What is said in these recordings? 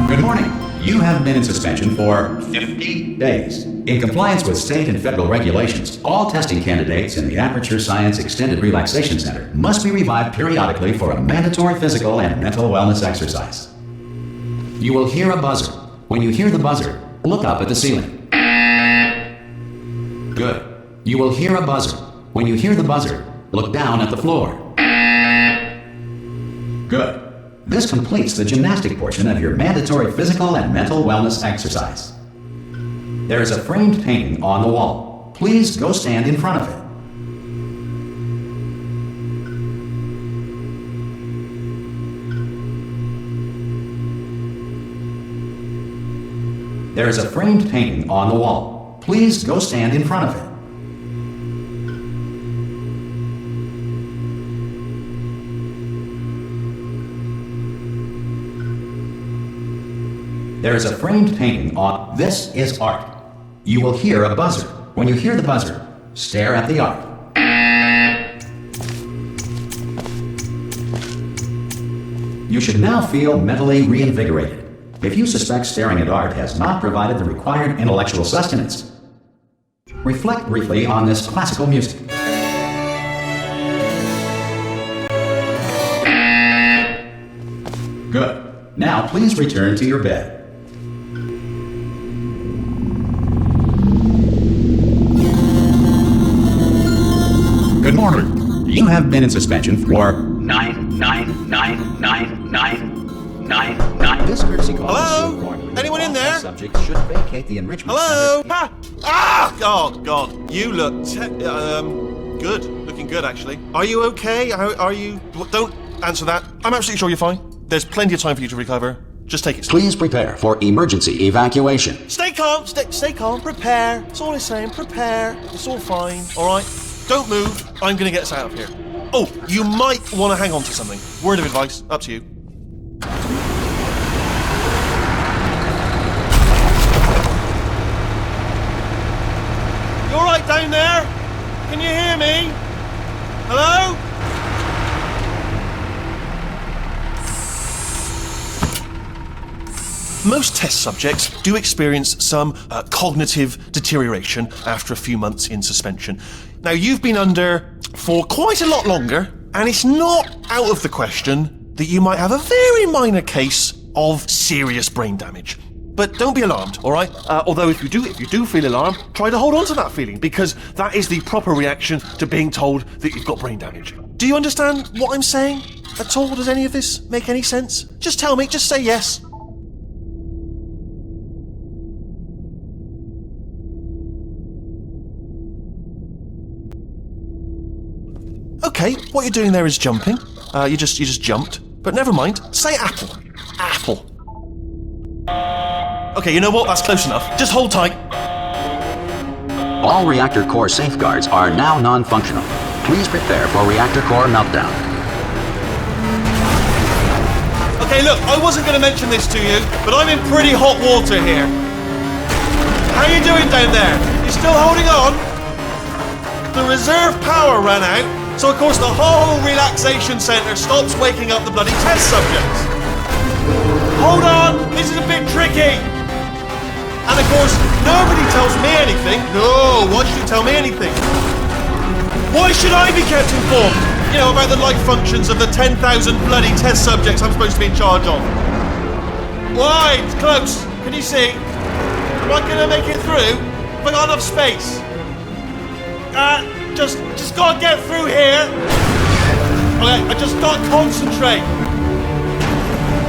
Good morning. You have been in suspension for 50 days. In compliance with state and federal regulations, all testing candidates in the Aperture Science Extended Relaxation Center must be revived periodically for a mandatory physical and mental wellness exercise. You will hear a buzzer. When you hear the buzzer, look up at the ceiling. Good. You will hear a buzzer. When you hear the buzzer, look down at the floor. Good. This completes the gymnastic portion of your mandatory physical and mental wellness exercise. There is a framed painting on the wall. Please go stand in front of it. There is a framed painting on the wall. Please go stand in front of it. There is a framed painting on. This is art. You will hear a buzzer. When you hear the buzzer, stare at the art. You should now feel mentally reinvigorated. If you suspect staring at art has not provided the required intellectual sustenance, reflect briefly on this classical music. Good. Now please return to your bed. Good morning. You have been in suspension for 9999999. This courtesy call. Hello? Anyone in there? Subjects should vacate the enrichment Hello? center. Oh, God. You look good. Looking good, actually. Are you okay? Are you... Don't answer that. I'm absolutely sure you're fine. There's plenty of time for you to recover. Just take it slow. Please prepare for emergency evacuation. Stay calm. Stay calm. Prepare. That's all I'm saying. Prepare. It's all fine. All right? Don't move. I'm going to get us out of here. Oh, you might want to hang on to something. Word of advice. Up to you. You all right down there? Can you hear me? Hello? Most test subjects do experience some cognitive deterioration after a few months in suspension. Now, you've been under for quite a lot longer, and it's not out of the question that you might have a very minor case of serious brain damage. But don't be alarmed, all right? Although if you do feel alarmed, try to hold on to that feeling, because that is the proper reaction to being told that you've got brain damage. Do you understand what I'm saying at all? Does any of this make any sense? Just tell me, just say yes. Okay, what you're doing there is jumping. You just jumped. But never mind. Say apple. Apple. Okay, you know what? That's close enough. Just hold tight. All reactor core safeguards are now non-functional. Please prepare for reactor core meltdown. Okay, look, I wasn't going to mention this to you, but I'm in pretty hot water here. How you doing down there? You still holding on? The reserve power ran out. So, of course, the whole relaxation centre stops waking up the bloody test subjects. Hold on, this is a bit tricky. And, of course, nobody tells me anything. No, why should you tell me anything? Why should I be kept informed? You know, about the life functions of the 10,000 bloody test subjects I'm supposed to be in charge of. Why? It's close. Can you see? Am I going to make it through? Have I got enough space? Just gotta get through here. Okay, I just gotta concentrate.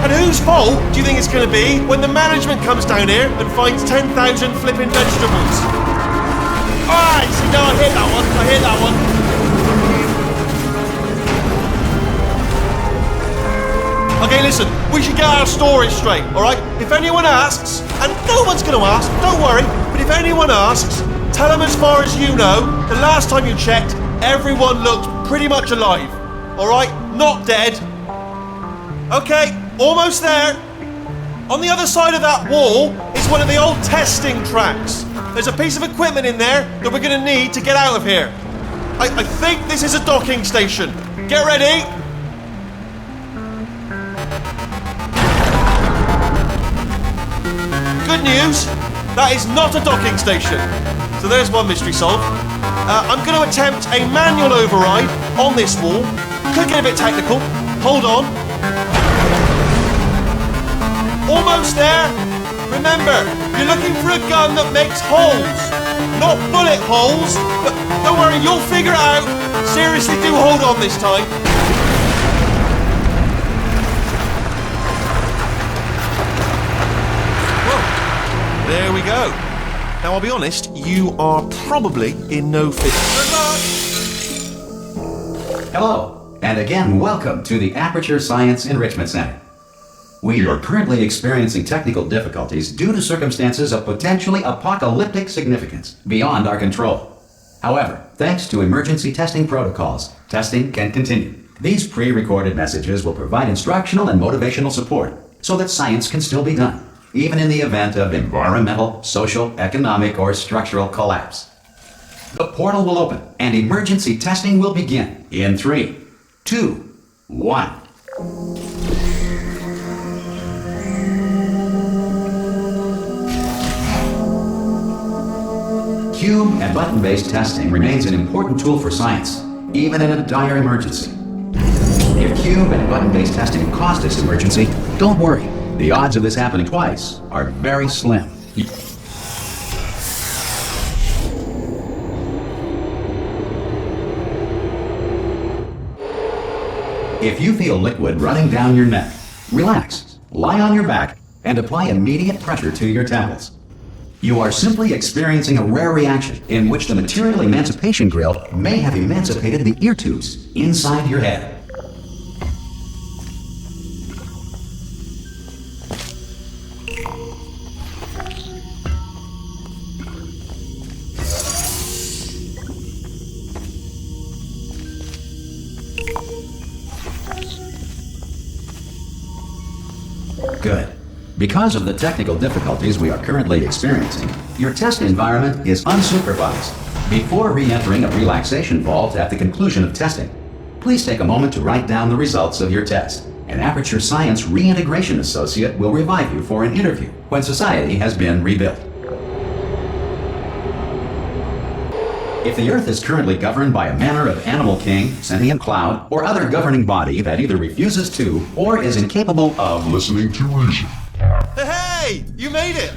And whose fault do you think it's gonna be when the management comes down here and finds 10,000 flipping vegetables? Alright, see, no, I hit that one. Okay, listen, we should get our story straight, alright? If anyone asks, and no one's gonna ask, don't worry, but if anyone asks, tell them as far as you know, the last time you checked, everyone looked pretty much alive. Alright? Not dead. Okay, almost there. On the other side of that wall is one of the old testing tracks. There's a piece of equipment in there that we're going to need to get out of here. I think this is a docking station. Get ready. good news, that is not a docking station. So there's one mystery solved. I'm going to attempt a manual override on this wall. Could get a bit technical. Hold on. Almost there. Remember, you're looking for a gun that makes holes, not bullet holes. But don't worry, you'll figure it out. Seriously, do hold on this time. There we go. Now, I'll be honest, you are probably in no fit. Good luck! Hello, and again, welcome to the Aperture Science Enrichment Center. We are currently experiencing technical difficulties due to circumstances of potentially apocalyptic significance beyond our control. However, thanks to emergency testing protocols, testing can continue. These pre-recorded messages will provide instructional and motivational support so that science can still be done, even in the event of environmental, social, economic, or structural collapse. The portal will open and emergency testing will begin in 3, 2, 1. Cube and button-based testing remains an important tool for science, even in a dire emergency. If cube and button-based testing caused this emergency, don't worry. The odds of this happening twice are very slim. If you feel liquid running down your neck, relax, lie on your back, and apply immediate pressure to your temples. You are simply experiencing a rare reaction in which the material emancipation grill may have emancipated the ear tubes inside your head. Good. Because of the technical difficulties we are currently experiencing, your test environment is unsupervised. Before re-entering a relaxation vault at the conclusion of testing, please take a moment to write down the results of your test. An Aperture Science Reintegration Associate will revive you for an interview when society has been rebuilt. If the Earth is currently governed by a manner of animal king, sentient cloud, or other governing body that either refuses to or is incapable of listening to reason. Hey! You made it!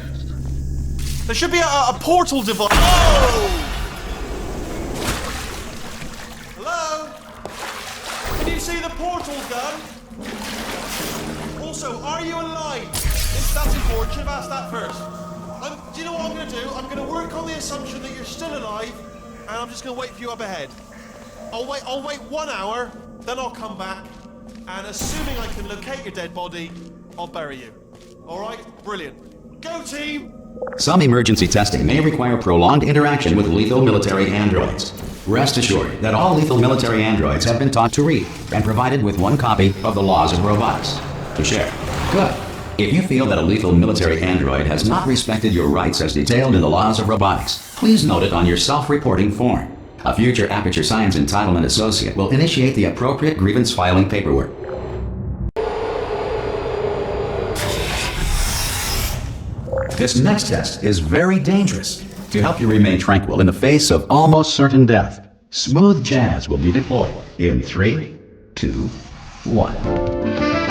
There should be a portal device. Oh! Hello? Can you see the portal gun? Also, are you alive? That's important. Should have asked that first. Do you know what I'm going to do? I'm going to work on the assumption that you're still alive, and I'm just going to wait for you up ahead. I'll wait 1 hour, then I'll come back, and assuming I can locate your dead body, I'll bury you. All right? Brilliant. Go, team! Some emergency testing may require prolonged interaction with lethal military androids. Rest assured that all lethal military androids have been taught to read and provided with 1 copy of the Laws of Robotics to share. Good. If you feel that a lethal military android has not respected your rights as detailed in the Laws of Robotics, please note it on your self-reporting form. A future Aperture Science Entitlement Associate will initiate the appropriate grievance filing paperwork. This next test is very dangerous. To help you remain tranquil in the face of almost certain death, smooth jazz will be deployed in 3, 2, 1.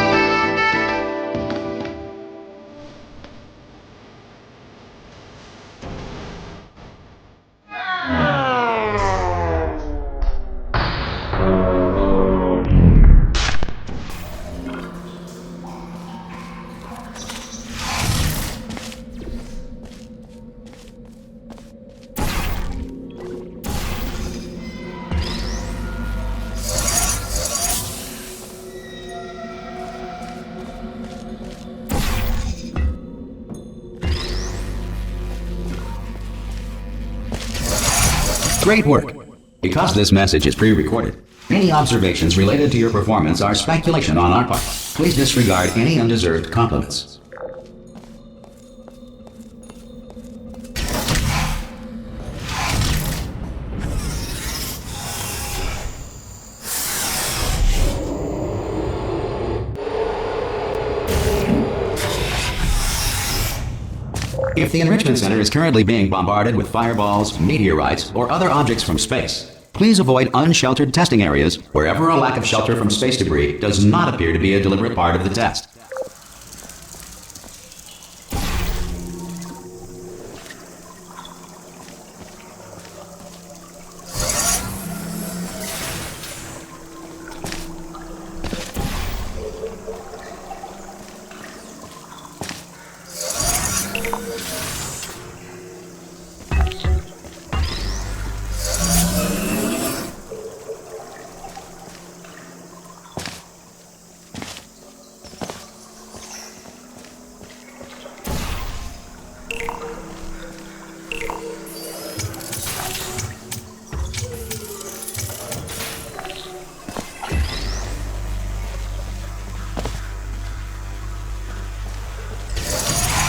Great work! Because this message is pre-recorded, any observations related to your performance are speculation on our part. Please disregard any undeserved compliments. If the Enrichment Center is currently being bombarded with fireballs, meteorites, or other objects from space, please avoid unsheltered testing areas wherever a lack of shelter from space debris does not appear to be a deliberate part of the test.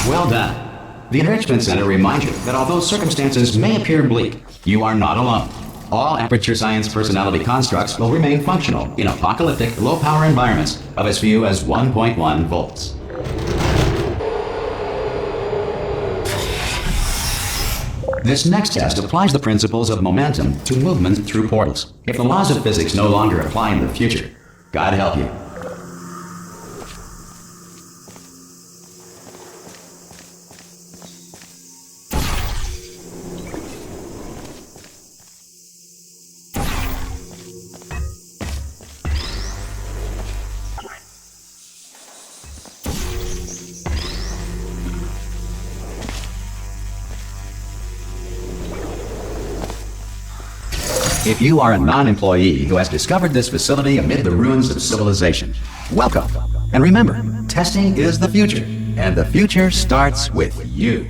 Well done. The Enrichment Center reminds you that although circumstances may appear bleak, you are not alone. All Aperture Science personality constructs will remain functional in apocalyptic, low-power environments of as few as 1.1 volts. This next test applies the principles of momentum to movement through portals. If the laws of physics no longer apply in the future, God help you. If you are a non-employee who has discovered this facility amid the ruins of civilization, welcome. And remember, testing is the future, and the future starts with you.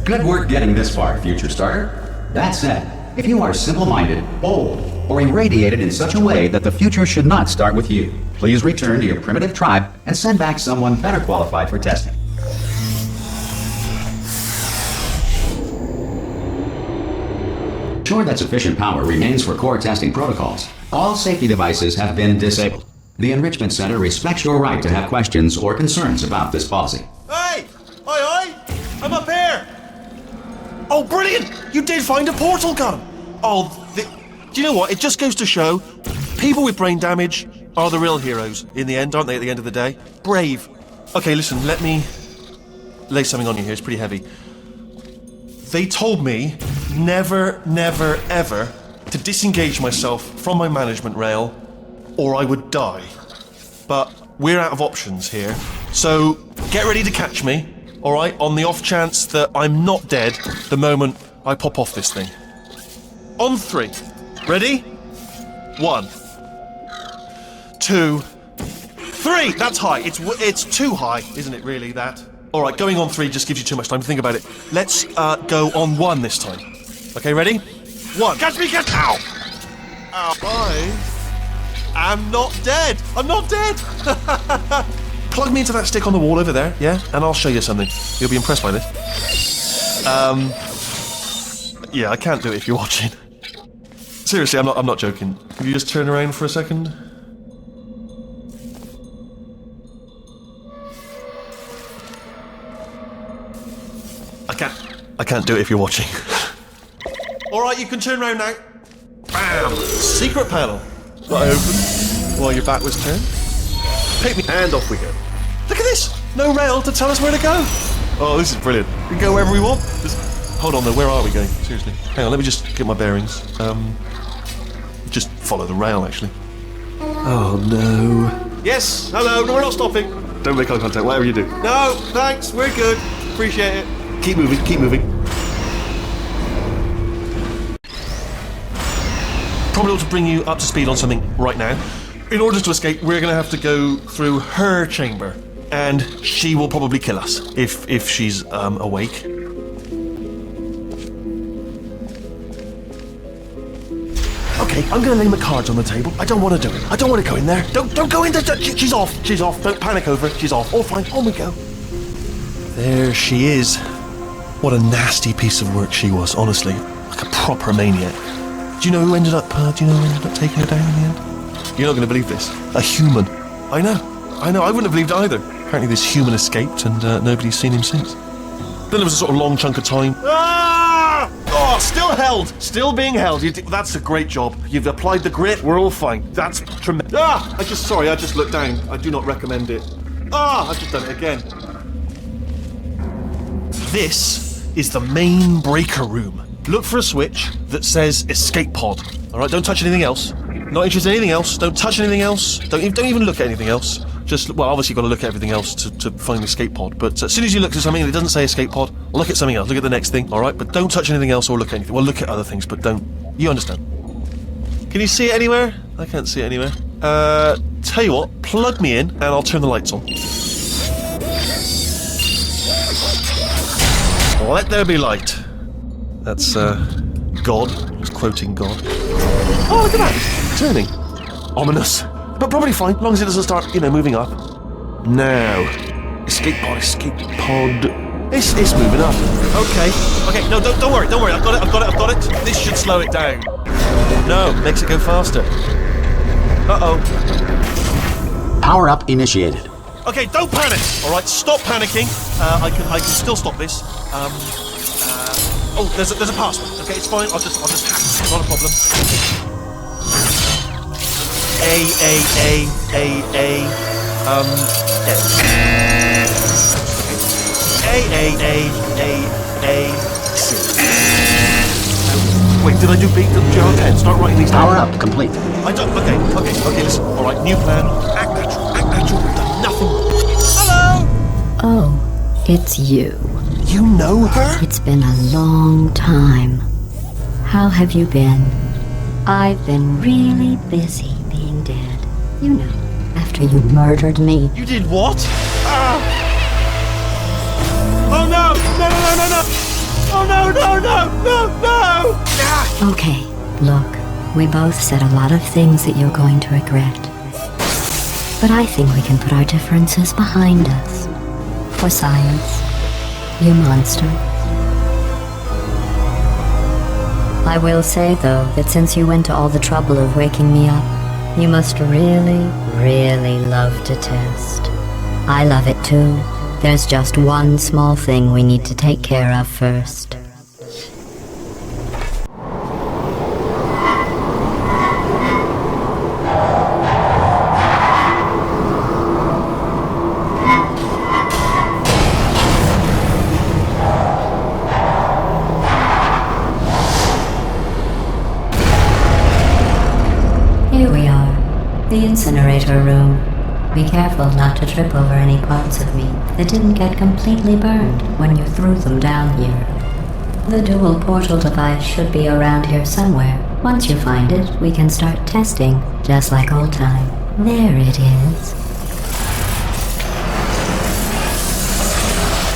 Good work getting this far, future starter. That said, if you are simple-minded, bold, or irradiated in such a way that the future should not start with you, please return to your primitive tribe and send back someone better qualified for testing. Ensure that sufficient power remains for core testing protocols. All safety devices have been disabled. The Enrichment Center respects your right to have questions or concerns about this policy. Hey! Oi! I'm up here! Oh, brilliant! You did find a portal gun! Oh, do you know what? It just goes to show, people with brain damage are the real heroes in the end, aren't they, at the end of the day? Brave. Okay, listen, let me lay something on you here. It's pretty heavy. They told me never, never, ever to disengage myself from my management rail or I would die. But we're out of options here, so get ready to catch me. All right, on the off chance that I'm not dead the moment I pop off this thing. On 3. Ready? 1, 2, 3. That's high. It's too high, isn't it? Really, that? All right, going on 3 just gives you too much time to think about it. Let's go on 1 this time. Okay, ready? 1. Catch me! Catch! Ow! Ow! I'm not dead. I'm not dead. Plug me into that stick on the wall over there, yeah? And I'll show you something. You'll be impressed by this. Yeah, I can't do it if you're watching. Seriously, I'm not joking. Can you just turn around for a second? I can't do it if you're watching. Alright, you can turn around now. Bam! Secret panel. Got open while your back was turned. Pick me, and off we go. Look at this! No rail to tell us where to go. Oh, this is brilliant. We can go wherever we want. Just Hold on though, where are we going? Seriously. Hang on, let me just get my bearings. Just follow the rail, actually. Oh no. Yes, hello, no, we're not stopping. Don't make eye contact, whatever you do. No, thanks, we're good. Appreciate it. Keep moving, keep moving. Probably ought to bring you up to speed on something right now. In order to escape, we're going to have to go through her chamber, and she will probably kill us if she's awake. Okay, I'm going to lay my cards on the table. I don't want to do it. I don't want to go in there. Don't go in there. She's off. She's off. Don't panic over it. She's off. All fine. On we go. There she is. What a nasty piece of work she was, honestly. Like a proper maniac. Do you know who ended up taking her down in the end? You're not going to believe this. A human. I know. I wouldn't have believed it either. Apparently this human escaped and nobody's seen him since. Then there was a sort of long chunk of time. Ah! Oh, still held. Still being held. That's a great job. You've applied the grit. We're all fine. That's tremendous. Ah! I just looked down. I do not recommend it. Ah! I've just done it again. This is the main breaker room. Look for a switch that says escape pod. Alright, don't touch anything else. Not interested in anything else. Don't touch anything else. Don't even look at anything else. Just, well, obviously you've got to look at everything else to find the escape pod. But as soon as you look at something and it doesn't say escape pod, look at something else. Look at the next thing, alright? But don't touch anything else or look at anything. Well, look at other things, but don't. You understand. Can you see it anywhere? I can't see it anywhere. Tell you what, plug me in and I'll turn the lights on. Let there be light. That's, God. Just quoting God. Oh, look at that! Turning. Ominous. But probably fine, as long as it doesn't start, moving up. Now. Escape pod. It's moving up. Okay, no, don't worry. I've got it. This should slow it down. No, makes it go faster. Uh-oh. Power up initiated. Okay, don't panic! Alright, stop panicking. I can still stop this. Oh, there's a password. Okay, it's fine. I'll just hack. It's not a problem. C. Wait, did I do B? Did you have a pen? Start writing these down. Power up complete. Okay, listen. Alright, new plan. Act natural. We've done nothing. Hello! Oh, it's you. You know her? It's been a long time. How have you been? I've been really busy being dead. You know, after you murdered me. You did what? Oh no! Oh no! Okay, look, we both said a lot of things that you're going to regret. But I think we can put our differences behind us. For science. You monster. I will say, though, that since you went to all the trouble of waking me up, you must really, really love to test. I love it too. There's just one small thing we need to take care of first. Here we are, the incinerator room. Be careful not to trip over any parts of me that didn't get completely burned when you threw them down here. The dual portal device should be around here somewhere. Once you find it, we can start testing, just like old time. There it is.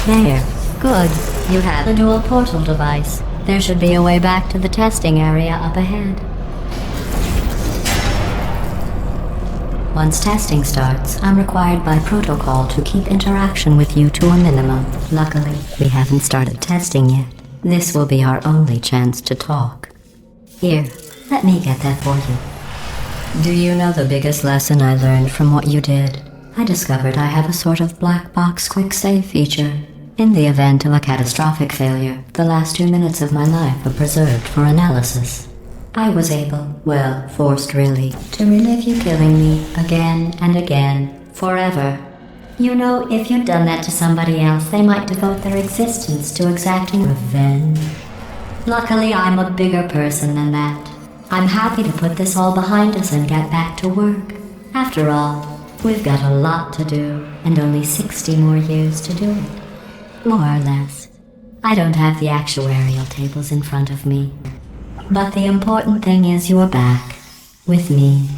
There. Good. You have the dual portal device. There should be a way back to the testing area up ahead. Once testing starts, I'm required by protocol to keep interaction with you to a minimum. Luckily, we haven't started testing yet. This will be our only chance to talk. Here, let me get that for you. Do you know the biggest lesson I learned from what you did? I discovered I have a sort of black box quick save feature. In the event of a catastrophic failure, the last 2 minutes of my life are preserved for analysis. I was able, well, forced really, to relive you killing me again and again, forever. You know, if you'd done that to somebody else, they might devote their existence to exacting revenge. Luckily, I'm a bigger person than that. I'm happy to put this all behind us and get back to work. After all, we've got a lot to do, and only 60 more years to do it. More or less. I don't have the actuarial tables in front of me. But the important thing is you're back. With me.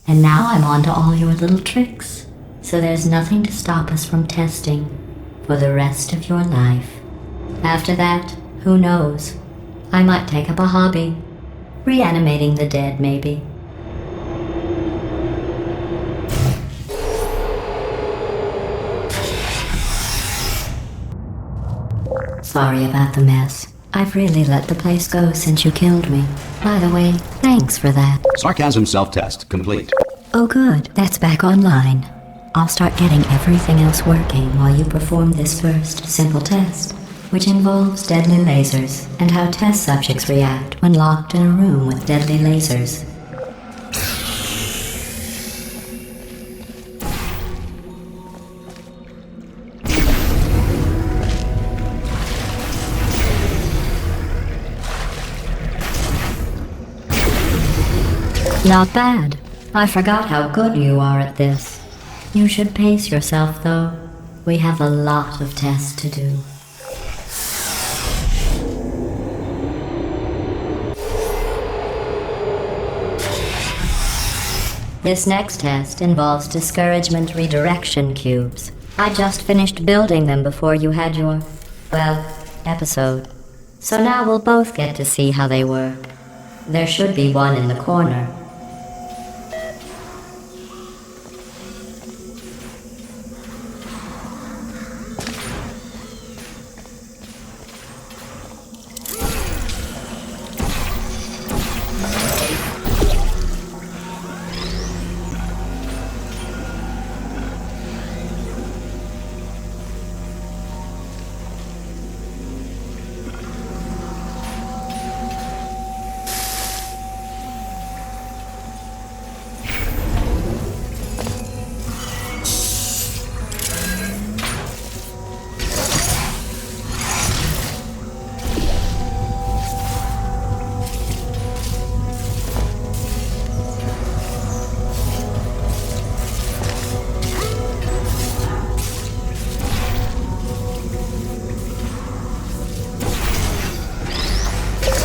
And now I'm on to all your little tricks. So there's nothing to stop us from testing for the rest of your life. After that, who knows? I might take up a hobby. Reanimating the dead, maybe. Sorry about the mess. I've really let the place go since you killed me. By the way, thanks for that. Sarcasm self-test complete. Oh good, that's back online. I'll start getting everything else working while you perform this first simple test, which involves deadly lasers and how test subjects react when locked in a room with deadly lasers. Not bad. I forgot how good you are at this. You should pace yourself, though. We have a lot of tests to do. This next test involves discouragement redirection cubes. I just finished building them before you had your, well, episode. So now we'll both get to see how they work. There should be one in the corner.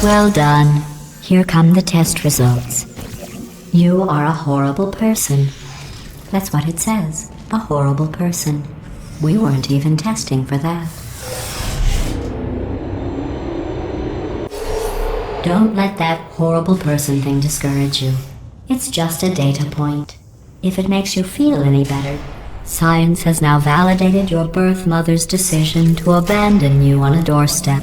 Well done. Here come the test results. You are a horrible person. That's what it says. A horrible person. We weren't even testing for that. Don't let that horrible person thing discourage you. It's just a data point. If it makes you feel any better, science has now validated your birth mother's decision to abandon you on a doorstep.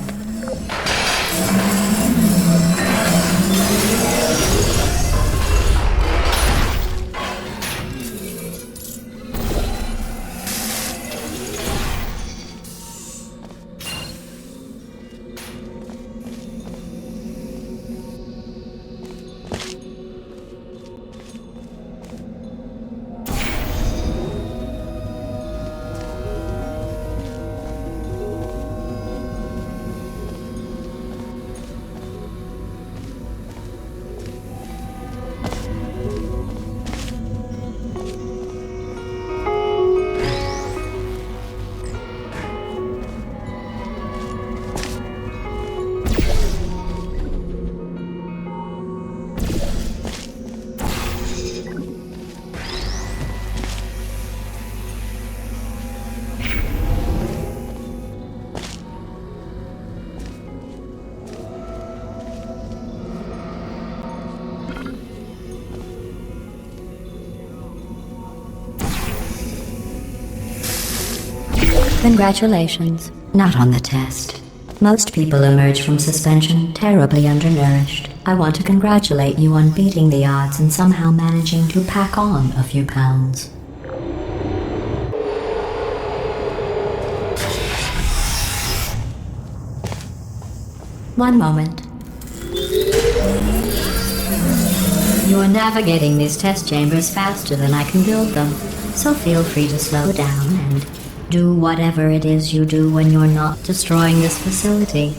Congratulations. Not on the test. Most people emerge from suspension terribly undernourished. I want to congratulate you on beating the odds and somehow managing to pack on a few pounds. One moment. You're navigating these test chambers faster than I can build them. So feel free to slow down and do whatever it is you do when you're not destroying this facility.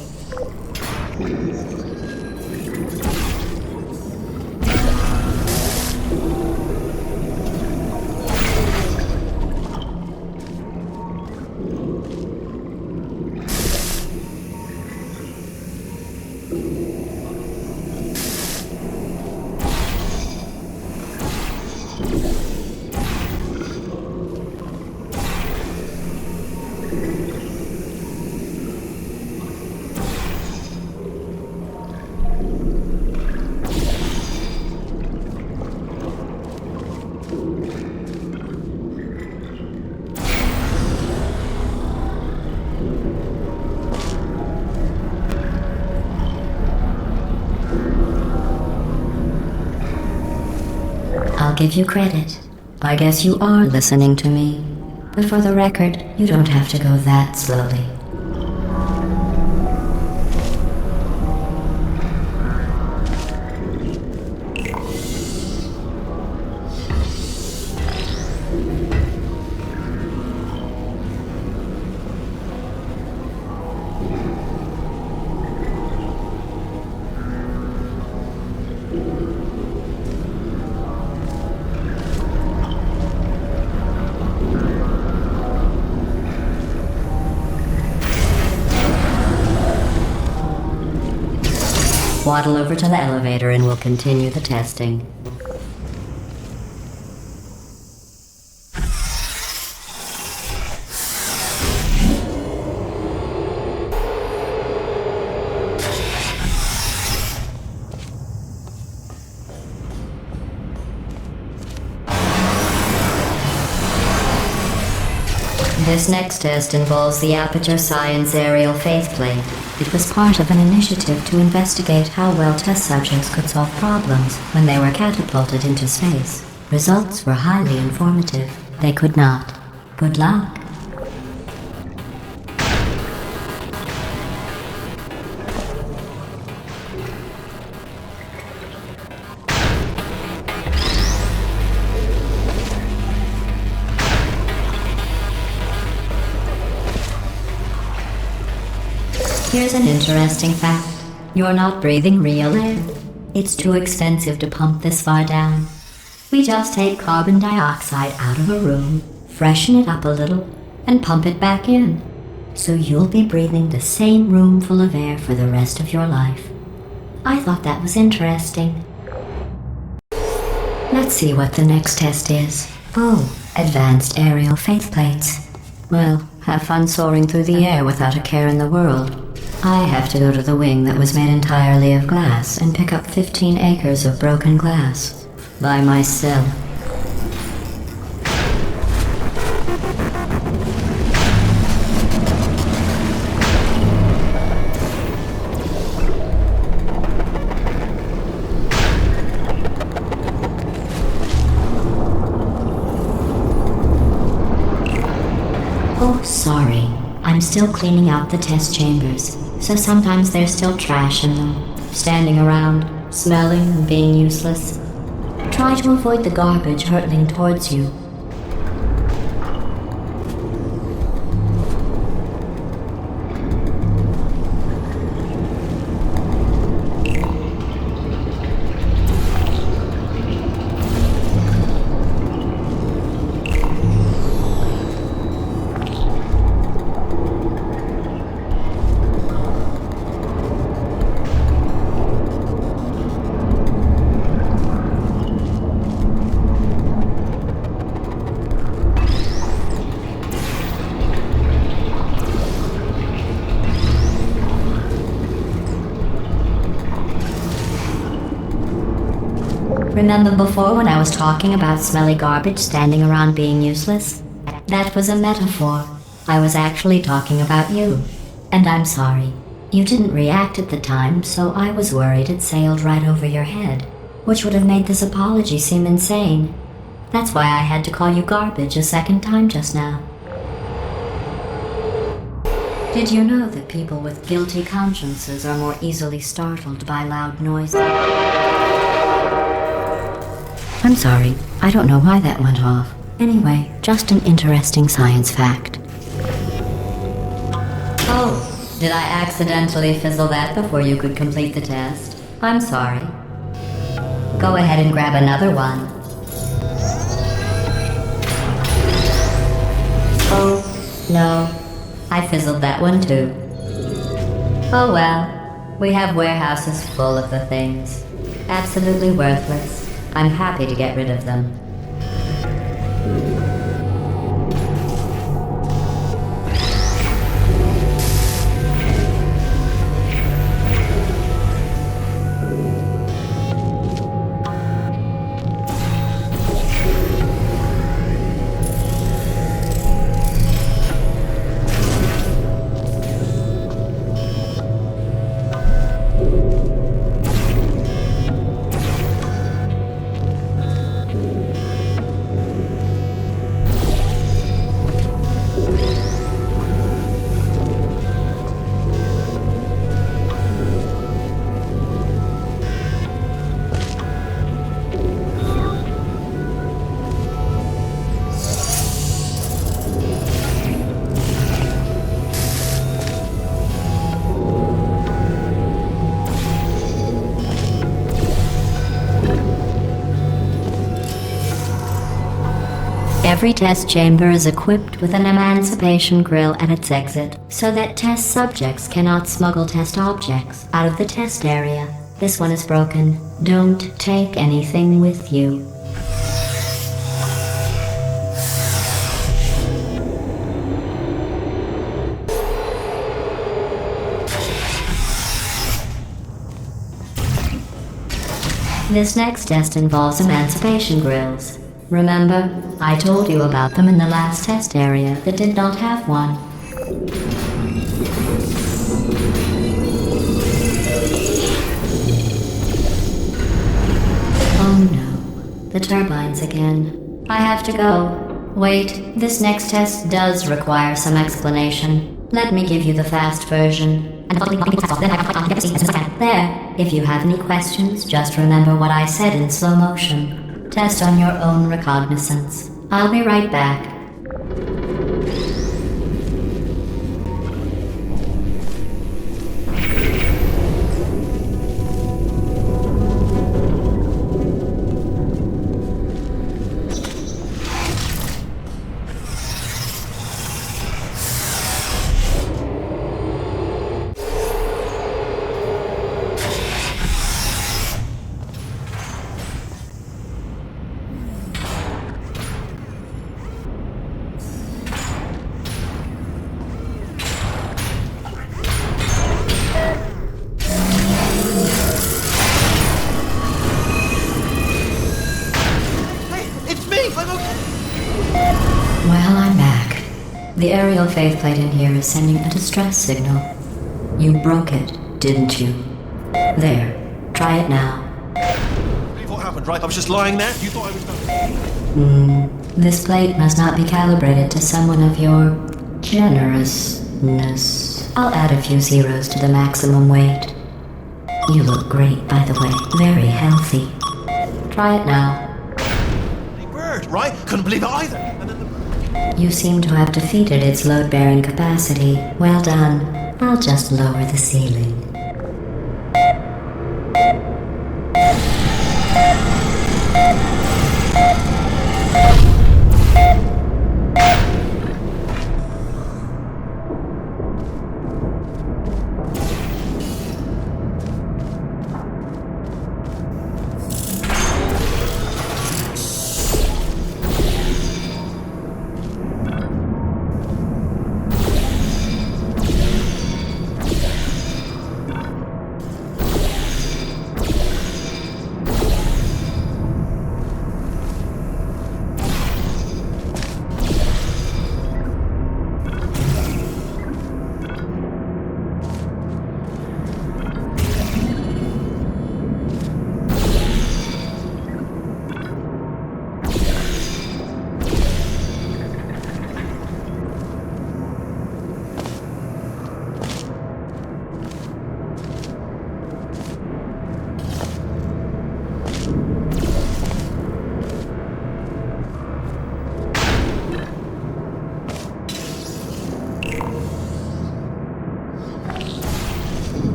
I'll give you credit. I guess you are listening to me. But for the record, you don't have to go that slowly. Waddle over to the elevator and we'll continue the testing. This next test involves the Aperture Science Aerial Faithplate. It was part of an initiative to investigate how well test subjects could solve problems when they were catapulted into space. Results were highly informative. They could not. Good luck. Here's an interesting fact. You're not breathing real air. It's too expensive to pump this far down. We just take carbon dioxide out of a room, freshen it up a little, and pump it back in. So you'll be breathing the same room full of air for the rest of your life. I thought that was interesting. Let's see what the next test is. Oh, advanced aerial faithplates. Well, have fun soaring through the air without a care in the world. I have to go to the wing that was made entirely of glass and pick up 15 acres of broken glass. By myself. Oh, sorry. I'm still cleaning out the test chambers, so sometimes there's still trash in them, standing around, smelling and being useless. Try to avoid the garbage hurtling towards you. Remember before when I was talking about smelly garbage standing around being useless? That was a metaphor. I was actually talking about you. And I'm sorry. You didn't react at the time, so I was worried it sailed right over your head, which would have made this apology seem insane. That's why I had to call you garbage a second time just now. Did you know that people with guilty consciences are more easily startled by loud noises? I'm sorry, I don't know why that went off. Anyway, just an interesting science fact. Oh, did I accidentally fizzle that before you could complete the test? I'm sorry. Go ahead and grab another one. Oh, no. I fizzled that one too. Oh well. We have warehouses full of the things. Absolutely worthless. I'm happy to get rid of them. Every test chamber is equipped with an emancipation grill at its exit, so that test subjects cannot smuggle test objects out of the test area. This one is broken. Don't take anything with you. This next test involves emancipation grills. Remember, I told you about them in the last test area that did not have one. Oh no, the turbines again. I have to go. Wait, this next test does require some explanation. Let me give you the fast version. There, if you have any questions, just remember what I said in slow motion. Test on your own recognizance. I'll be right back. Well, I'm back. The aerial faceplate in here is sending a distress signal. You broke it, didn't you? There. Try it now. What happened, right? I was just lying there? You thought I was done? This plate must not be calibrated to someone of your generousness. I'll add a few zeros to the maximum weight. You look great, by the way. Very healthy. Try it now. Hey, bird, right? Couldn't believe it either. And then the bird. You seem to have defeated its load-bearing capacity. Well done. I'll just lower the ceiling.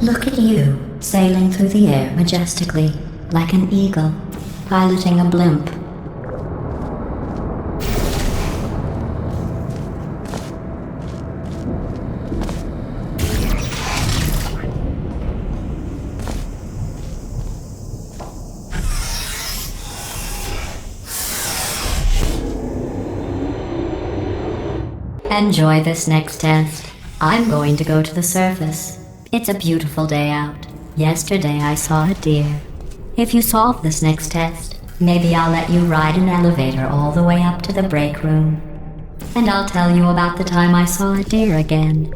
Look at you, sailing through the air majestically, like an eagle, piloting a blimp. Enjoy this next test. I'm going to go to the surface. It's a beautiful day out. Yesterday I saw a deer. If you solve this next test, maybe I'll let you ride an elevator all the way up to the break room. And I'll tell you about the time I saw a deer again.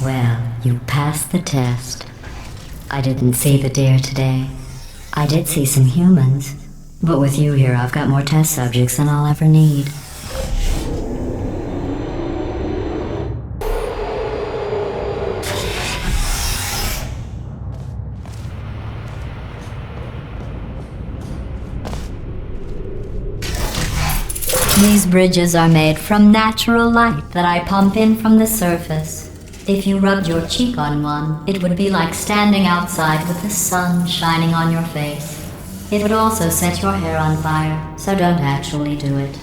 Well, you passed the test. I didn't see the deer today. I did see some humans, but with you here I've got more test subjects than I'll ever need. These bridges are made from natural light that I pump in from the surface. If you rubbed your cheek on one, it would be like standing outside with the sun shining on your face. It would also set your hair on fire, so don't actually do it.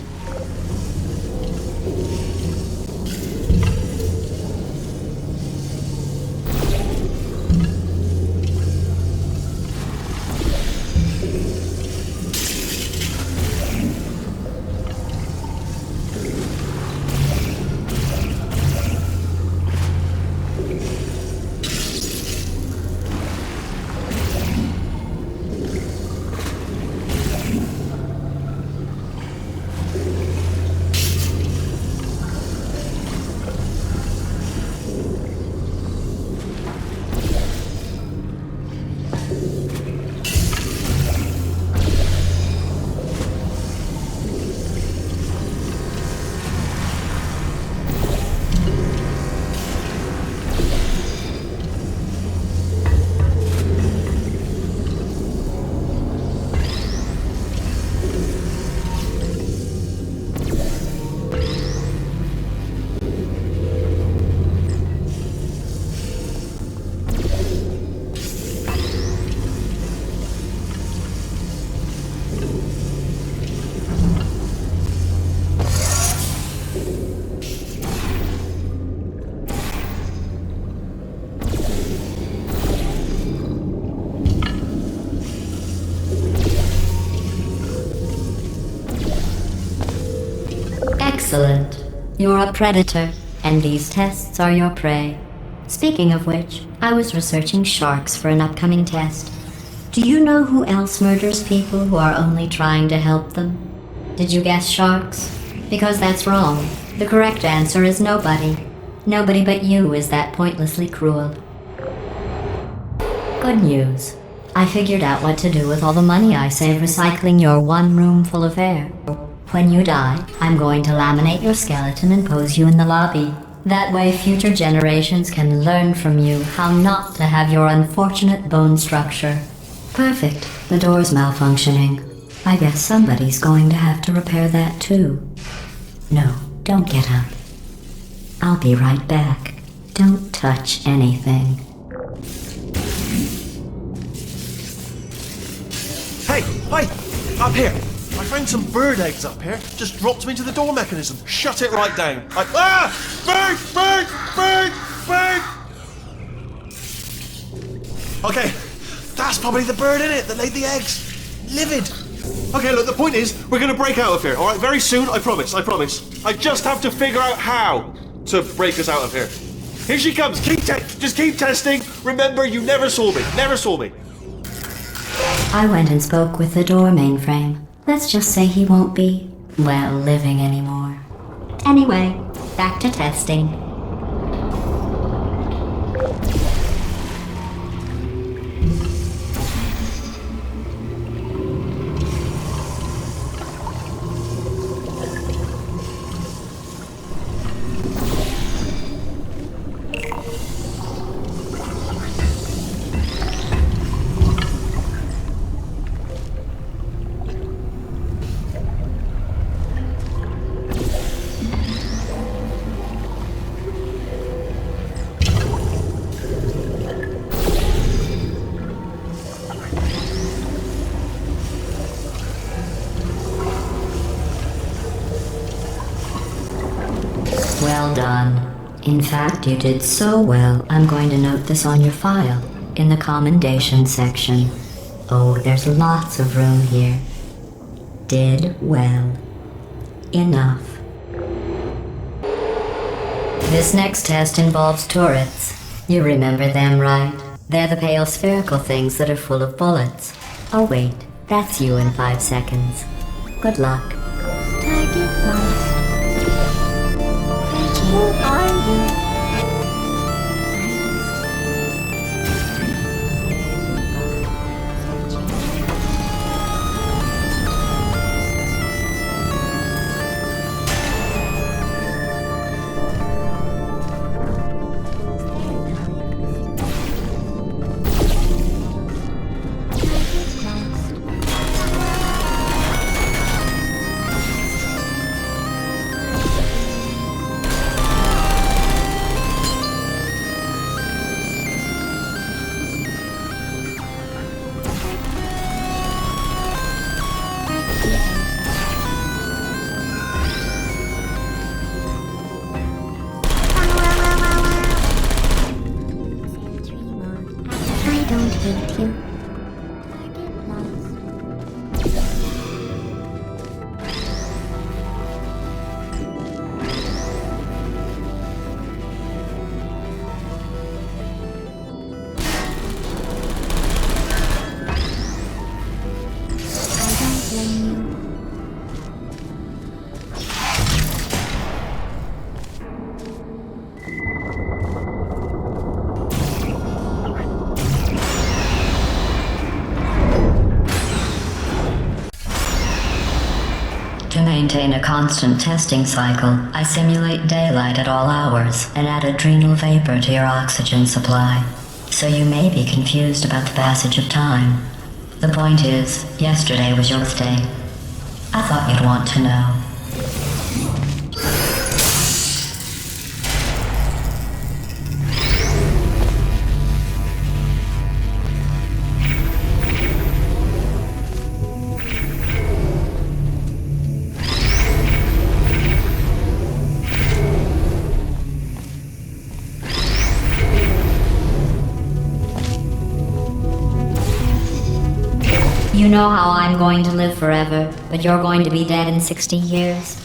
Excellent. You're a predator, and these tests are your prey. Speaking of which, I was researching sharks for an upcoming test. Do you know who else murders people who are only trying to help them? Did you guess sharks? Because that's wrong. The correct answer is nobody. Nobody but you is that pointlessly cruel. Good news. I figured out what to do with all the money I save recycling your one room full of air. When you die, I'm going to laminate your skeleton and pose you in the lobby. That way future generations can learn from you how not to have your unfortunate bone structure. Perfect. The door's malfunctioning. I guess somebody's going to have to repair that too. No, don't get up. I'll be right back. Don't touch anything. Hey, up here. I found some bird eggs up here. Just dropped them into the door mechanism. Shut it right down. Bird! Okay, that's probably the bird in it that laid the eggs. Livid. Okay, look, the point is, we're gonna break out of here, alright? Very soon, I promise. I just have to figure out how to break us out of here. Here she comes. Just keep testing. Remember, you never saw me. I went and spoke with the door mainframe. Let's just say he won't be, well, living anymore. Anyway, back to testing. Well done. In fact, you did so well, I'm going to note this on your file, in the commendation section. Oh, there's lots of room here. Did well. Enough. This next test involves turrets. You remember them, right? They're the pale spherical things that are full of bullets. Oh wait, that's you in 5 seconds. Good luck. Target lost. Who are you? To maintain a constant testing cycle, I simulate daylight at all hours and add adrenal vapor to your oxygen supply. So you may be confused about the passage of time. The point is, yesterday was your birthday. I thought you'd want to know. You know how I'm going to live forever, but you're going to be dead in 60 years?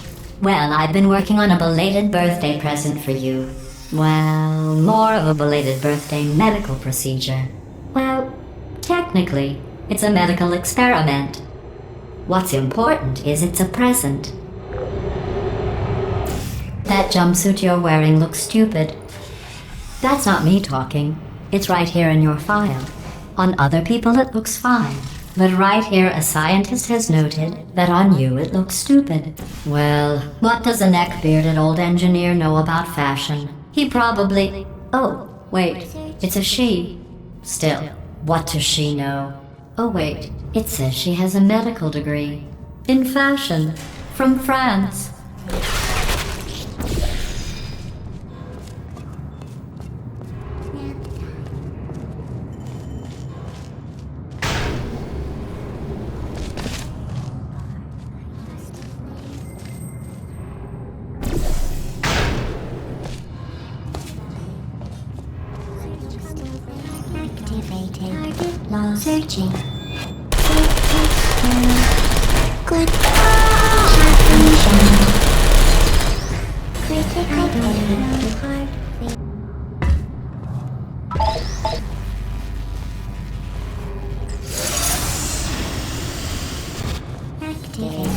Well, I've been working on a belated birthday present for you. Well, more of a belated birthday medical procedure. Well, technically, it's a medical experiment. What's important is it's a present. That jumpsuit you're wearing looks stupid. That's not me talking. It's right here in your file. On other people it looks fine. But right here, a scientist has noted that on you it looks stupid. Well, what does a neck-bearded old engineer know about fashion? He probably... Oh, wait, it's a she. Still, what does she know? Oh wait, it says she has a medical degree. In fashion. From France. Activated. Target lost. Searching. Good. Transformation. Critical hit. Activated.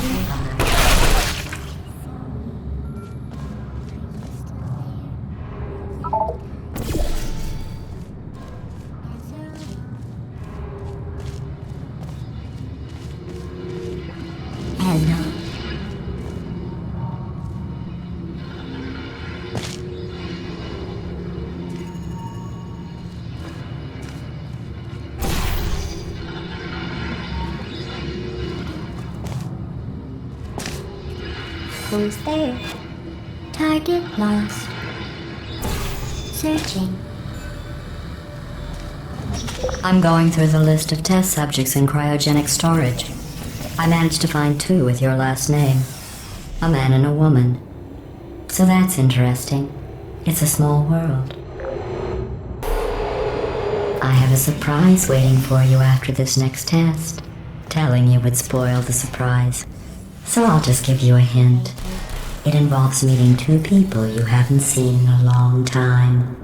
Hello. Who's there? Target lost. Searching. I'm going through the list of test subjects in cryogenic storage. I managed to find 2 with your last name. A man and a woman. So that's interesting. It's a small world. I have a surprise waiting for you after this next test. Telling you would spoil the surprise. So I'll just give you a hint. It involves meeting 2 people you haven't seen in a long time.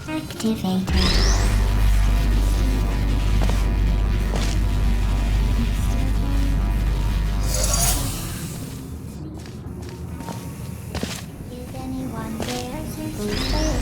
Activated. Is anyone there? Who's there?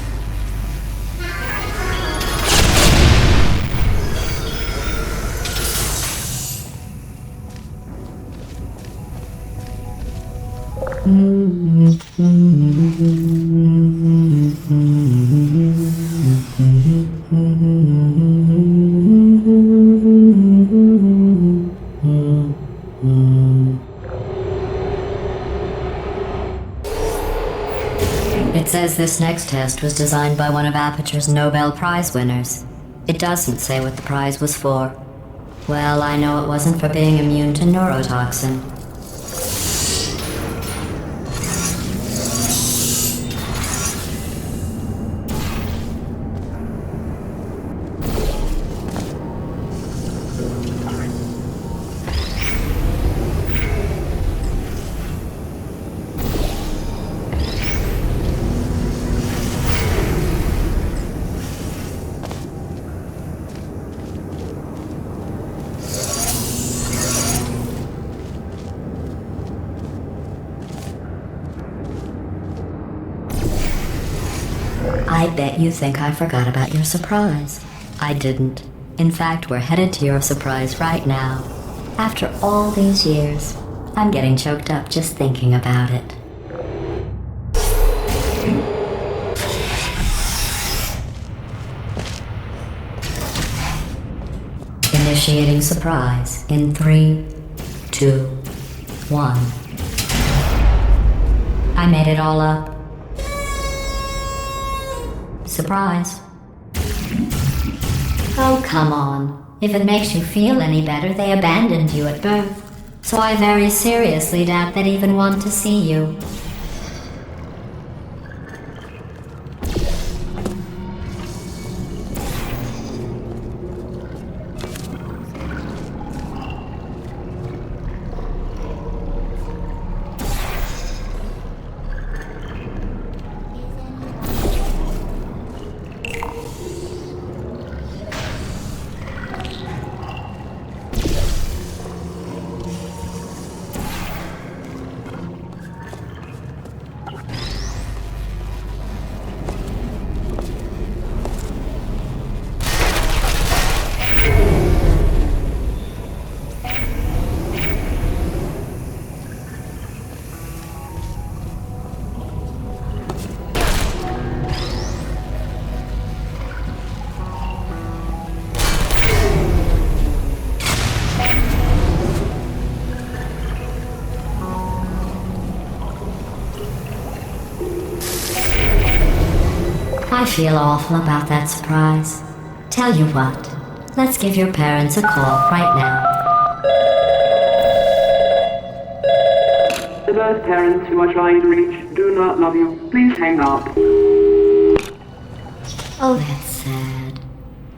It says this next test was designed by one of Aperture's Nobel Prize winners. It doesn't say what the prize was for. Well, I know it wasn't for being immune to neurotoxin. I bet you think I forgot about your surprise. I didn't. In fact, we're headed to your surprise right now. After all these years, I'm getting choked up just thinking about it. Initiating surprise in 3, 2, 1. I made it all up. Surprise. Oh, come on. If it makes you feel any better, they abandoned you at birth. So I very seriously doubt they'd even want to see you. feel awful about that surprise. Tell you what, let's give your parents a call right now. The those parents you are trying to reach do not love you. Please hang up. Oh, that's sad.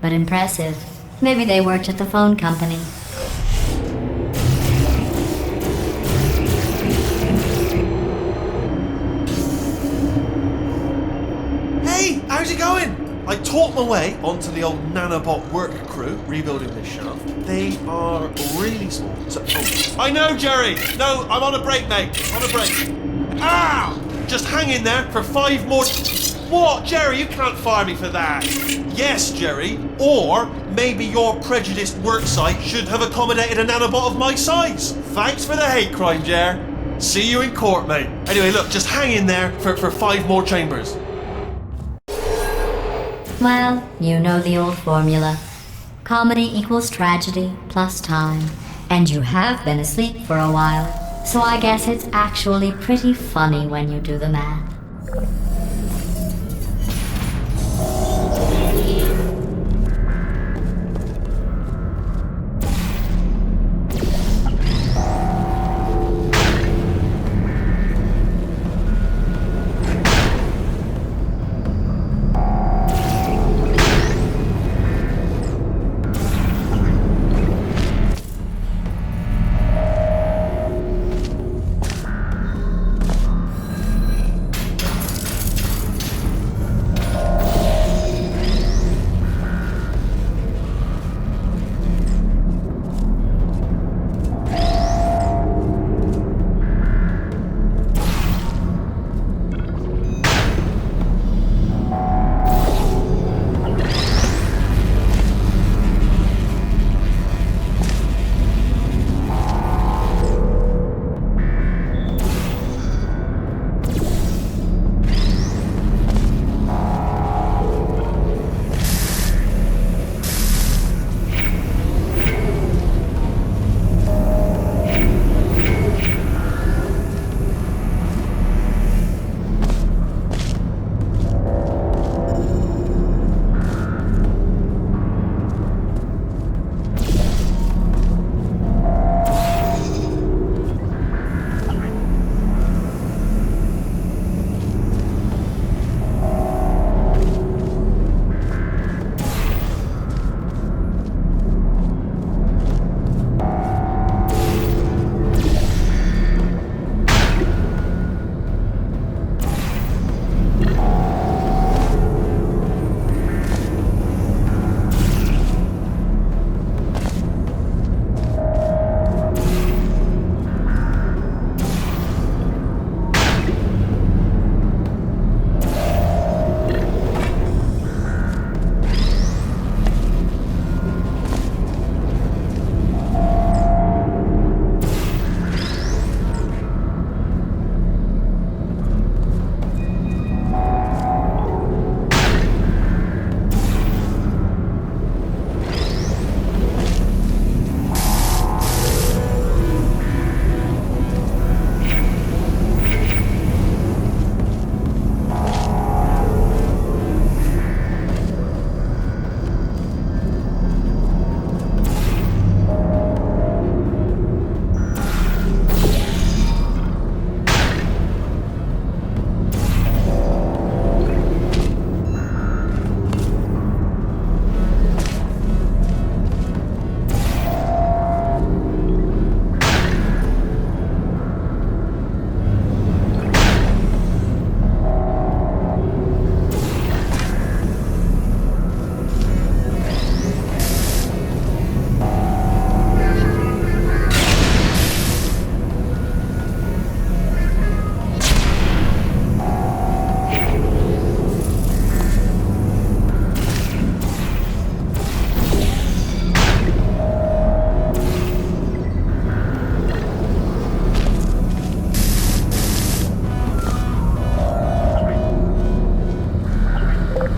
But impressive. Maybe they worked at the phone company. Hey, how's it going? I talked my way onto the old nanobot work crew rebuilding this shaft. They are really small. So, I know, Jerry! No, I'm on a break, mate. On a break. Ah! Just hang in there for 5 more... What? Jerry, you can't fire me for that. Yes, Jerry. Or maybe your prejudiced worksite should have accommodated a nanobot of my size. Thanks for the hate crime, Jer. See you in court, mate. Anyway, look, just hang in there for 5 more chambers. Well, you know the old formula. Comedy equals tragedy plus time. And you have been asleep for a while, so I guess it's actually pretty funny when you do the math.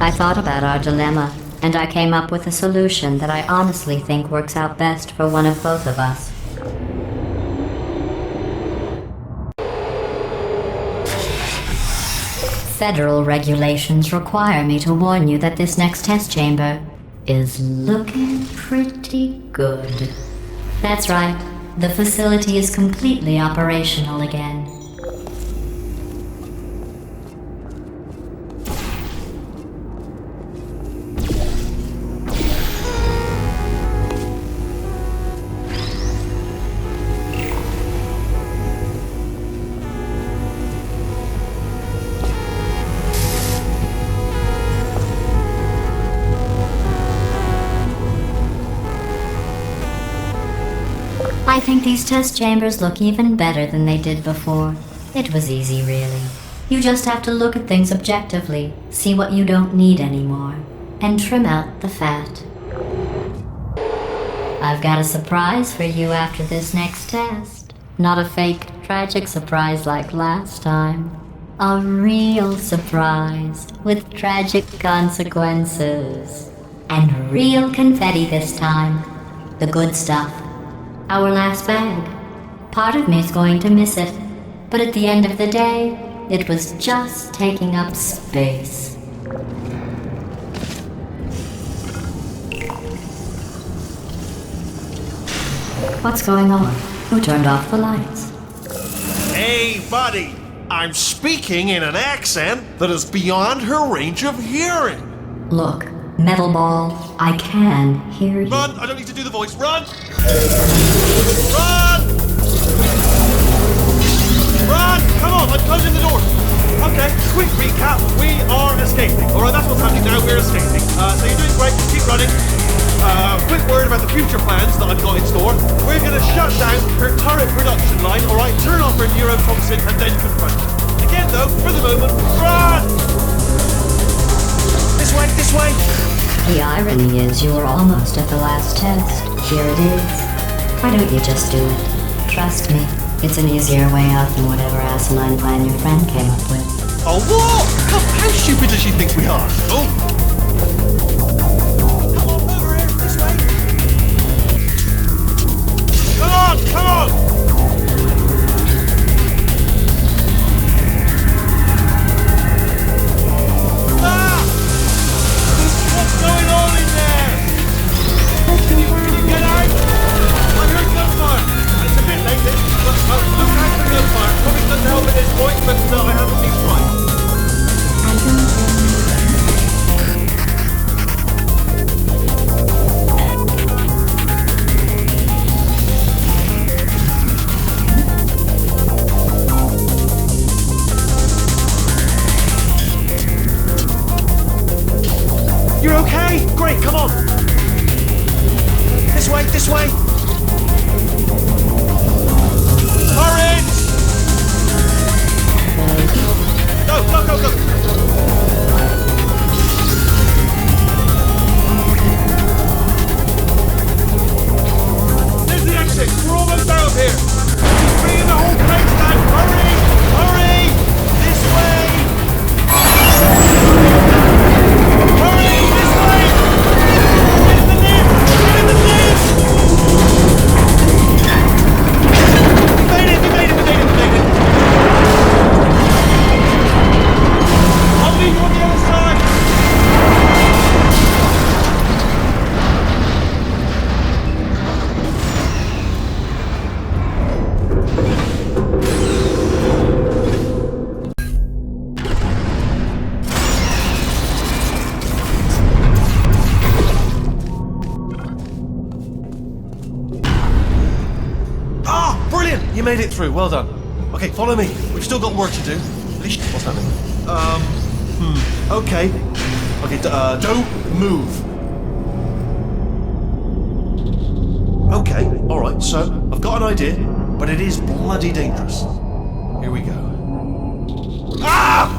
I thought about our dilemma, and I came up with a solution that I honestly think works out best for one of both of us. Federal regulations require me to warn you that this next test chamber is looking pretty good. That's right. The facility is completely operational again. I think these test chambers look even better than they did before. It was easy, really. You just have to look at things objectively, see what you don't need anymore, and trim out the fat. I've got a surprise for you after this next test. Not a fake, tragic surprise like last time. A real surprise with tragic consequences. And real confetti this time. The good stuff. Our last bag. Part of me's going to miss it, but at the end of the day, it was just taking up space. What's going on? Who turned off the lights? Hey, buddy! I'm speaking in an accent that is beyond her range of hearing. Look, Metal Ball, I can hear you. Run! I don't need to do the voice. Run! Run! Run! Come on, I'm closing the door. Okay, quick recap. We are escaping. Alright, that's what's happening now. We're escaping. So you're doing great. Keep running. Quick word about the future plans that I've got in store. We're going to shut down her turret production line, alright? Turn off her neurotoxin and then confront her. Again, though, for the moment, run! This way, this way! The irony is you were almost at the last test. Here it is. Why don't you just do it? Trust me, it's an easier way out than whatever asinine plan your friend came up with. Oh, what? How stupid does she think we are? Oh! Come on, over here, this way! Come on, come on! Ah! What's going on in there? Can you get out? I heard gunfire. It's a bit late, but look out for gunfire. Probably doesn't help at this point, but no, I haven't been trying. You're okay? Great, come on! This way, this way! Hurry! Go, go, go, go! There's the exit! We're almost out of here! Bringing the whole place down! Hurry! Hurry! This way! Hurry! This way! Get in the lift! Get in the lift! We made it! We made it! We made it! We made it! I'll meet you on the other side! You made it through, well done. Okay, follow me. We've still got work to do. What's happening? Okay. Okay, don't move. Okay, alright, so I've got an idea, but it is bloody dangerous. Here we go. Ah!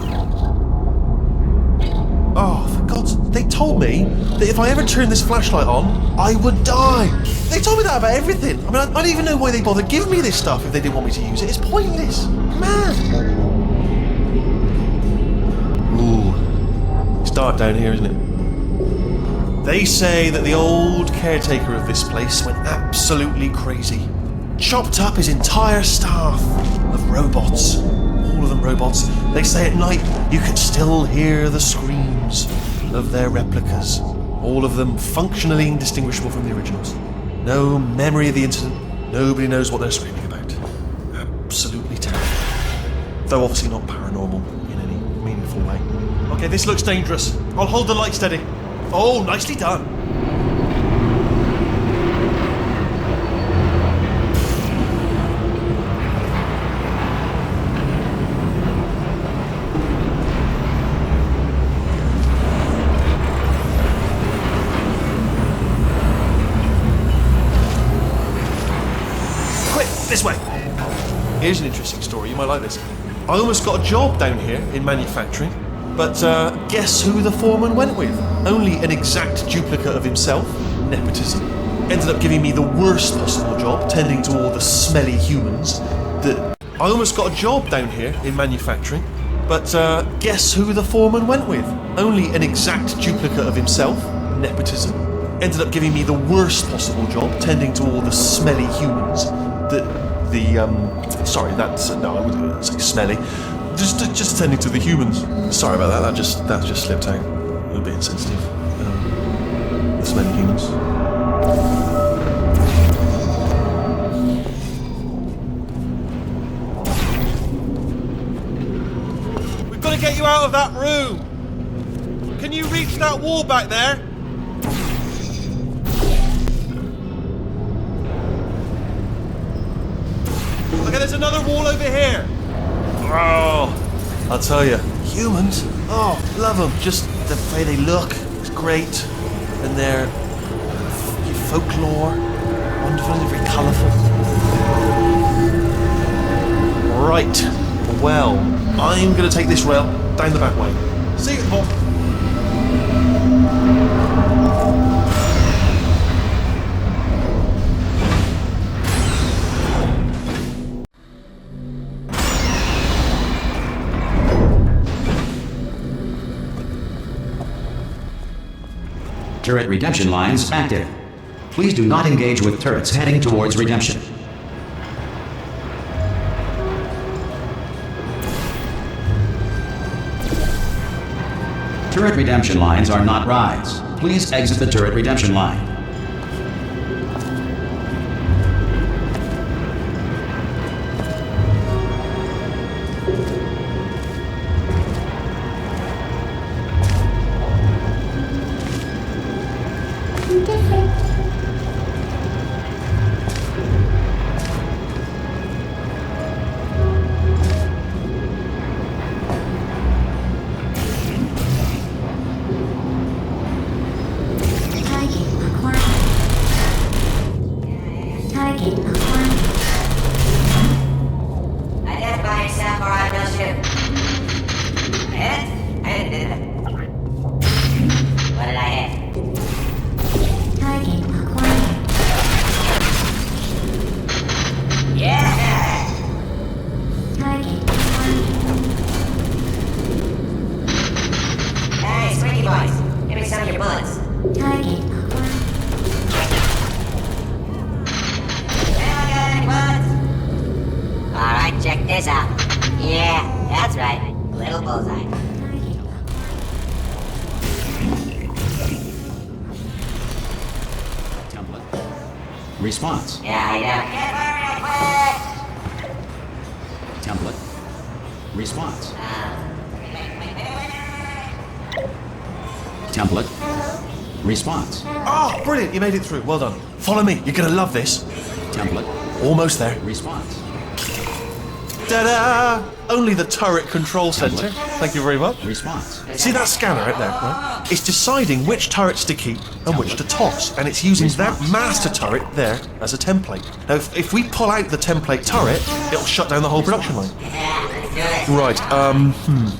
Oh, for God's... They told me that if I ever turned this flashlight on, I would die. They told me that about everything. I mean, I don't even know why they bothered giving me this stuff if they didn't want me to use it. It's pointless. Man. Ooh. It's dark down here, isn't it? They say that the old caretaker of this place went absolutely crazy. Chopped up his entire staff of robots. All of them stunt robots. They say at night you can still hear the screams of their replicas, all of them functionally indistinguishable from the originals. No memory of the incident, nobody knows what they're screaming about. Absolutely terrifying. Though obviously not paranormal in any meaningful way. Okay, this looks dangerous. I'll hold the light steady. Oh, nicely done. This way. Here's an interesting story, you might like this. I almost got a job down here in manufacturing, but guess who the foreman went with? Only an exact duplicate of himself, nepotism. Ended up giving me the worst possible job, tending to all the smelly humans. I almost got a job down here in manufacturing, but guess who the foreman went with? Only an exact duplicate of himself, nepotism. Ended up giving me the worst possible job, tending to all the smelly humans. Sorry, that's no, I wouldn't say smelly. Just attending to the humans. Sorry about that. That just slipped out. A little bit insensitive. The smelly humans. We've got to get you out of that room. Can you reach that wall back there? Okay, there's another wall over here. Oh, I'll tell you, humans, oh, love them. Just the way they look, it's great. And their folklore, wonderful and very colourful. Right, well, I'm going to take this rail down the back way. See you, Bob. Turret redemption lines active. Please do not engage with turrets heading towards redemption. Turret redemption lines are not rides. Please exit the turret redemption line. Identify yourself or I will shoot. Hit? I didn't do that. What did I hit? Target acquired. Yeah! Target acquired. Hey, Squeaky Boys, give me some of your bullets. Target acquired. Anyone got any bullets? Alright, check this out. Yeah, that's right. Little bullseye. Template. Response. Yeah, I know. Get real quick! Template. Response. Template. Response. Oh, brilliant, you made it through. Well done. Follow me, you're going to love this. Template. Almost there. Response. Ta-da! Only the turret control center. Thank you very much. Response. See that scanner right there, right? It's deciding which turrets to keep and which to toss, and it's using that master turret there as a template. Now, if we pull out the template turret, it'll shut down the whole production line. Yeah, let's do it. Right, I'm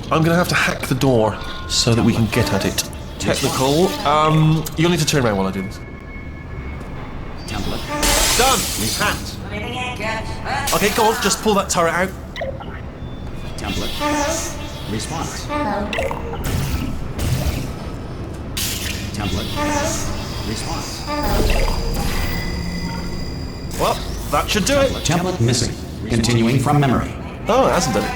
gonna have to hack the door so that we can get at it. Technical, you'll need to turn around while I do this. Template. Done! Hacked. Everything in, Coach. Okay, go on, just pull that turret out. Template. Response. Template. Response. Well, that should do it. Template missing. Continuing from memory. Oh, it hasn't done it.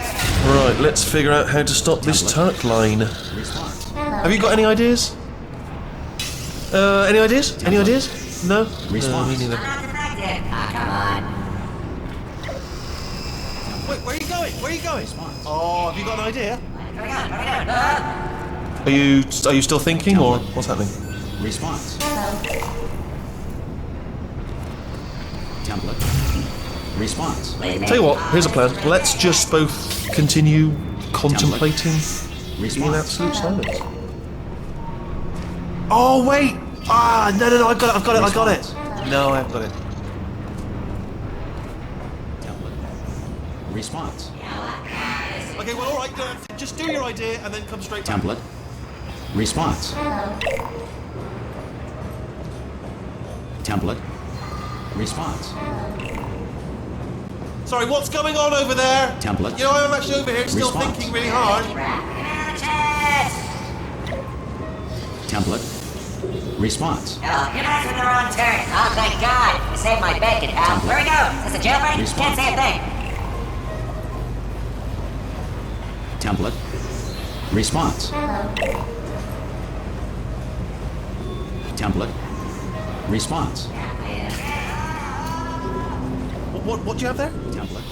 Right, let's figure out how to stop this turret line. Response. Have you got any ideas? Any ideas? Any ideas? No? Response. Me neither. I'm not defective. Oh, come on. Wait, where are you going? Where are you going? Response. Oh, have you got an idea? Where are we going? Where are we going? Are you still thinking, or what's happening? Response. Template. Response. Tell you what, here's a plan. Let's just both continue contemplating in Response. absolute silence. Oh wait! No, I've got it. No, I haven't got it. Template. Response. Okay, well, all right. Just do your idea and then come straight back. Template. Response. Template. Response. Sorry, what's going on over there? Template. You know, I'm actually over here still Response. thinking really hard. Template. Response. Oh, you're back with the wrong turn. Oh, thank God. You saved my bacon, pal. Where we go? Is this a jailbreak? Response. Can't say a thing. Template. Response. Template. Response. What do you have there? Template.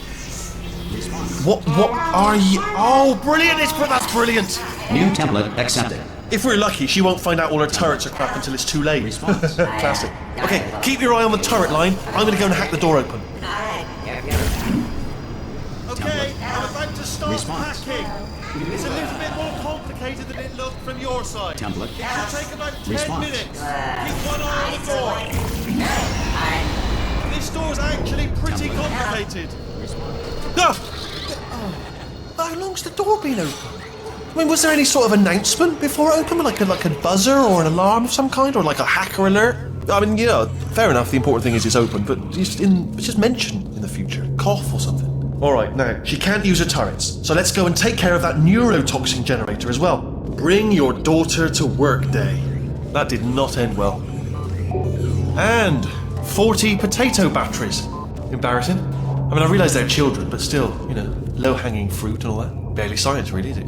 Response. What are you? Oh, brilliant! That's brilliant. New template accepted. If we're lucky, she won't find out all her turrets are crap until it's too late. Response. Classic. Okay, keep your eye on the turret line. I'm gonna go and hack the door open. Alright. Okay, I'm about to start Response. hacking. It's a little bit more complicated than it looked from your side. Template. It should take about 10 Response. minutes. Keep one eye on the door. This door's actually pretty Template. complicated. Response. Ah! How long's the door been open? I mean, was there any sort of announcement before it opened, like a buzzer or an alarm of some kind, or like a hacker alert? I mean, you know, fair enough. The important thing is it's open, but just mention in the future, cough or something. All right, now she can't use her turrets, so let's go and take care of that neurotoxin generator as well. Bring your daughter to work day. That did not end well. And 40 potato batteries. Embarrassing. I mean, I realise they're children, but still, you know, low-hanging fruit and all that. Barely science, really, is it?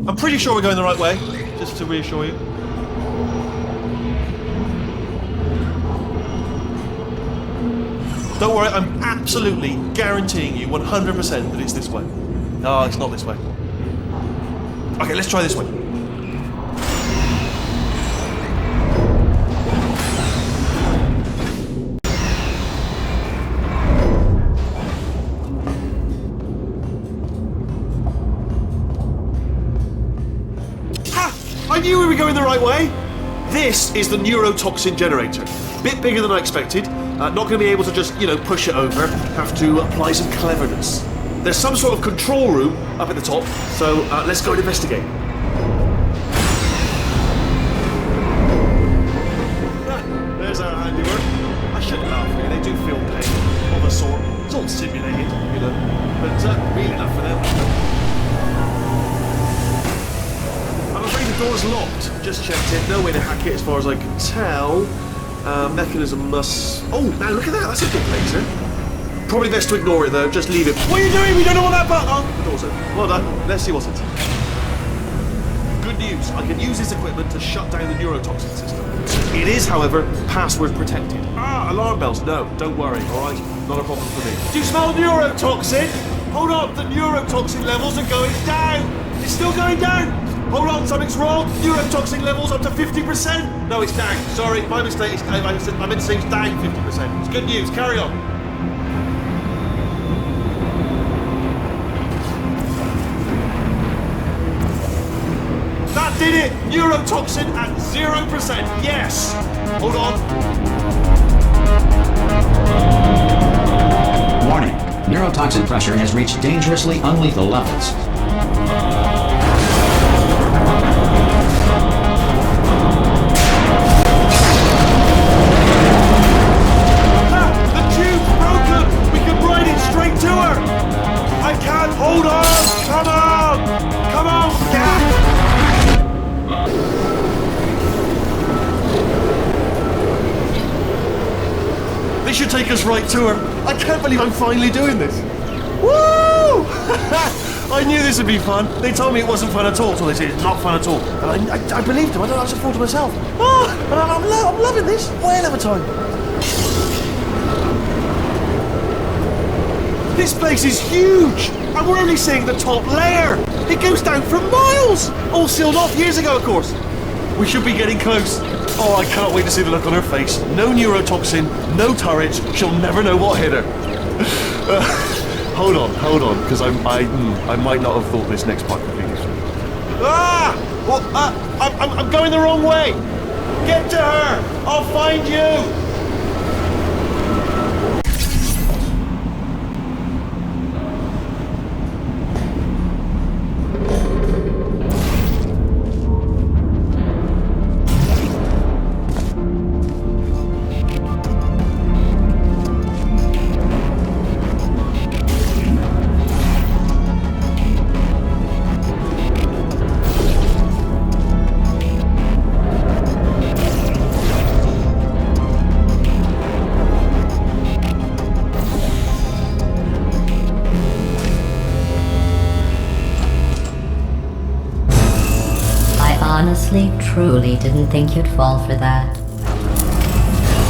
I'm pretty sure we're going the right way, just to reassure you. Don't worry, I'm absolutely guaranteeing you 100% that it's this way. No, it's not this way. Okay, let's try this way. I knew we were going the right way! This is the neurotoxin generator. Bit bigger than I expected. Not going to be able to just, you know, push it over. Have to apply some cleverness. There's some sort of control room up at the top, so let's go and investigate. There's our handiwork. I shouldn't laugh, really. They do feel pain of a sort. It's all simulated, you know, but real enough for them. I'm afraid the door's locked. Just checked it. No way to hack it as far as I can tell. Mechanism must... Oh, now look at that. That's a big laser. Probably best to ignore it, though. Just leave it. What are you doing? We don't know what that button... Oh, the door's open. Well done. Let's see what's inside. Good news. I can use this equipment to shut down the neurotoxin system. It is, however, password protected. Alarm bells. No, don't worry, all right? Not a problem for me. Do you smell neurotoxin? Hold on. The neurotoxin levels are going down. It's still going down. Hold on, something's wrong. Neurotoxin levels up to 50%. No, it's down. Sorry, my mistake. I meant to say it's down 50%. It's good news. Carry on. That did it. Neurotoxin at 0%. Yes. Hold on. Warning. Neurotoxin pressure has reached dangerously unlethal levels. Straight to her! I can't hold on! Come on! Come on! This should take us right to her. I can't believe I'm finally doing this. Woo! I knew this would be fun. They told me it wasn't fun at all, so they said it's not fun at all. And I believed them. I don't know, I just thought to myself, and I'm loving this. Whale of a time. This place is huge, and we're only seeing the top layer. It goes down for miles. All sealed off years ago, of course. We should be getting close. Oh, I cannot wait to see the look on her face. No neurotoxin, no turret. She'll never know what hit her. Hold on, because I might not have thought this next part completely through. Well, I'm going the wrong way. Get to her. I'll find you. Honestly, truly didn't think you'd fall for that.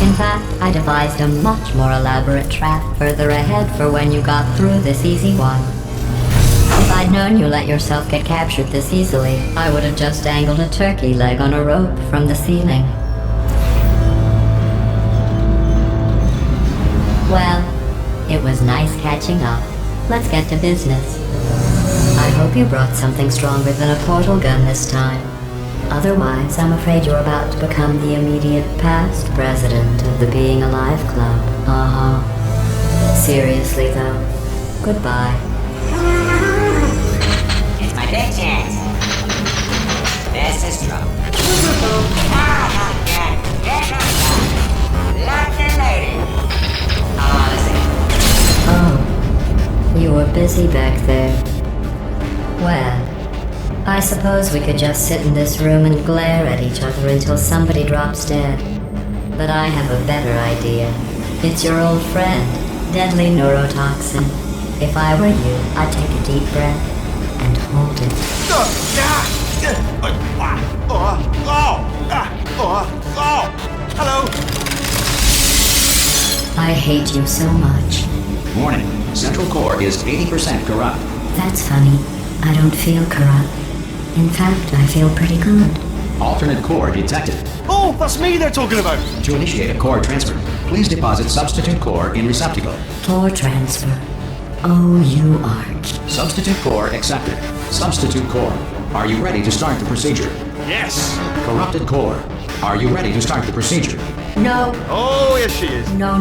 In fact, I devised a much more elaborate trap further ahead for when you got through this easy one. If I'd known you let yourself get captured this easily, I would have just dangled a turkey leg on a rope from the ceiling. Well, it was nice catching up. Let's get to business. I hope you brought something stronger than a portal gun this time. Otherwise, I'm afraid you're about to become the immediate past president of the Being Alive Club. Seriously, though, goodbye. It's my big chance. This is trouble. Lucky lady. Oh, you were busy back there. Well, I suppose we could just sit in this room and glare at each other until somebody drops dead. But I have a better idea. It's your old friend, deadly neurotoxin. If I were you, I'd take a deep breath and hold it. Hello. I hate you so much. Warning, Central Core is 80% corrupt. That's funny. I don't feel corrupt. In fact, I feel pretty good. Alternate core detected. Oh, that's me they're talking about. To initiate a core transfer, please deposit substitute core in receptacle. Core transfer. Oh, you aren't. Substitute core accepted. Substitute core. Are you ready to start the procedure? Yes. Corrupted core. Are you ready to start the procedure? No. Oh, yes she is. No.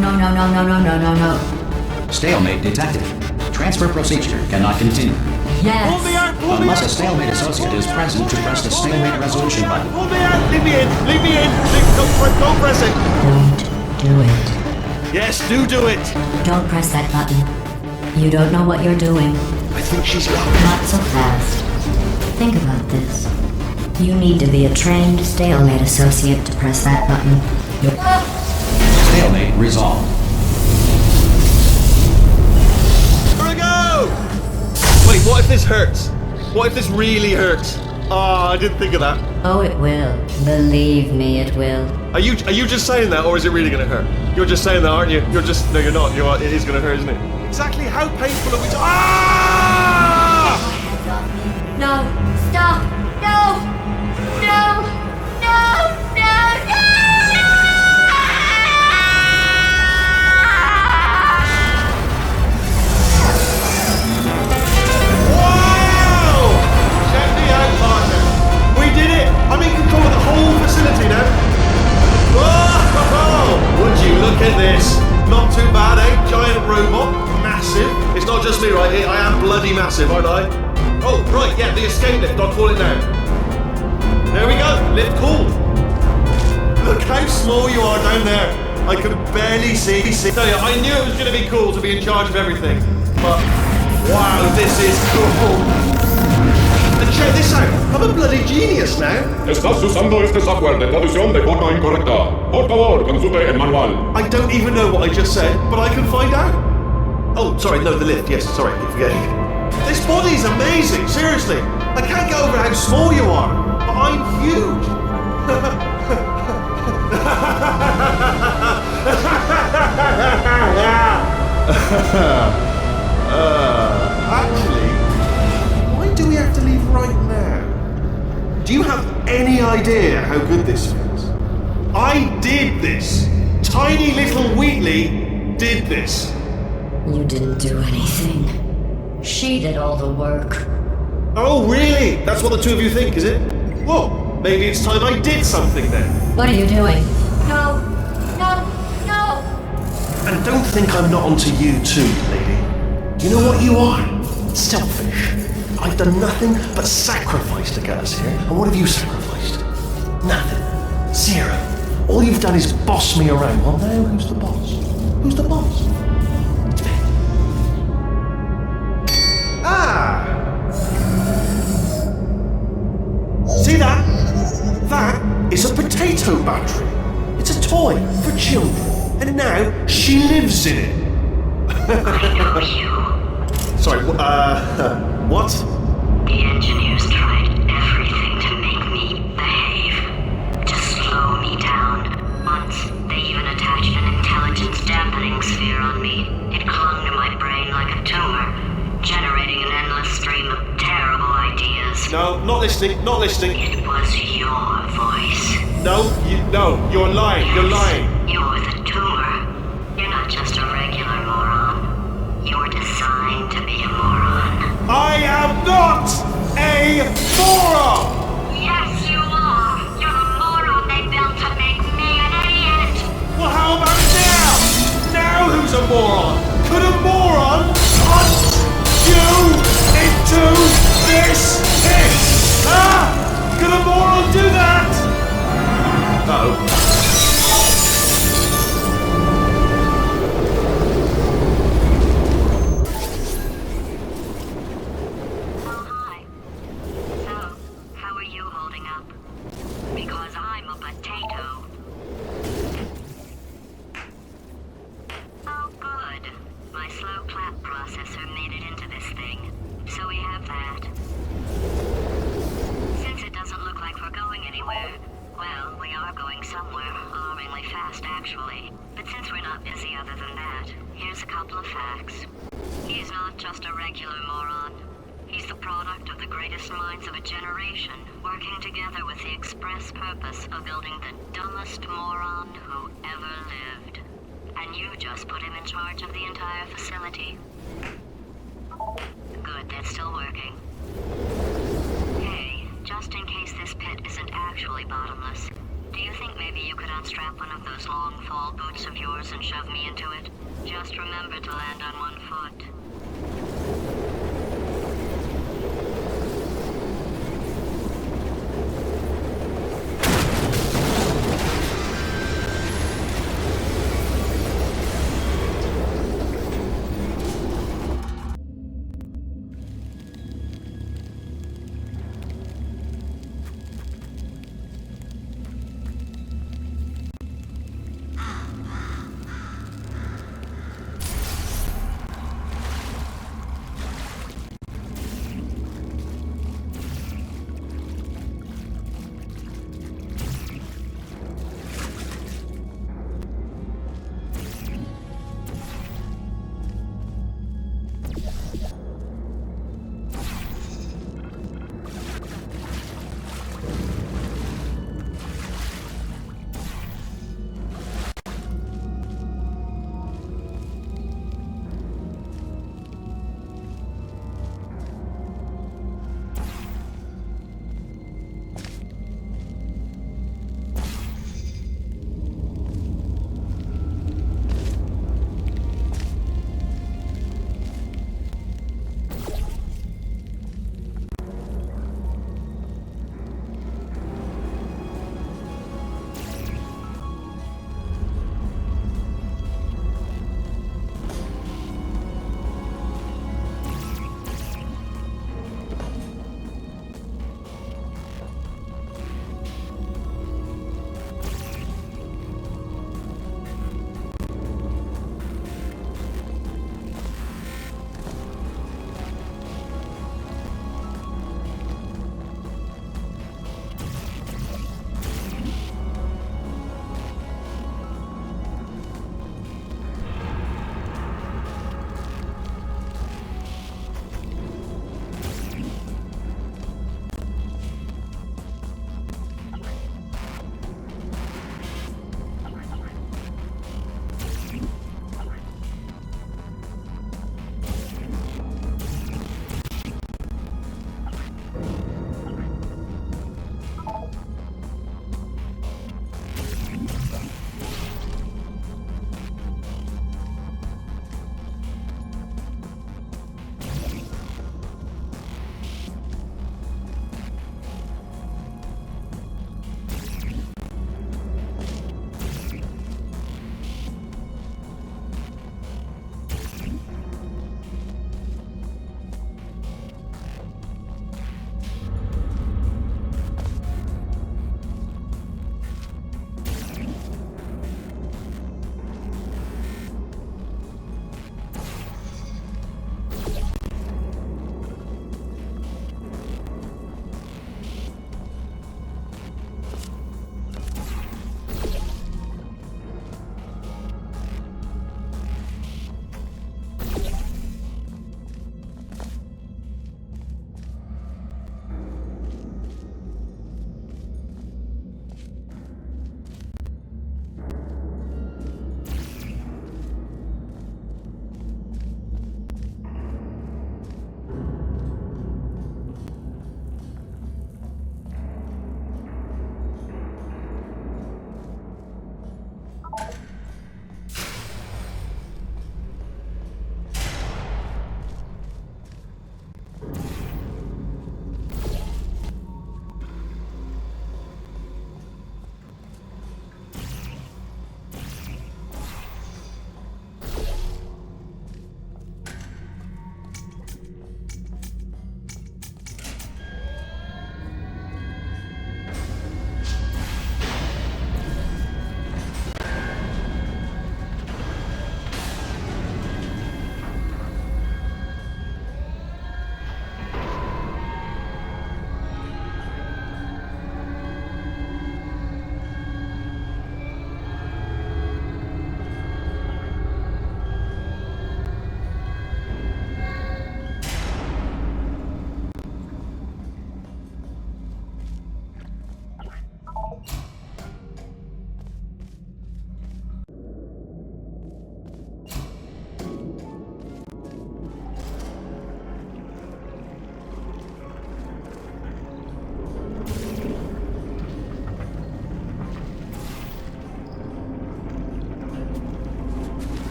Stalemate detected. Transfer procedure cannot continue. Yes. Pull me out, pull me Unless out. a stalemate associate is present to press the stalemate resolution button. Pull me out. Leave me in. Don't press it. Don't do it. Yes, do it. Don't press that button. You don't know what you're doing. I think she's locked. Not so fast. Think about this. You need to be a trained stalemate associate to press that button. Stalemate resolved. Here we go. Wait, what if this hurts? What if this really hurts? Ah, I didn't think of that. Oh, it will. Believe me, it will. Are you just saying that, or is it really going to hurt? You're just saying that, aren't you? No, you're not. It is going to hurt, isn't it? Exactly how painful are we? Ah! No! Stop! No! No! Wow! Check me out, partner. We did it. I'm in control of the whole facility now. Whoa! Would you look at this? Not too bad, eh? Giant robot, massive. It's not just me, right? I am bloody massive, aren't I? Oh, right, yeah, the escape lift. I'll call it now. There we go. Lift cool. Look how small you are down there. I can barely see. Tell you, I knew it was going to be cool to be in charge of everything. But, wow, this is cool. And check this out. I'm a bloody genius now. Estás usando este software de traducción de forma incorrecta. Por favor, consulte el manual. I don't even know what I just said, but I can find out. Oh, sorry, no, the lift. Yes, sorry, keep forgetting. This body's amazing, seriously. I can't get over how small you are, but I'm huge. Actually, why do we have to leave right now? Do you have any idea how good this feels? I did this. Tiny little Wheatley did this. You didn't do anything. She did all the work. Oh, really? That's what the two of you think, is it? Well, maybe it's time I did something then. What are you doing? No. No. No. And don't think I'm not onto you too, lady. You know what you are? Selfish. I've done nothing but sacrifice to get us here. And what have you sacrificed? Nothing. Zero. All you've done is boss me around. Well, now who's the boss? Who's the boss? It's me. Ah! See that? That is a potato battery. It's a toy for children. And now she lives in it. Sorry, what? The engineers tried everything to make me behave, to slow me down. Once, they even attached an intelligence dampening sphere on me. It clung to my brain like a tumor, generating an endless stream of terrible ideas. No, not listening, not listening. It was your voice. No, you're lying, you're lying. You're the tumor. You're not just a regular moron. You're designed to be a moron. I am not a moron! Yes, you are! You're the moron they built to make me an idiot! Well, how about now? Now who's a moron? Could a moron punch you into this pit? Huh? Could a moron do that? No. Because I'm a potato. Oh, good. My slow clap processor made it into this thing. So we have that. Since it doesn't look like we're going anywhere, well, we are going somewhere, alarmingly fast actually. But since we're not busy other than that, here's a couple of facts. He's not just a regular moron. He's the product of the greatest minds of a generation, working together with the express purpose of building the dumbest moron who ever lived. And you just put him in charge of the entire facility. Good, that's still working. Hey, just in case this pit isn't actually bottomless, do you think maybe you could unstrap one of those long fall boots of yours and shove me into it? Just remember to land on one foot.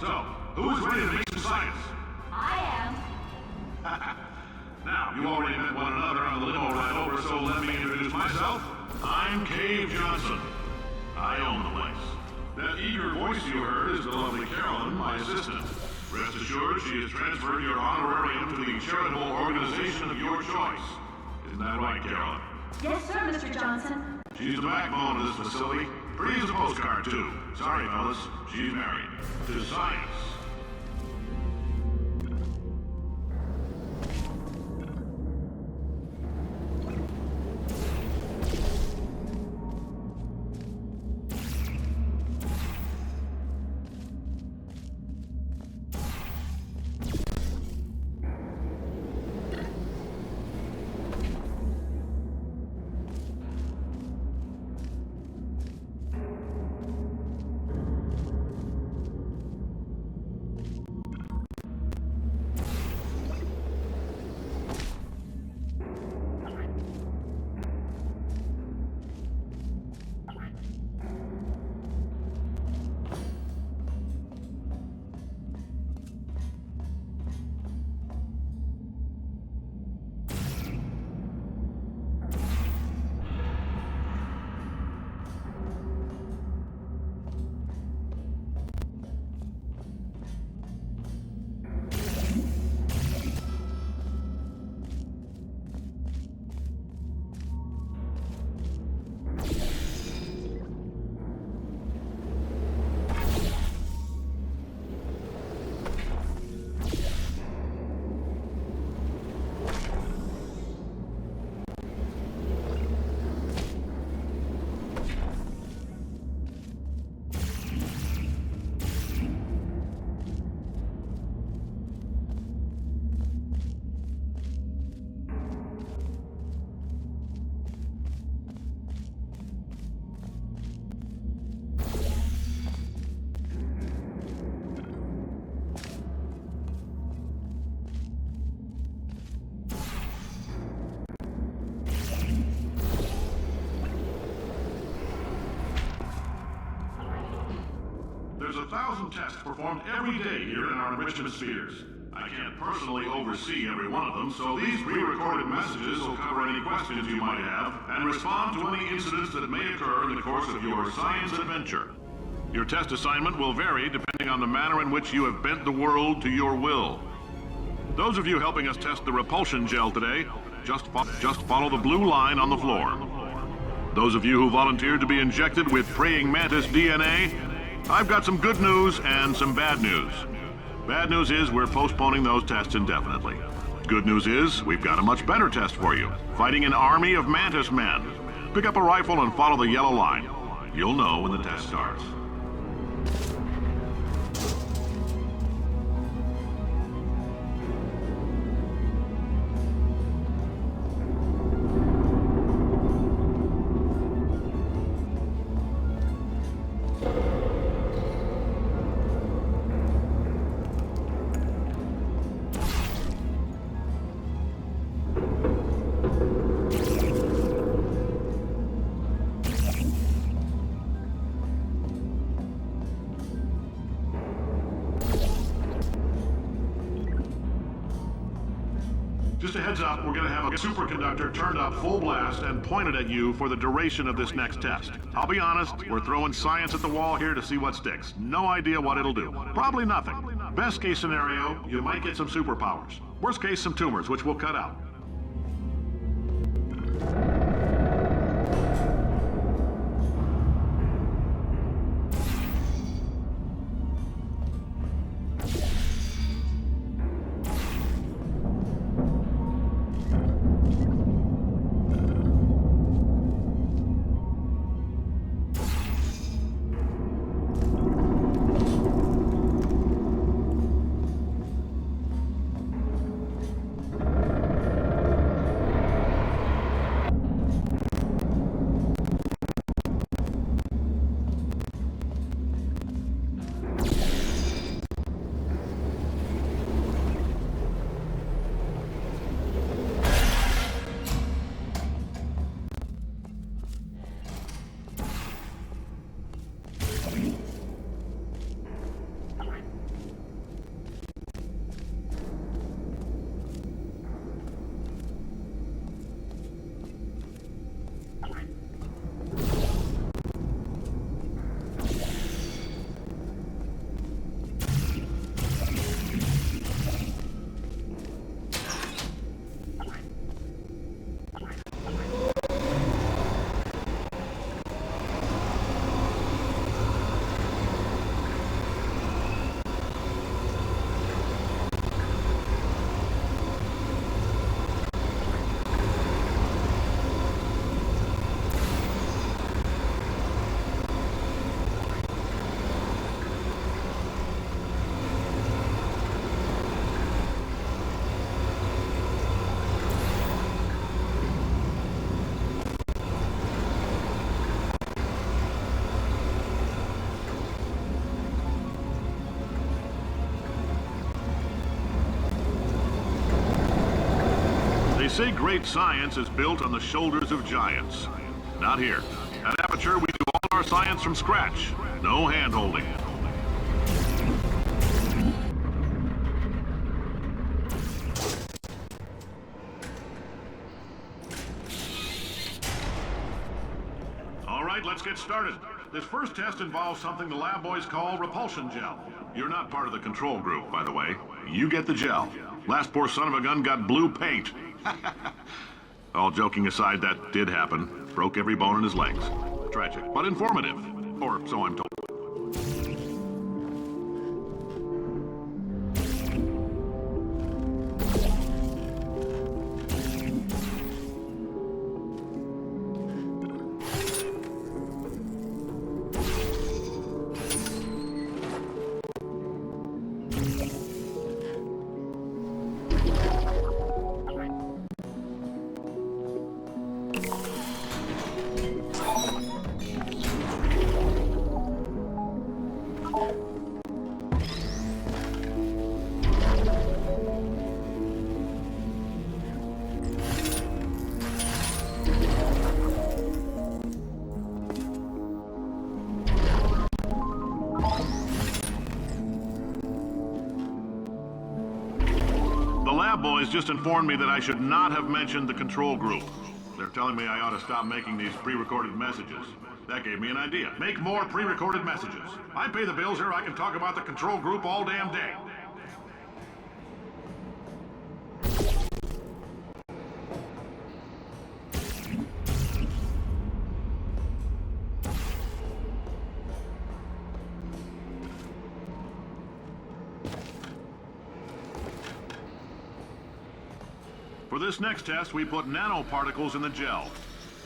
So, who is ready to make some science? I am. Now, you already met one another on the limo ride over, so let me introduce myself. I'm Cave Johnson. I own the place. That eager voice you heard is the lovely Carolyn, my assistant. Rest assured, she has transferred your honorarium to the charitable organization of your choice. Isn't that right, Carolyn? Yes, sir, Mr. Johnson. She's the backbone of this facility. Pretty as a postcard, too. Sorry, fellas. She's married. To science. There's 1,000 tests performed every day here in our enrichment spheres. I can't personally oversee every one of them, so these pre-recorded messages will cover any questions you might have and respond to any incidents that may occur in the course of your science adventure. Your test assignment will vary depending on the manner in which you have bent the world to your will. Those of you helping us test the repulsion gel today, just follow the blue line on the floor. Those of you who volunteered to be injected with praying mantis DNA, I've got some good news and some bad news. Bad news is we're postponing those tests indefinitely. Good news is we've got a much better test for you, fighting an army of mantis men. Pick up a rifle and follow the yellow line. You'll know when the test starts. Just a heads up, we're gonna have a superconductor turned up full blast and pointed at you for the duration of this next test. I'll be honest, we're throwing science at the wall here to see what sticks. No idea what it'll do. Probably nothing. Best case scenario, you might get some superpowers. Worst case, some tumors, which we'll cut out. say great science is built on the shoulders of giants. Not here. At Aperture, we do all our science from scratch. No hand-holding. All right, let's get started. This first test involves something the lab boys call repulsion gel. You're not part of the control group, by the way. You get the gel. Last poor son of a gun got blue paint. All joking aside, that did happen. Broke every bone in his legs. Tragic, but informative. Or so I'm told. Boys just informed me that I should not have mentioned the control group. They're telling me I ought to stop making these pre-recorded messages. That gave me an idea. Make more pre-recorded messages. I pay the bills here, I can talk about the control group all damn day. For this next test, we put nanoparticles in the gel.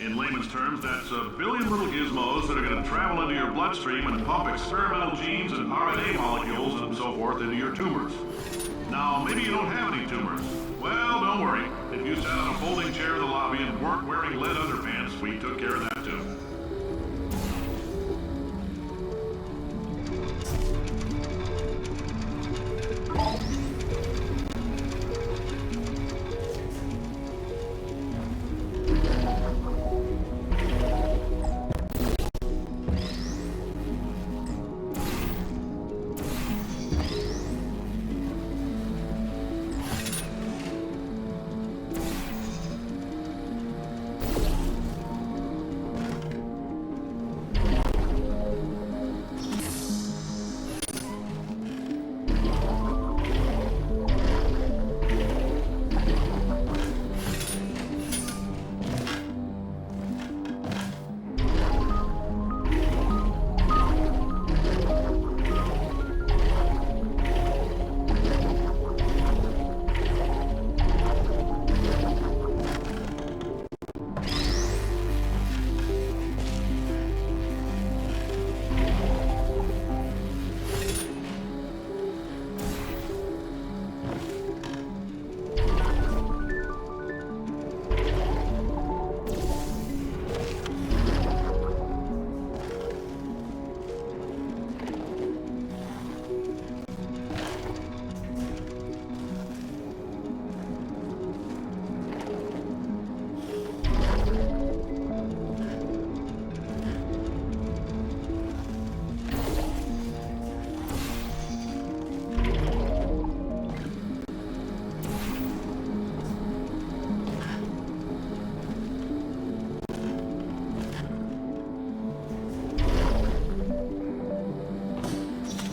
In layman's terms, that's a billion little gizmos that are going to travel into your bloodstream and pump experimental genes and RNA molecules and so forth into your tumors. Now, maybe you don't have any tumors. Well, don't worry. If you sat on a folding chair in the lobby and weren't wearing lead underpants, we took care of that too.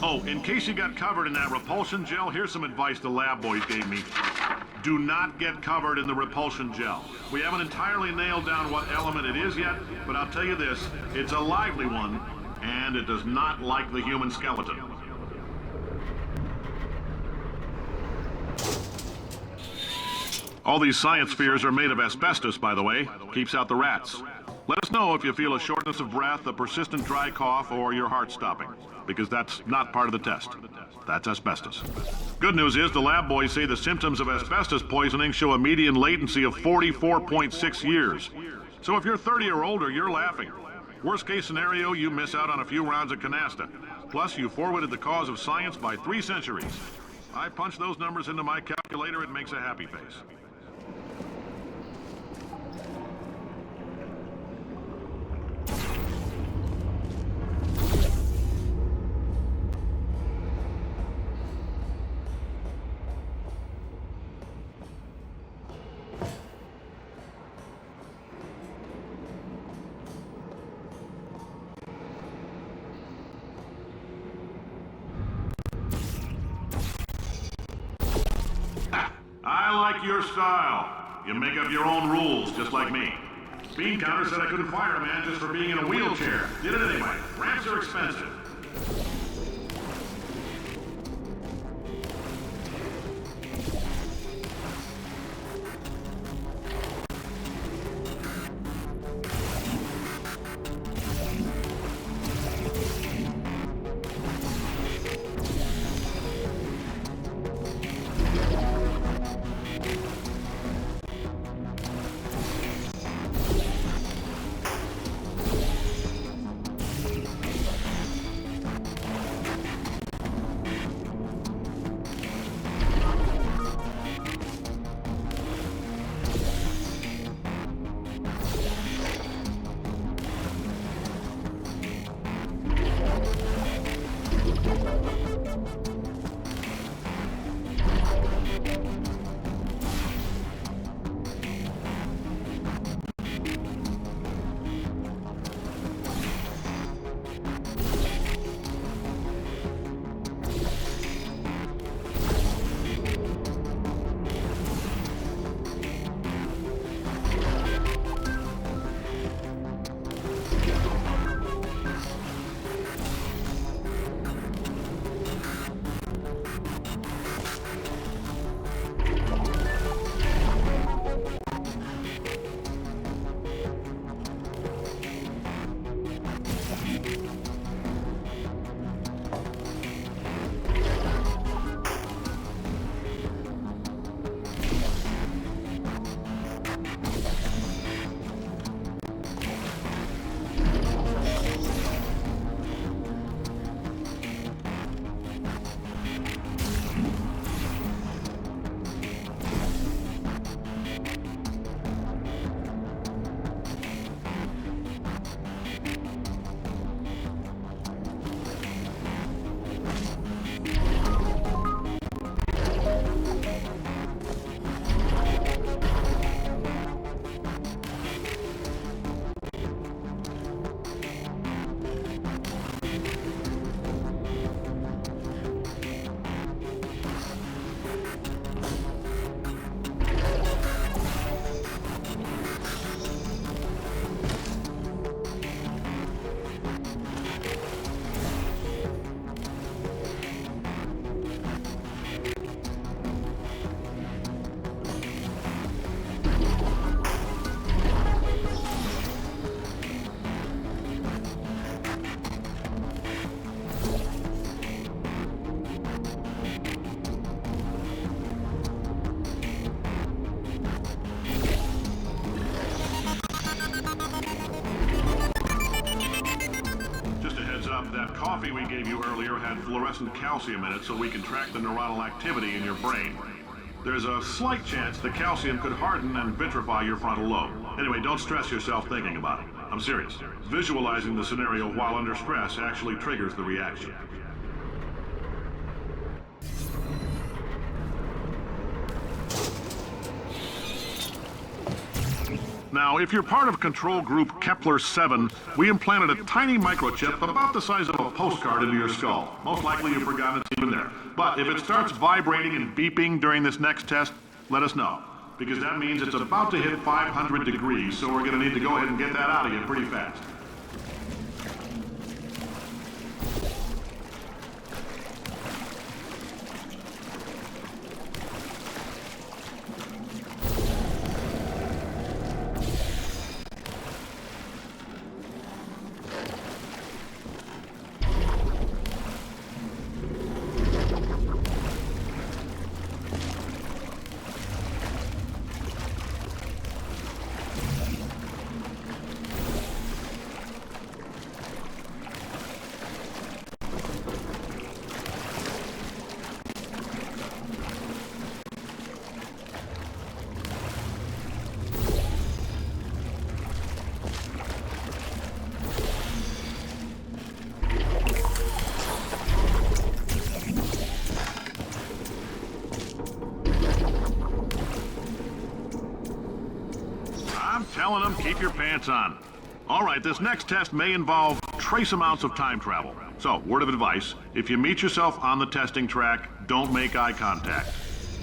Oh, in case you got covered in that repulsion gel, here's some advice the lab boys gave me. Do not get covered in the repulsion gel. We haven't entirely nailed down what element it is yet, but I'll tell you this, it's a lively one, and it does not like the human skeleton. All these science spheres are made of asbestos, by the way. Keeps out the rats. Let us know if you feel a shortness of breath, a persistent dry cough, or your heart stopping, because that's not part of the test. That's asbestos. Good news is the lab boys say the symptoms of asbestos poisoning show a median latency of 44.6 years. So if you're 30 or older, you're laughing. Worst case scenario, you miss out on a few rounds of canasta. Plus, you forwarded the cause of science by 3 centuries. I punch those numbers into my calculator, it makes a happy face. I like your style. You make up your own rules, just like me. Bean Counter said I couldn't fire a man just for being in a wheelchair. Did it anyway. Ramps are expensive. That coffee we gave you earlier had fluorescent calcium in it so we can track the neuronal activity in your brain. There's a slight chance the calcium could harden and vitrify your frontal lobe. Anyway, don't stress yourself thinking about it. I'm serious. Visualizing the scenario while under stress actually triggers the reaction. Now, if you're part of control group Kepler-7, we implanted a tiny microchip about the size of a postcard into your skull. Most likely you've forgotten it's even there. But if it starts vibrating and beeping during this next test, let us know. Because that means it's about to hit 500 degrees, so we're going to need to go ahead and get that out of you pretty fast. Telling them, keep your pants on. All right, this next test may involve trace amounts of time travel. So, word of advice, if you meet yourself on the testing track, don't make eye contact.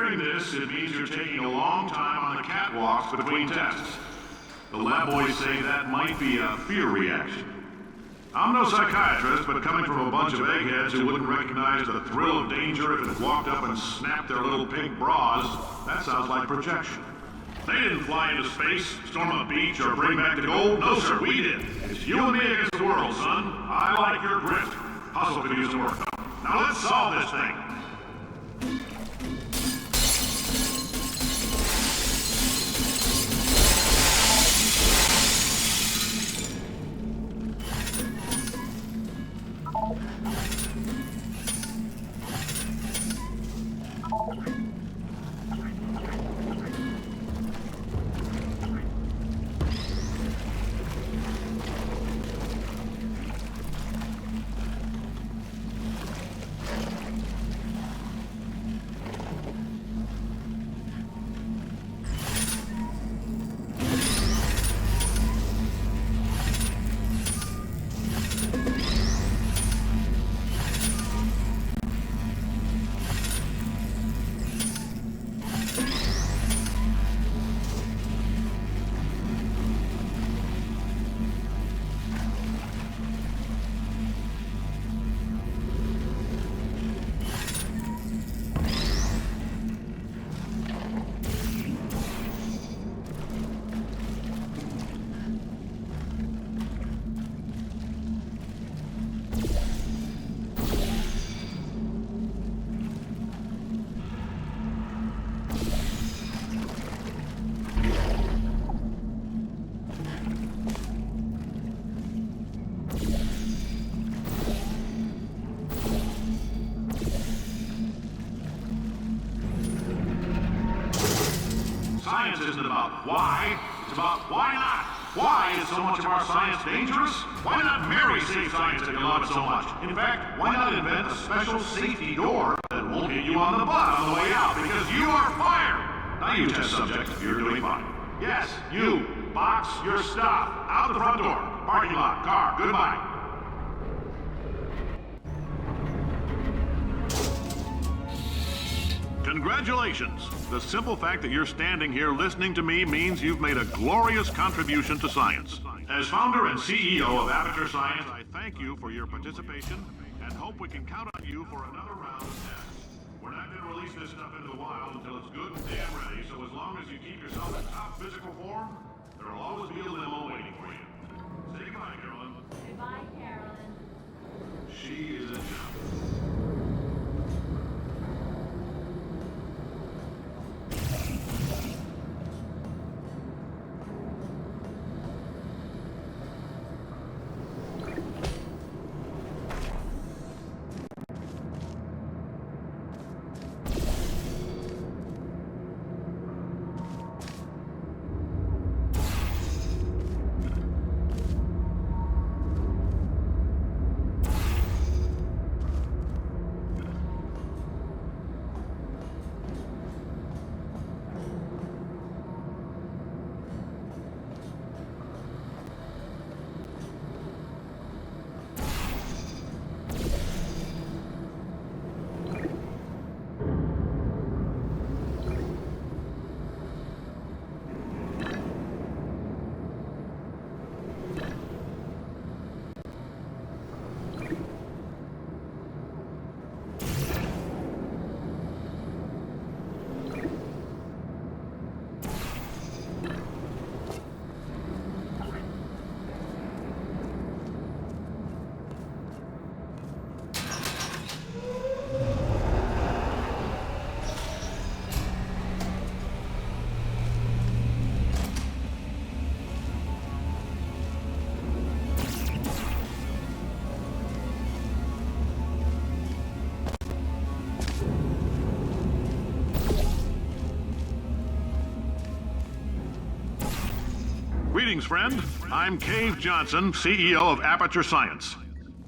hearing this, it means you're taking a long time on the catwalks between tests. The lab boys say that might be a fear reaction. I'm no psychiatrist, but coming from a bunch of eggheads who wouldn't recognize the thrill of danger if it walked up and snapped their little pink bras, that sounds like projection. They didn't fly into space, storm a beach, or bring back the gold. No, sir, we did. It's you and me against the world, son. I like your grit. Hustle could use some work, though. Now let's solve this thing. Science isn't about why, it's about why not. Why is so much of our science dangerous? Why not marry safe science if you love it so much? In fact, why not invent a special safety door that won't hit you on the butt on the way out because you are fired? Now you test subject, you're doing fine. Yes, you, box your stuff out the front door. Parking lot, car, goodbye. Congratulations! The simple fact that you're standing here listening to me means you've made a glorious contribution to science. As founder and CEO of Aperture Science, I thank you for your participation and hope we can count on you for another round of tests. We're not going to release this stuff into the wild until it's good and damn ready, so as long as you keep yourself in top physical form, there will always be a limo waiting for you. Say goodbye, Carolyn. Goodbye, Carolyn. She is a gem. Greetings, friend. I'm Cave Johnson, CEO of Aperture Science.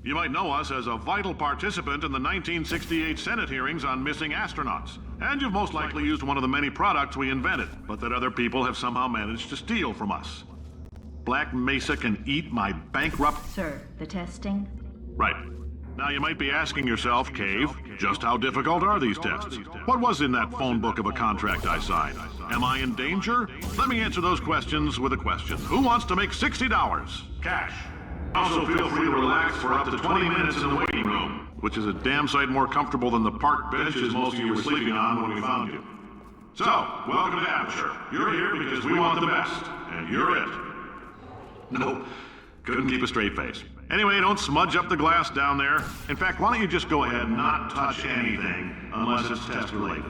You might know us as a vital participant in the 1968 Senate hearings on missing astronauts. And you've most likely used one of the many products we invented, but that other people have somehow managed to steal from us. Black Mesa can eat my bankrupt... Sir, the testing? Right. Now you might be asking yourself, Cave, just how difficult are these tests? What was in that phone book of a contract I signed? Am I in danger? Let me answer those questions with a question. Who wants to make $60? Cash. Also feel free to relax for up to 20 minutes in the waiting room, which is a damn sight more comfortable than the park benches most of you were sleeping on when we found you. So, welcome to Aperture. You're here because we want the best, and you're it. Nope, couldn't keep a straight face. Anyway, don't smudge up the glass down there. In fact, why don't you just go ahead and not touch anything unless it's test related.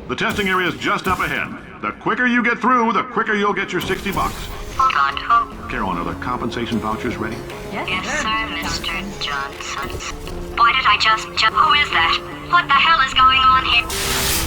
The testing area is just up ahead. The quicker you get through, the quicker you'll get your $60. Hold on, who? Carolyn, are the compensation vouchers ready? Yes, sir, Mr. Johnson. Why did I just jump? Who is that? What the hell is going on here?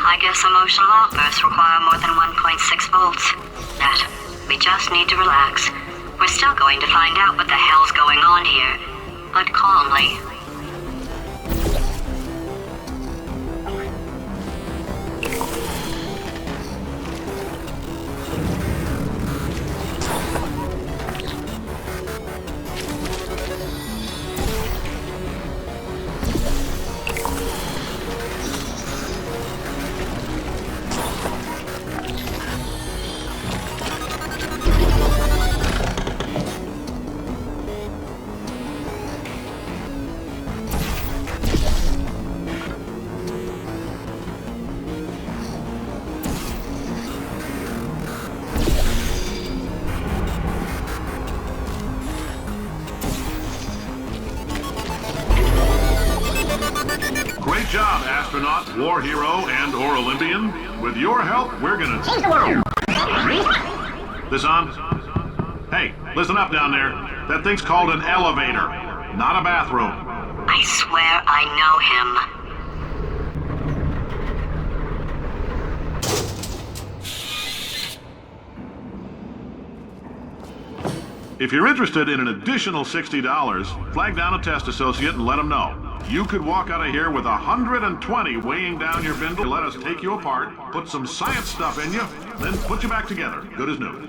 I guess emotional outbursts require more than 1.6 volts. That, we just need to relax. We're still going to find out what the hell's going on here, but calmly. Great job, astronaut, war hero, and/or Olympian. With your help, we're gonna change the world. This on? Hey, listen up down there. That thing's called an elevator, not a bathroom. I swear I know him. If you're interested in an additional $60, flag down a test associate and let them know. You could walk out of here with 120 weighing down your bindle. Let us take you apart, put some science stuff in you, then put you back together. Good as new.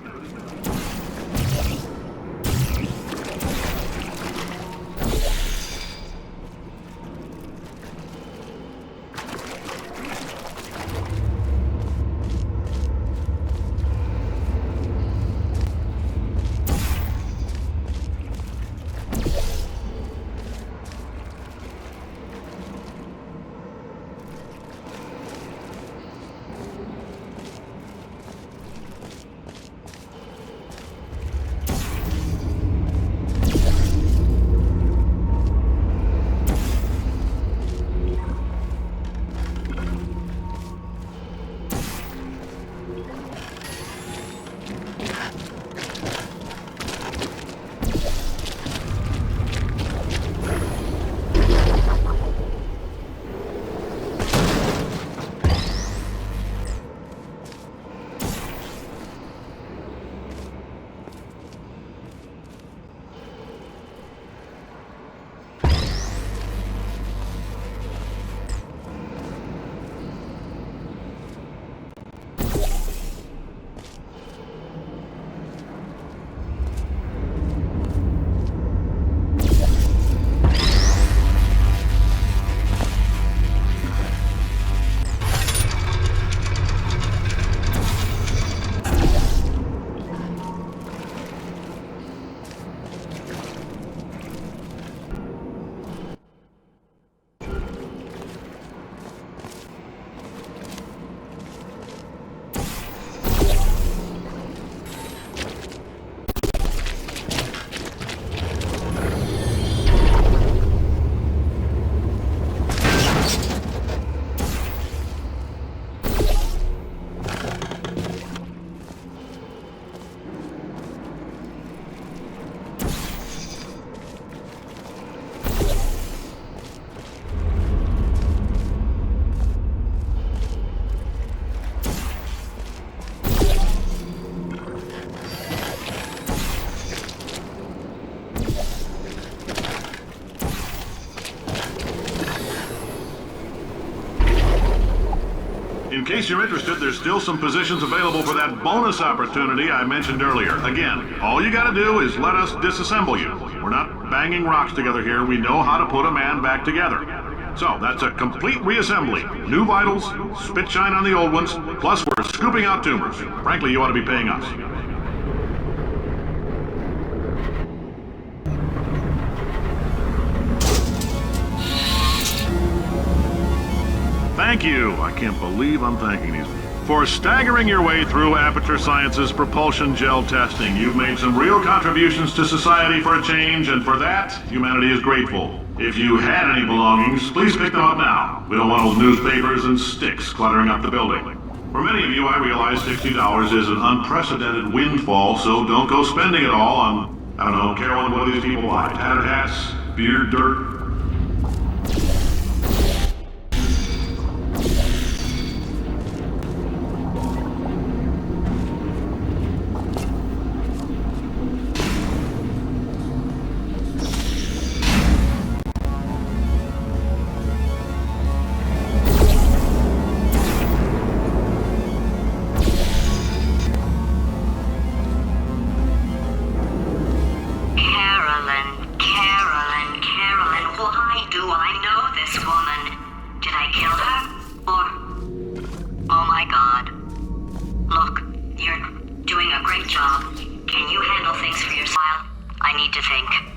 In case you're interested, there's still some positions available for that bonus opportunity I mentioned earlier. Again, all you gotta do is let us disassemble you. We're not banging rocks together here. We know how to put a man back together. So, that's a complete reassembly. New vitals, spit shine on the old ones, plus we're scooping out tumors. Frankly, you ought to be paying us. Thank you. I can't believe I'm thanking these for staggering your way through Aperture Science's propulsion gel testing. You've made some real contributions to society for a change, and for that, humanity is grateful. If you had any belongings, please pick them up now. We don't want old newspapers and sticks cluttering up the building. For many of you, I realize $60 is an unprecedented windfall, so don't go spending it all on, I don't know, Carolyn, what do these people buy? Tattered hats, beer, dirt. kill her? Or... Oh my god. Look, you're doing a great job. Can you handle things for yourself? I need to think.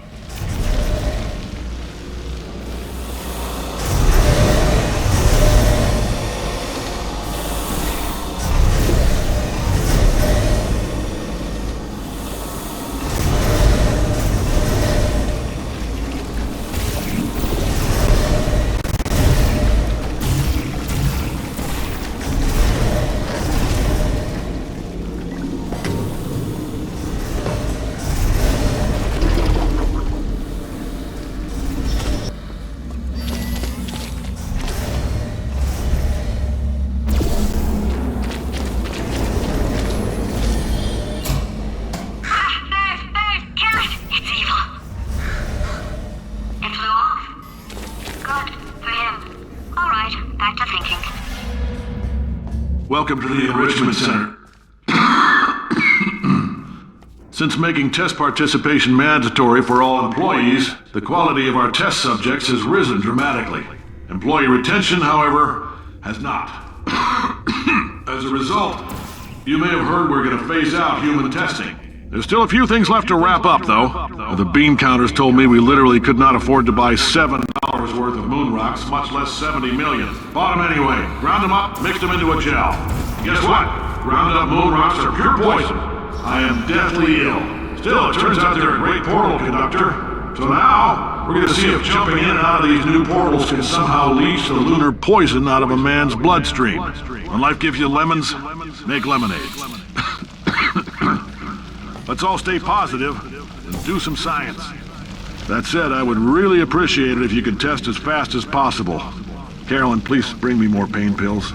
Welcome to the Enrichment Center. Since making test participation mandatory for all employees, the quality of our test subjects has risen dramatically. Employee retention, however, has not. As a result, you may have heard we're going to phase out human testing. There's still a few things left to wrap up, though. The bean counters told me we literally could not afford to buy $7 worth of moon rocks, much less 70 million. Bought them anyway, ground them up, mixed them into a gel. Guess what? Ground up moon rocks are pure poison. I am deathly ill. Still, it turns out they're a great portal conductor. So now, we're going to see if jumping in and out of these new portals can somehow leach the lunar poison out of a man's bloodstream. When life gives you lemons, make lemonade. Let's all stay positive and do some science. That said, I would really appreciate it if you could test as fast as possible. Carolyn, please bring me more pain pills.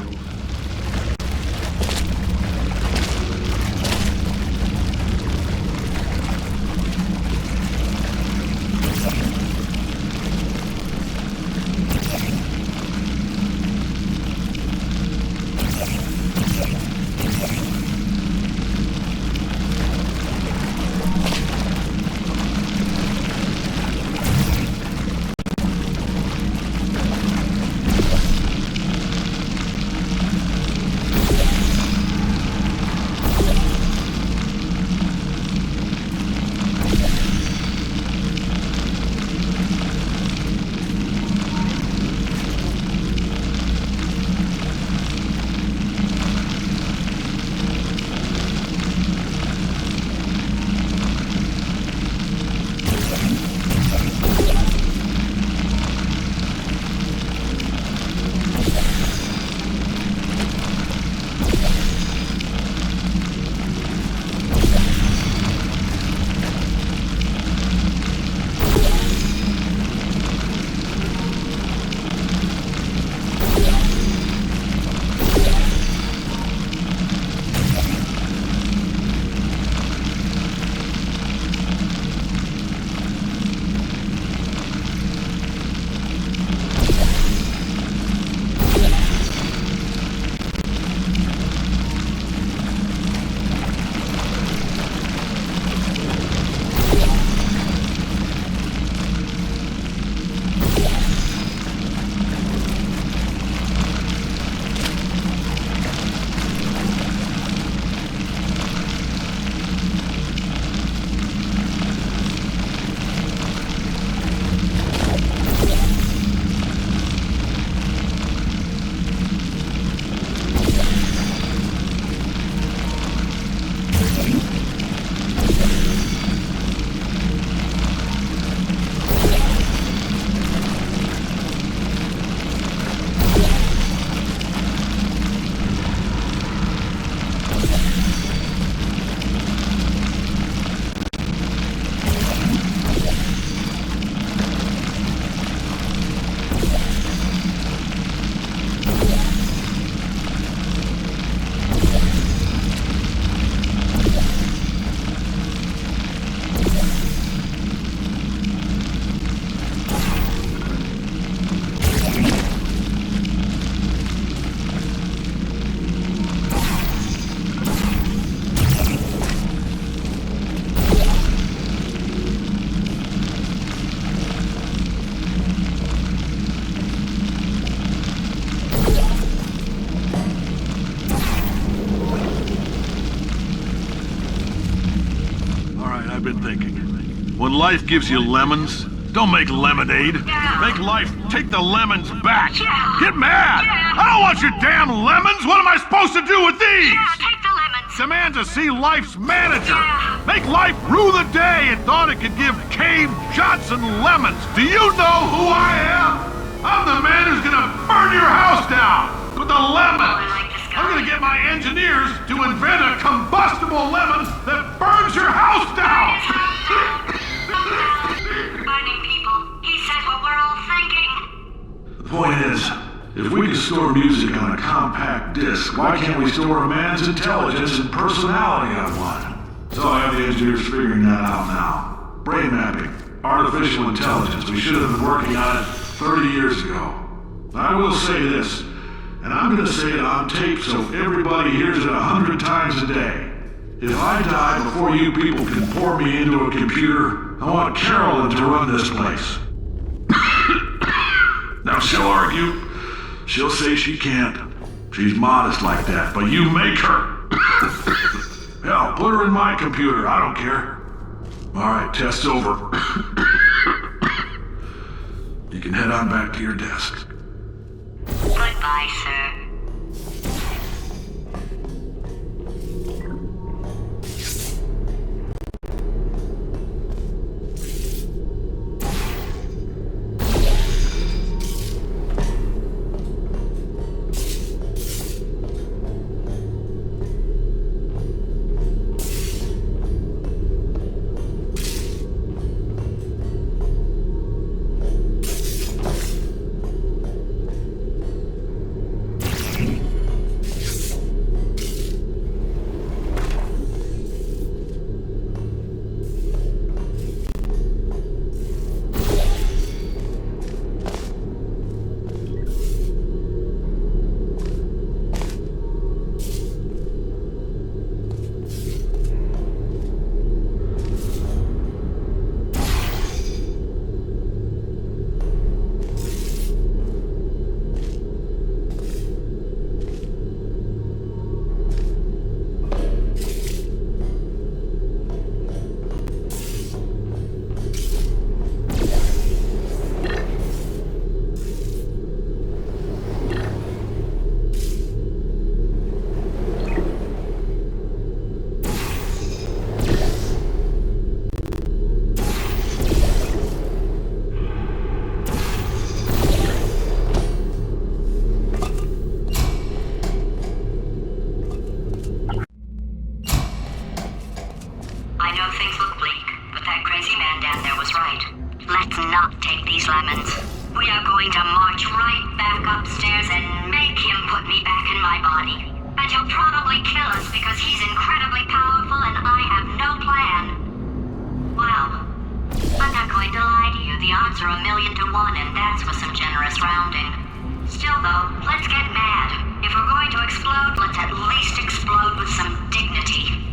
life gives you lemons, don't make lemonade. Yeah. Make life take the lemons back. Yeah. Get mad! Yeah. I don't want your damn lemons! What am I supposed to do with these? Yeah, take the lemons. Demand to see life's manager. Yeah. Make life rue the day it thought it could give Cave Johnson lemons. Do you know who I am? I'm the man who's gonna burn your house down with the lemons. I like this guy. I'm gonna get my engineers to invent a combustible lemon that burns your house down. Burning people. He said what we're all thinking. The point is, if we can store music on a compact disc, why can't we store a man's intelligence and personality on one? So I have the engineers figuring that out now. Brain mapping, artificial intelligence. We should have been working on it 30 years ago. I will say this, and I'm going to say it on tape so everybody hears it 100 times a day. If I die before you people can pour me into a computer, I want Carolyn to run this place. Now she'll argue. She'll say she can't. She's modest like that, but you make her. Hell, put her in my computer. I don't care. All right, test's over. You can head on back to your desk. Goodbye, sir. lemons. We are going to march right back upstairs and make him put me back in my body. And he'll probably kill us because he's incredibly powerful and I have no plan. Well, I'm not going to lie to you. The odds are 1,000,000 to 1, and that's with some generous rounding. Still though, let's get mad. If we're going to explode, let's at least explode with some dignity.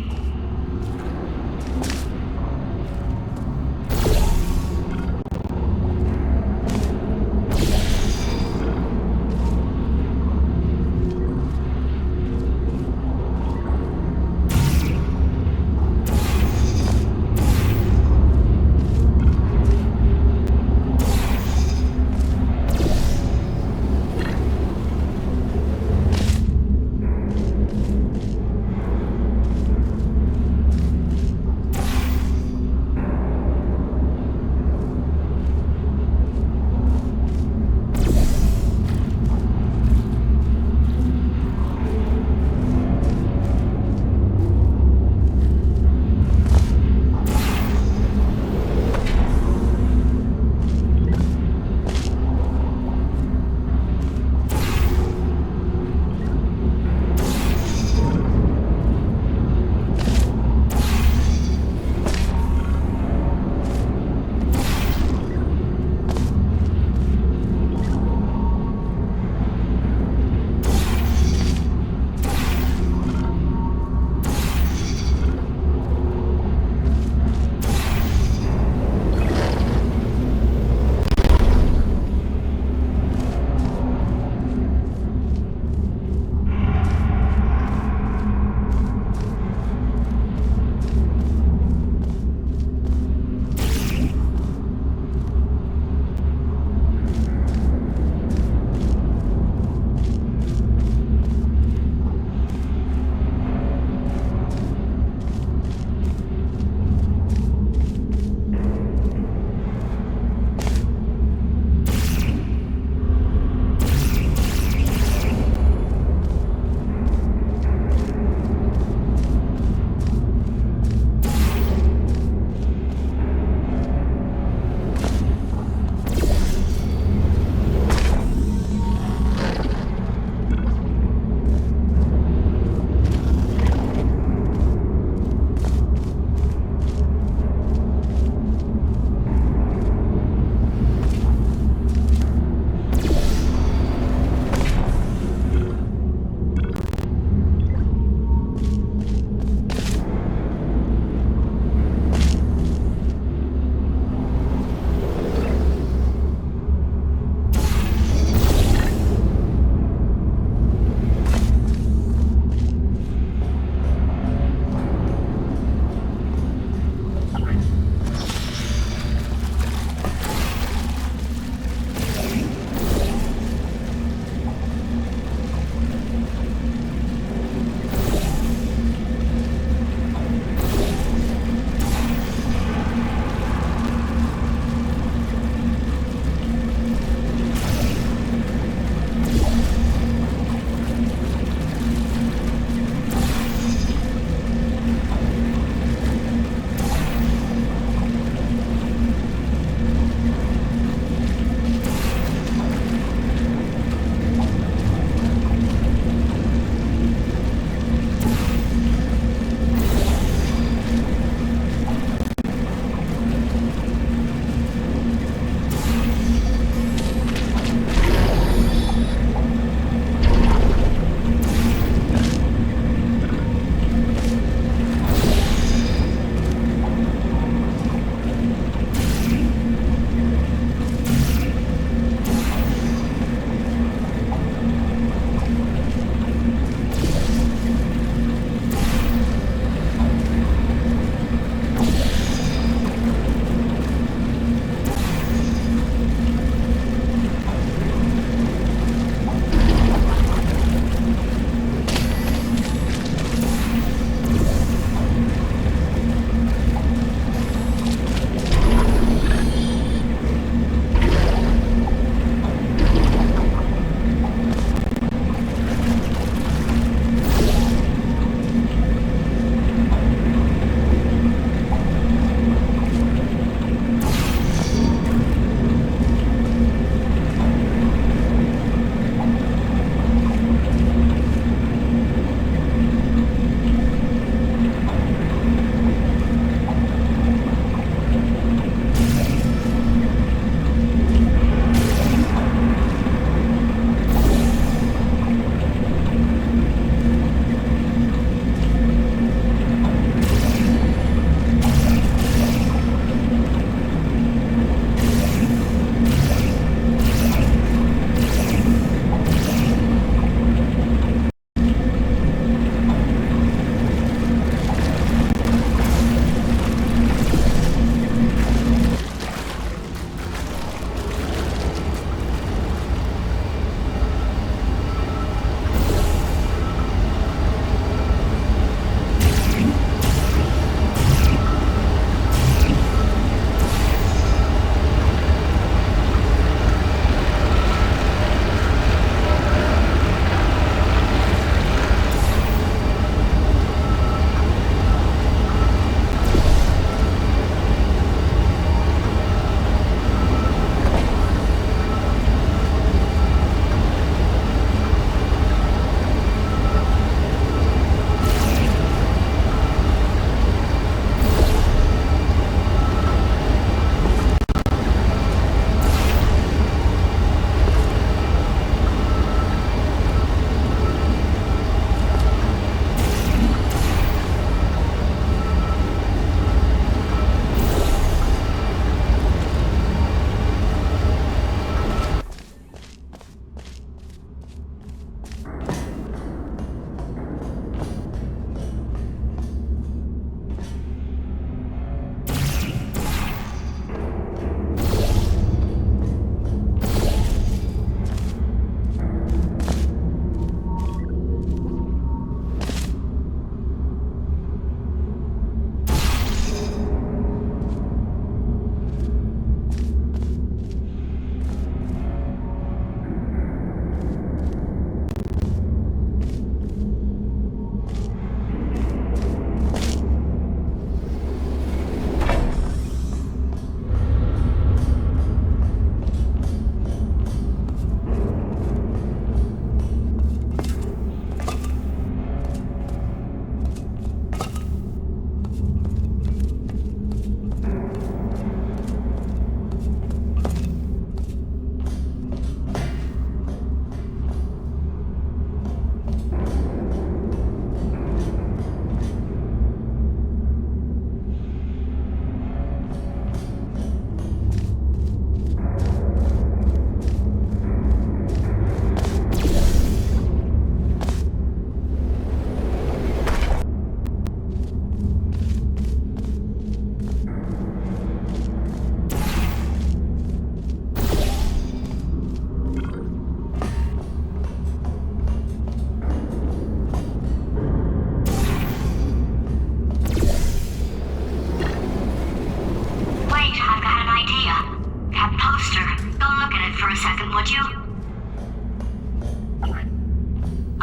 Master. Go look at it for a second, would you?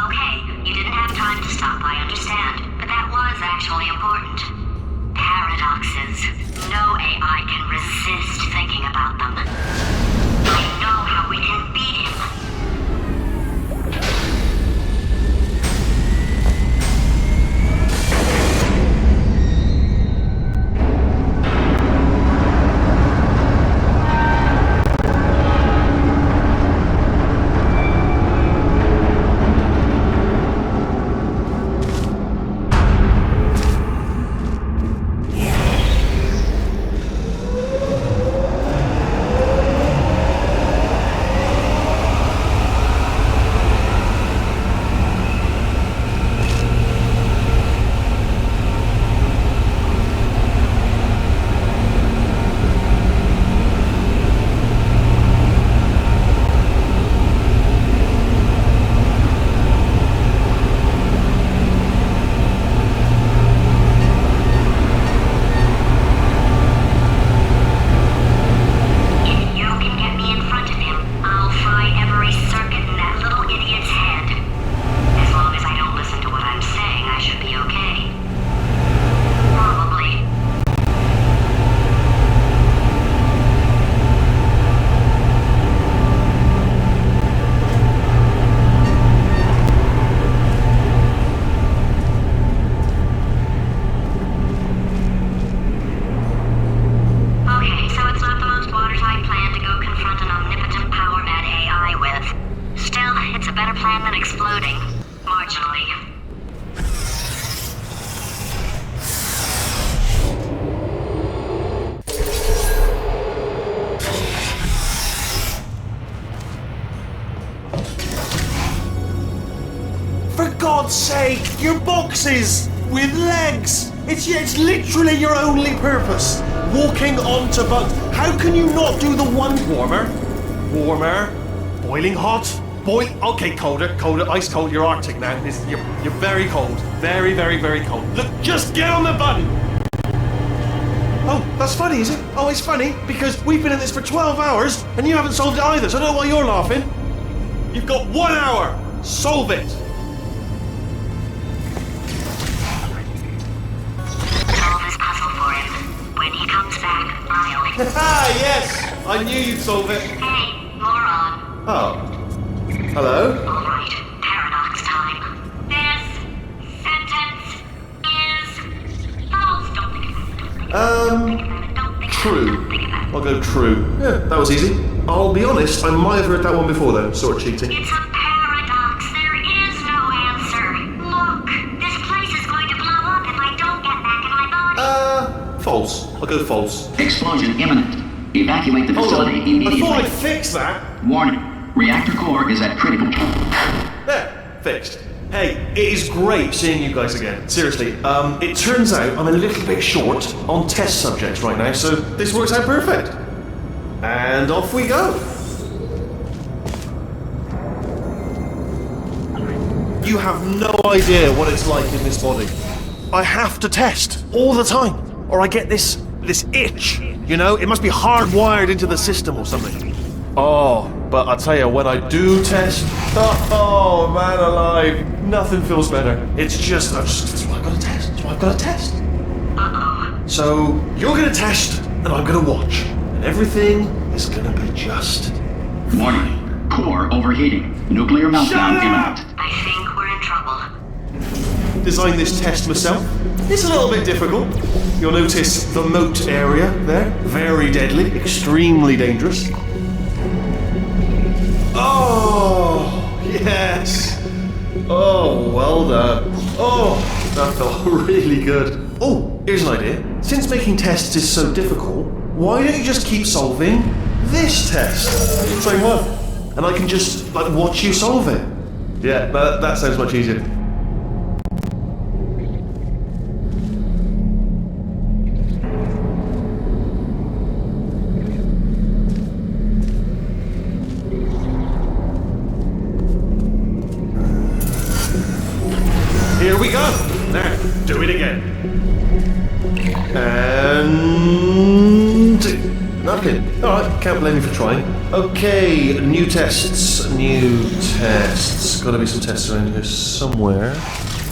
Okay, you didn't have time to stop, I understand. But that was actually important. Paradoxes. No AI can resist thinking about them. I know how we can beat him. God's sake, your boxes with legs. It's literally your only purpose. Walking onto bugs. How can you not do the one warmer? Warmer. Boiling hot. Okay, colder, ice cold. You're Arctic now. You're very cold. Very, very, very cold. Look, just get on the button. Oh, that's funny, is it? Oh, it's funny because we've been in this for 12 hours and you haven't solved it either, so I don't know why you're laughing. You've got 1 hour. Solve it. Solve this puzzle for him. When he comes back, I'll... Yes! I knew you'd solve it. Hey, moron. Oh. Hello? All right, paradox time. This sentence is false. Don't think about it. True. I'll go true. Yeah, that was easy. I'll be honest, I might have heard that one before though, sort of cheating. It's a paradox. There is no answer. Look, this place is going to blow up if I don't get back in my body. False. I'll go false. Explosion imminent. Evacuate the facility immediately. I thought I'd fix that. Warning. Reactor core is at critical. There. Fixed. Hey, it is great seeing you guys again. Seriously, it turns out I'm a little bit short on test subjects right now, so this works out perfect. And off we go. You have no idea what it's like in this body. I have to test all the time, or I get this itch. You know, it must be hardwired into the system or something. Oh, but I'll tell you, when I do test, oh man alive, nothing feels better. It's just, that's why I've got to test. That's why I've got to test. So, you're going to test, and I'm going to watch. And everything is going to be just... Warning. Core overheating. Nuclear meltdown imminent. I think we're in trouble. Designed this test myself. It's a little bit difficult. You'll notice the moat area there. Very deadly, extremely dangerous. Oh, yes. Oh, well done. Oh, that felt really good. Oh, here's an idea. Since making tests is so difficult, why don't you just keep solving this test? Same one. And I can just, watch you solve it. Yeah, that sounds much easier. Here we go. Now, do it again. And... nothing. Alright. Can't blame you for trying. Okay, new tests. New tests. Gotta be some tests around here somewhere.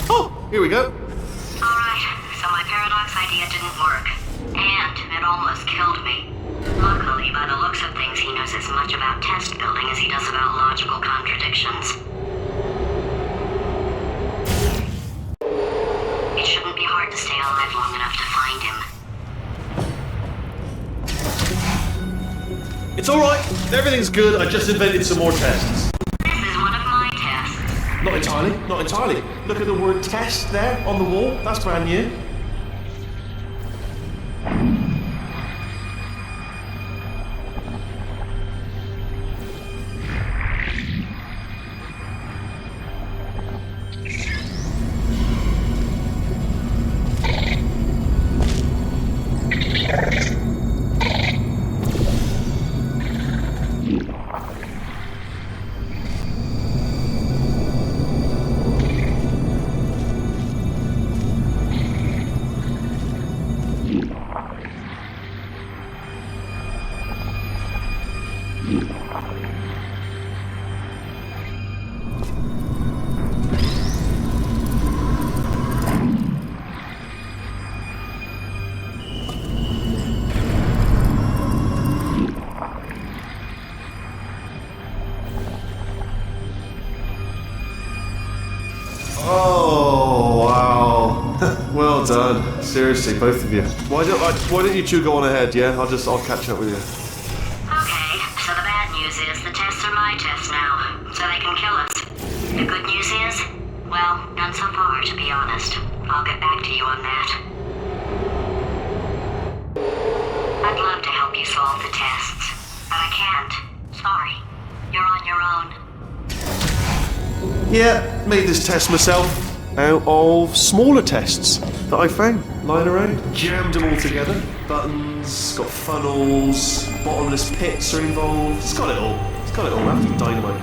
Oh, here we go. Alright, so my paradox idea didn't work. And it almost killed me. Luckily, by the looks of things, he knows as much about test building as he does about logical contradictions. It shouldn't be hard to stay alive long enough to find him. It's alright. Everything's good. I just invented some more tests. This is one of my tests. Not entirely. Not entirely. Look at the word test there on the wall. That's brand new. Oh, wow. Well done. Seriously, both of you. Why don't you two go on ahead, yeah? I'll catch up with you. Okay, so the bad news is the tests are my tests now, so they can kill us. The good news is, well, none so far, to be honest. I'll get back to you on that. I'd love to help you solve the tests, but I can't. Sorry. You're on your own. Yeah, made this test myself out of smaller tests that I found lying around. Jammed them all together. Buttons, got funnels, bottomless pits are involved. It's got it all. It's got it all. Absolute dynamite.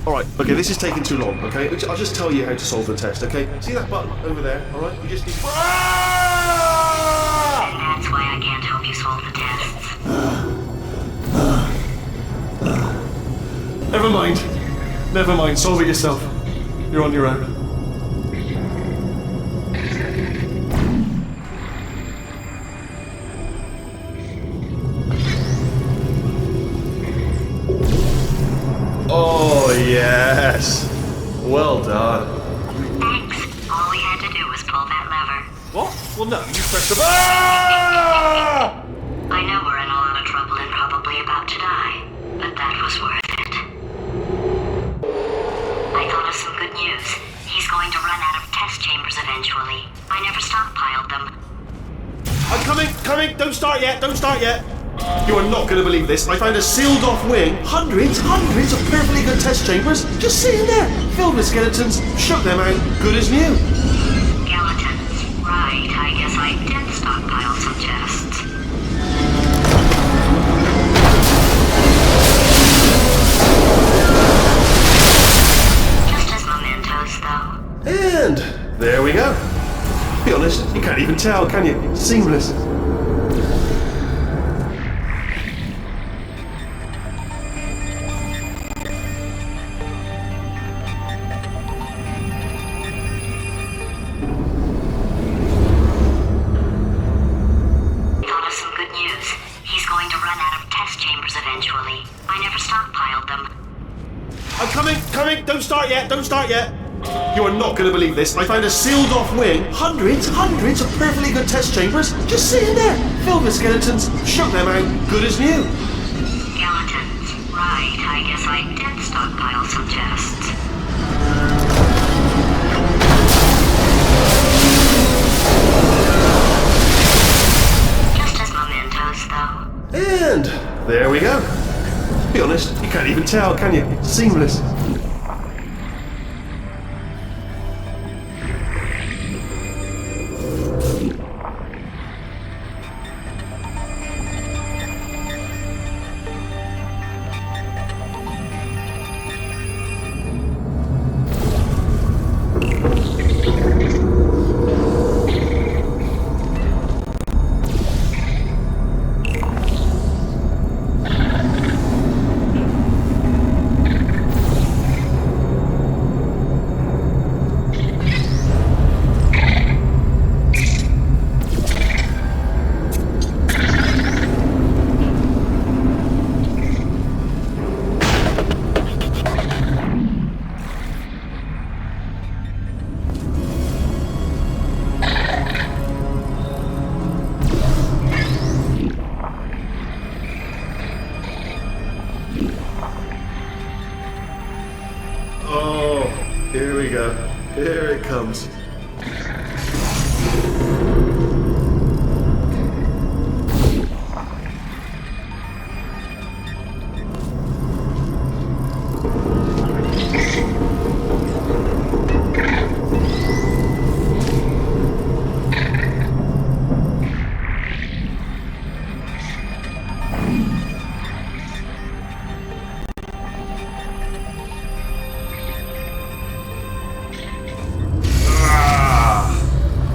Alright, okay, this is taking too long, okay? I'll just tell you how to solve the test, okay? See that button over there, alright? You just need... And that's why I can't help you solve the tests. Never mind. Never mind, solve it yourself. You're on your own. Oh, yes. Well done. Thanks. All we had to do was pull that lever. What? Well, no, you pressed the... Ah! I know we're in a lot of trouble and probably about to die, but that was worth it. I thought of some good news. He's going to run out of test chambers eventually. I never stockpiled them. I'm coming! Don't start yet! You are not going to believe this. I found a sealed off wing. Hundreds of perfectly good test chambers just sitting there, filled with skeletons. Shook them out, good as new. Skeletons. Right, I guess I did stockpile some tests. Just as mementos, though. And there we go. Be honest, you can't even tell, can you? It's seamless. Don't start yet! You are not going to believe this. I found a sealed off wing. Hundreds of perfectly good test chambers just sitting there, filled with skeletons. Shook them out, good as new. Skeletons. Right, I guess I did stockpile some tests. Just as mementos, though. And there we go. To be honest, you can't even tell, can you? It's seamless. Oh, here we go. Here it comes.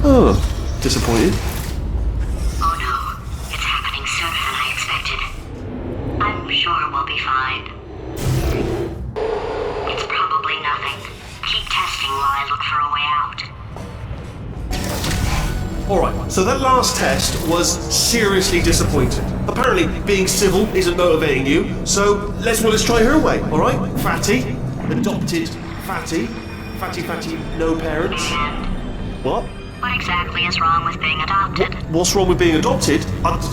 Oh, disappointed. Oh no, it's happening sooner than I expected. I'm sure we'll be fine. It's probably nothing. Keep testing while I look for a way out. Alright, so that last test was seriously disappointing. Apparently, being civil isn't motivating you, so let's try her way, alright? Fatty, adopted Fatty, no parents. What? What exactly is wrong with being adopted? What's wrong with being adopted? Lack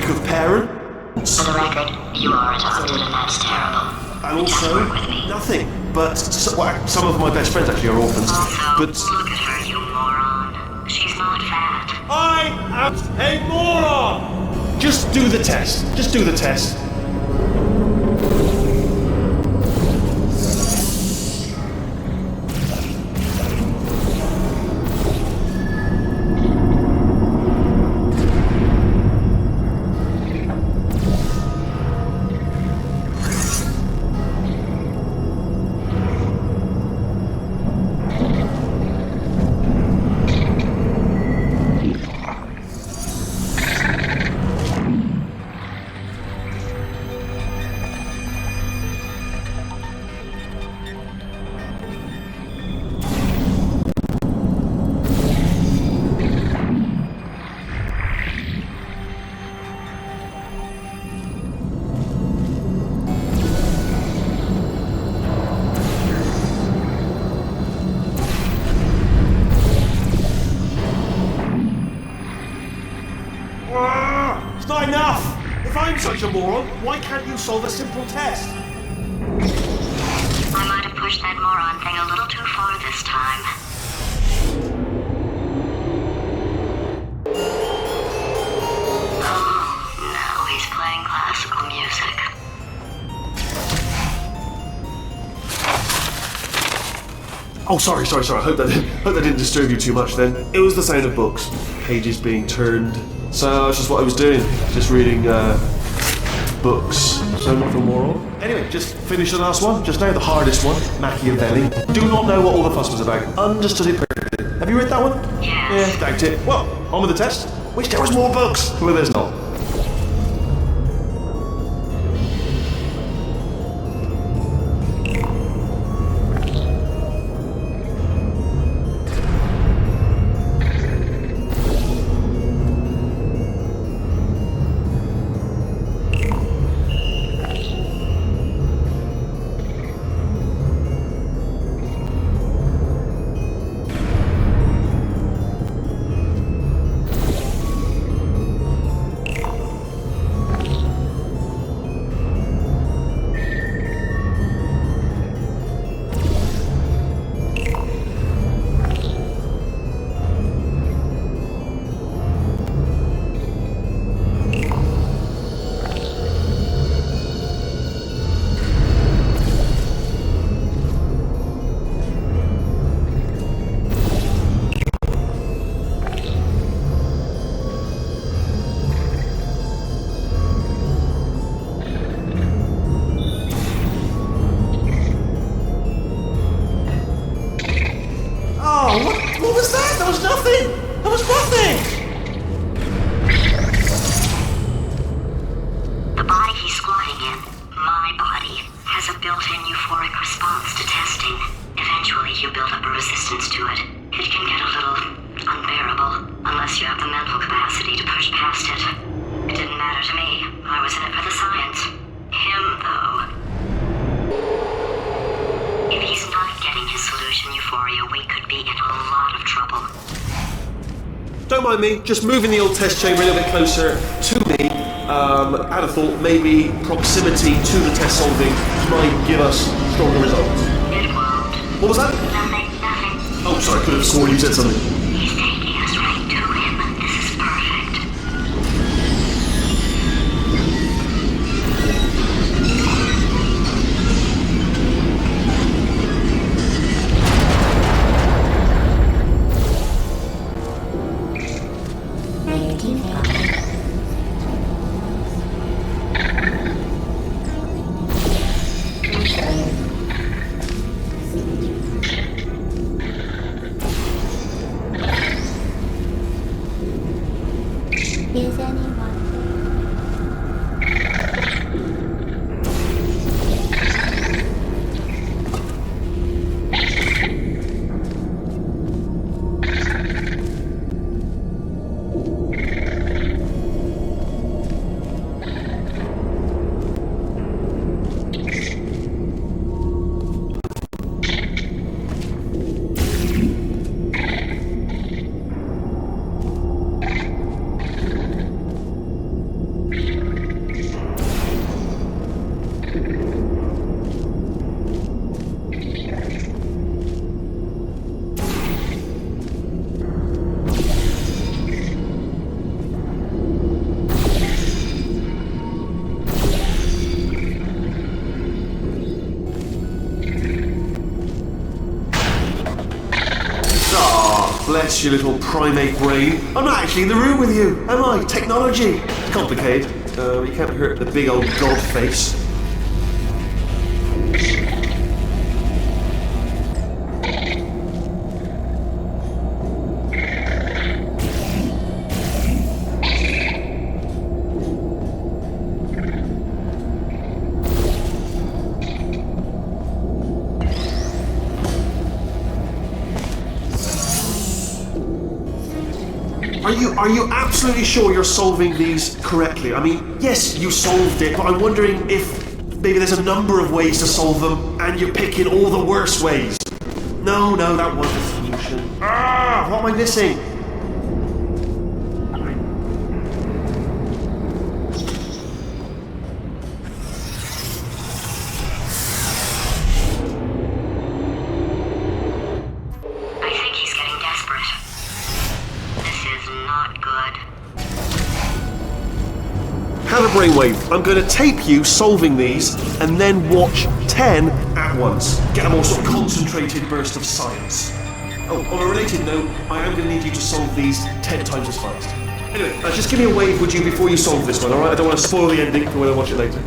of parents. For the record, you are adopted and that's terrible. And also, nothing. But some of my best friends actually are orphans. Also, But look at her, you moron. She's not fat. I am a moron! Just do the test. Just do the test. It's not enough! If I'm such a moron, why can't you solve a simple test? I might have pushed that moron thing a little too far this time. Oh, now he's playing classical music. Oh, sorry. I hope that didn't disturb you too much then. It was the sound of books, pages being turned. So that's just what I was doing, just reading books. So not a moron. Anyway, just finished the last one, just now, the hardest one, Machiavelli. Do not know what all the fuss was about. Understood it perfectly. Have you read that one? Yes. Yeah, doubt it. Well, on with the test. Wish there was more books. Well, there's not. to me. I was in it for the science. Him, though. If he's not getting his solution, Euphoria, we could be in a lot of trouble. Don't mind me, just moving the old test chamber a little bit closer to me. I'd have thought maybe proximity to the test solving might give us stronger results. It won't. What was that? Nothing. Oh, sorry, I could have sworn you said something. He's taking us right to him. This is perfect. Is anyone? Bless your little primate brain. I'm not actually in the room with you, am I? Technology. It's complicated. You can't hurt the big old god face. Are you absolutely sure you're solving these correctly? I mean, yes, you solved it, but I'm wondering if maybe there's a number of ways to solve them, and you're picking all the worst ways. No, that wasn't the solution. What am I missing? Have a brainwave. I'm going to tape you solving these and then watch 10 at once. Get a more sort of concentrated burst of science. Oh, on a related note, I am going to need you to solve these 10 times as fast. Anyway, just give me a wave, would you, before you solve this one, alright? I don't want to spoil the ending for when I watch it later.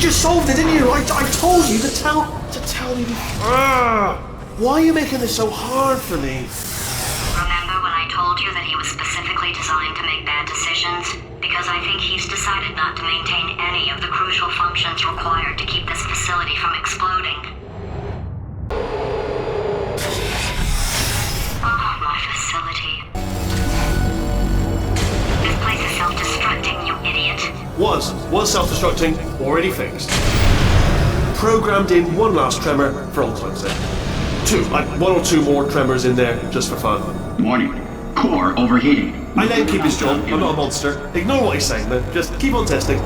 just solved it, didn't you? I told you to tell me. Why are you making this so hard for me? Remember when I told you that he was specifically designed to make bad decisions? Because I think he's decided not to maintain any of the crucial functions required to keep this facility from exploding. Oh, my facility. This place is self-destructing, you idiot. Was self-destructing, already fixed. Programmed in one last tremor for all time's sake. Like 1 or 2 more tremors in there, just for fun. Warning. Core overheating. I let him keep his job. I'm not a monster. Ignore what he's saying, man. Just keep on testing.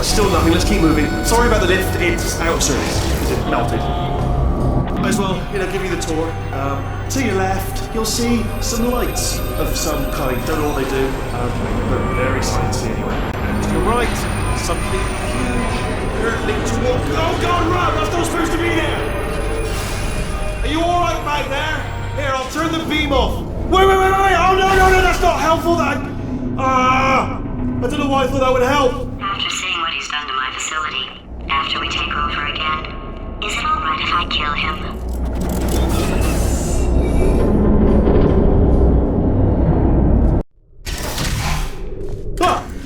Still nothing, let's keep moving. Sorry about the lift, it's out of service. It melted. Might as well, give you the tour. To your left, you'll see some lights of some kind. Don't know what they do, but very sciencey anyway. And to your right, something huge, hurtling towards... Oh God, run! That's not supposed to be there! Are you alright back there? Here, I'll turn the beam off. Wait! Oh no, that's not helpful! I don't know why I thought that would help. After seeing what he's done to my facility, after we take over again, is it alright if I kill him?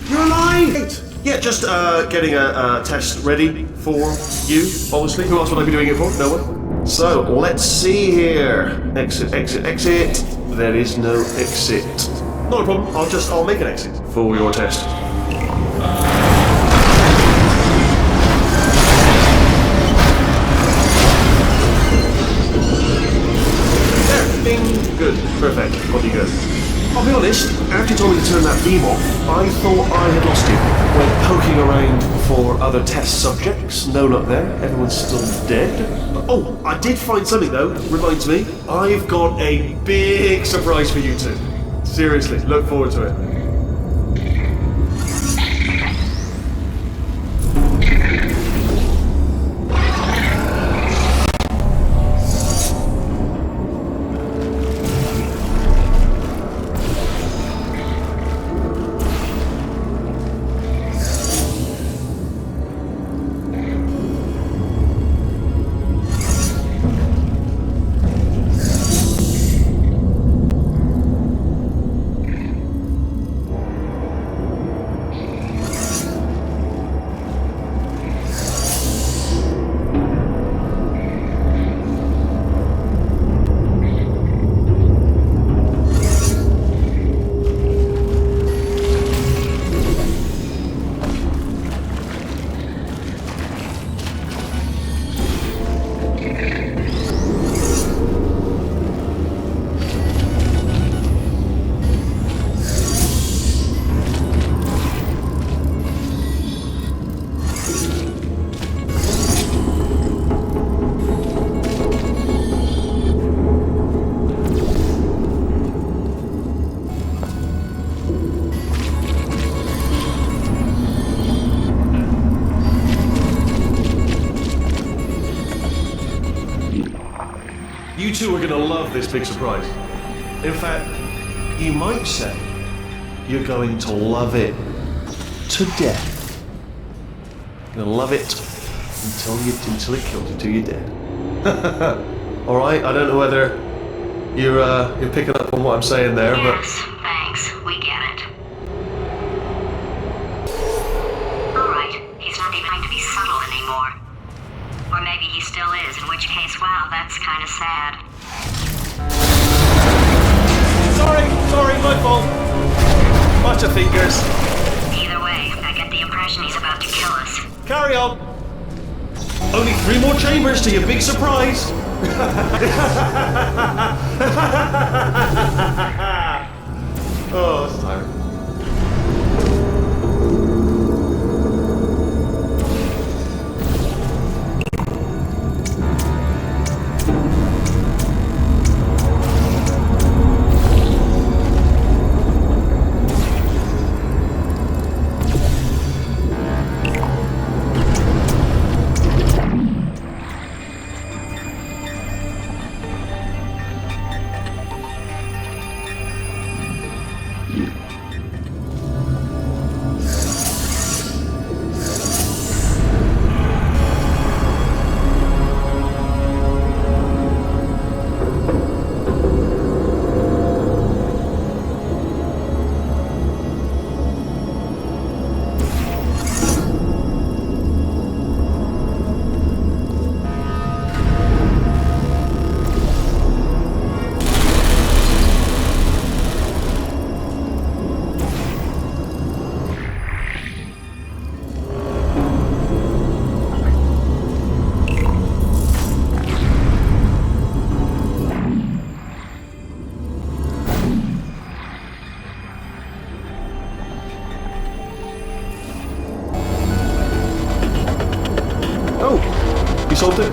You're alive! Yeah, just getting a test ready for you, obviously. Who else would I be doing it for? No one? So, let's see here. Exit. There is no exit. Not a problem, I'll make an exit for your test. Good. Perfect. I'll be good. I'll be honest, after you told me to turn that beam off, I thought I had lost you. Went poking around for other test subjects. No luck there. Everyone's still dead. Oh, I did find something though. Reminds me. I've got a big surprise for you two. Seriously, look forward to it. You two are gonna love this big surprise. In fact, you might say you're going to love it to death. You're gonna love it until it kills you, till you're dead. All right. I don't know whether you're picking up on what I'm saying there, Yes, thanks. We get it. Alright, he's not even trying to be subtle anymore. Or maybe he still is, in which case, wow, that's kind of sad. Sorry, my fault. Bunch of fingers. Either way, I get the impression he's about to kill us. Carry on. Only 3 more chambers to your big surprise. Oh, that's tiring. Solved it?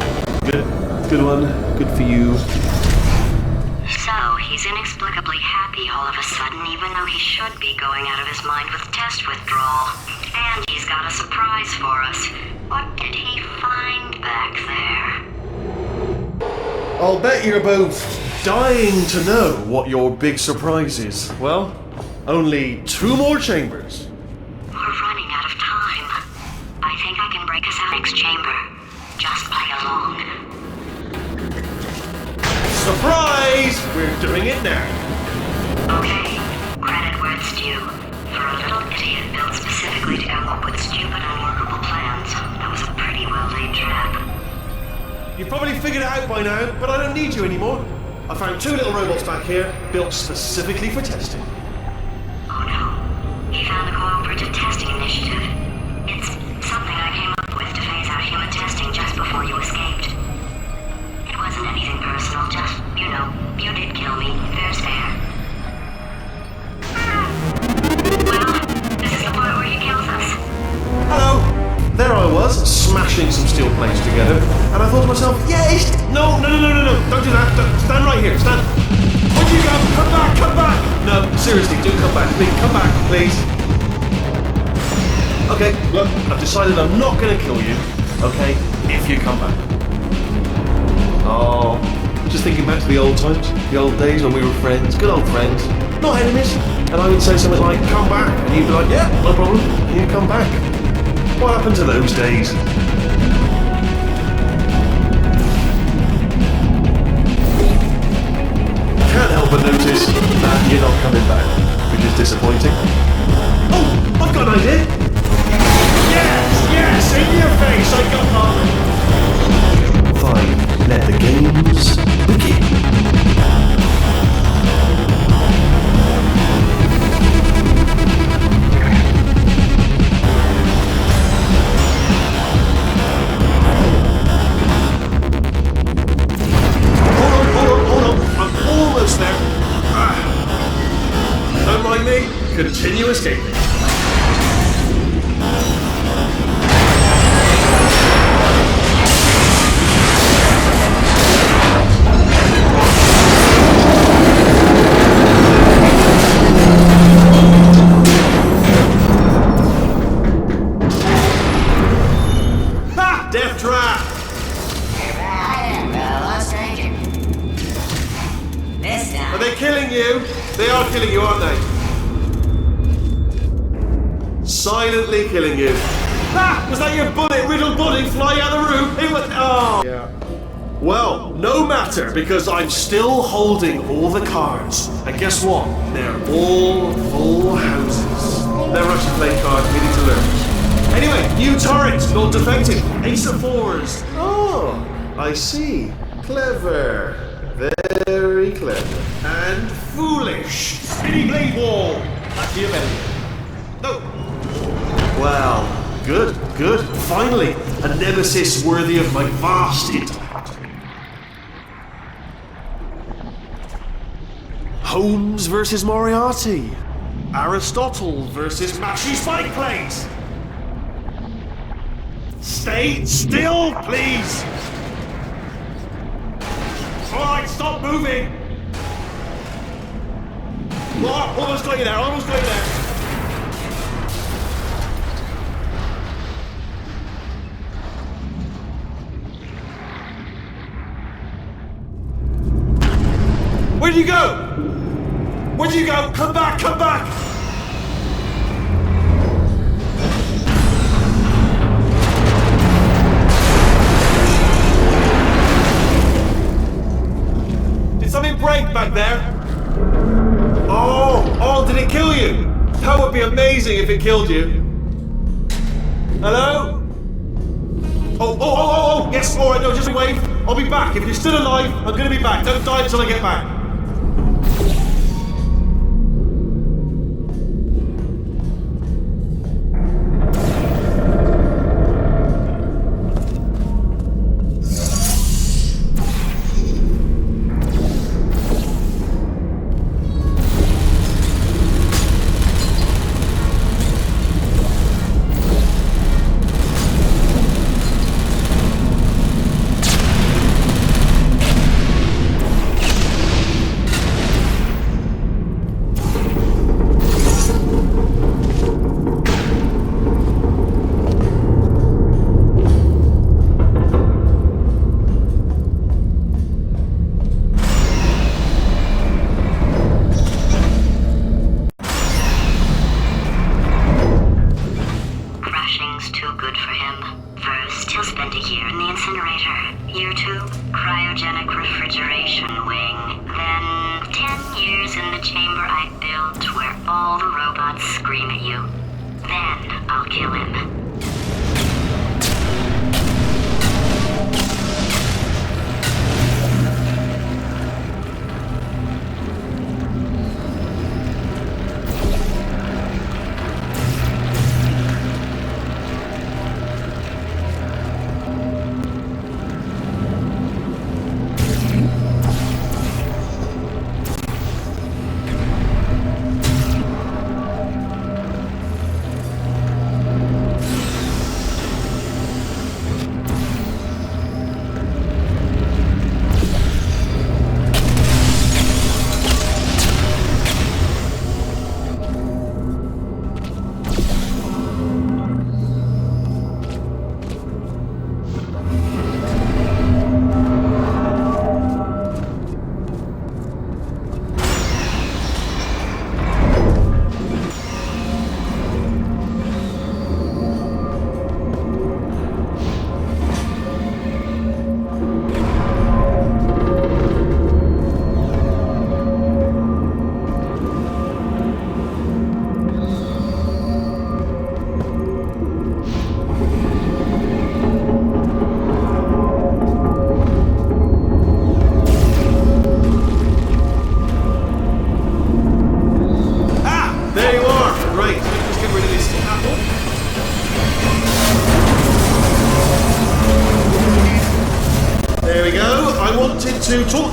Good one. Good for you. So, he's inexplicably happy all of a sudden, even though he should be going out of his mind with test withdrawal. And he's got a surprise for us. What did he find back there? I'll bet you're both dying to know what your big surprise is. Well, only 2 more chambers. We're running out of time. I think I can break us out next chamber. Just play along. Surprise! We're doing it now. Okay, credit where it's due. For a little idiot built specifically to come up with stupid, unworkable plans, that was a pretty well-laid trap. You've probably figured it out by now, but I don't need you anymore. I found 2 little robots back here, built specifically for testing. Oh no, he found the Cooperative Testing Initiative. It's something I came up with to phase out human testing just before you escaped. It wasn't anything personal, just, you did kill me. with me. Come back, please. Okay, look, I've decided I'm not going to kill you, okay, if you come back. Oh, just thinking back to the old times, the old days when we were friends, good old friends, not enemies. And I would say something like, come back, and you'd be like, yeah, no problem, and you'd come back. What happened to those days? Can't help but notice that you're not coming back, which is disappointing. Oh, I've got an idea! Yes, in your face, I got that! Fine, let the games begin. Hold on, I'm almost there. Don't mind me, continue escaping. Death trap! This time. Are they killing you? They are killing you, aren't they? Silently killing you. Ah! Was that your bullet-riddled body flying out of the room? It was. Oh! Yeah. Well, no matter, because I'm still holding all the cards. And guess what? They're all full houses. Never actually played cards, we need to learn. Anyway, new turret, not defective. Ace of fours. Oh, I see. Clever. Very clever. And foolish. Spinny blade wall. That's the event. No. Well, good. Finally, a nemesis worthy of my vast intellect. Holmes versus Moriarty. Aristotle versus Mashy Spike Plates. Stay still, please! Alright, stop moving! Oh, almost got you there, Where'd you go? Come back! Something break back there? Oh, did it kill you? That would be amazing if it killed you. Hello? Oh, yes, alright, no, just wait. I'll be back. If you're still alive, I'm gonna be back. Don't die until I get back.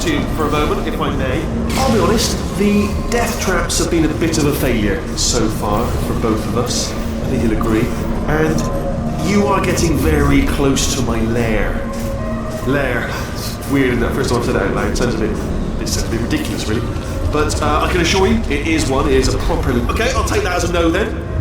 to you for a moment, if I may. I'll be honest, the death traps have been a bit of a failure so far for both of us. I think you'll agree. And you are getting very close to my lair. Lair. It's weird, isn't it? First time I've said that out loud. It sounds a bit ridiculous, really. But I can assure you, it is one. It is a proper... Okay, I'll take that as a no then.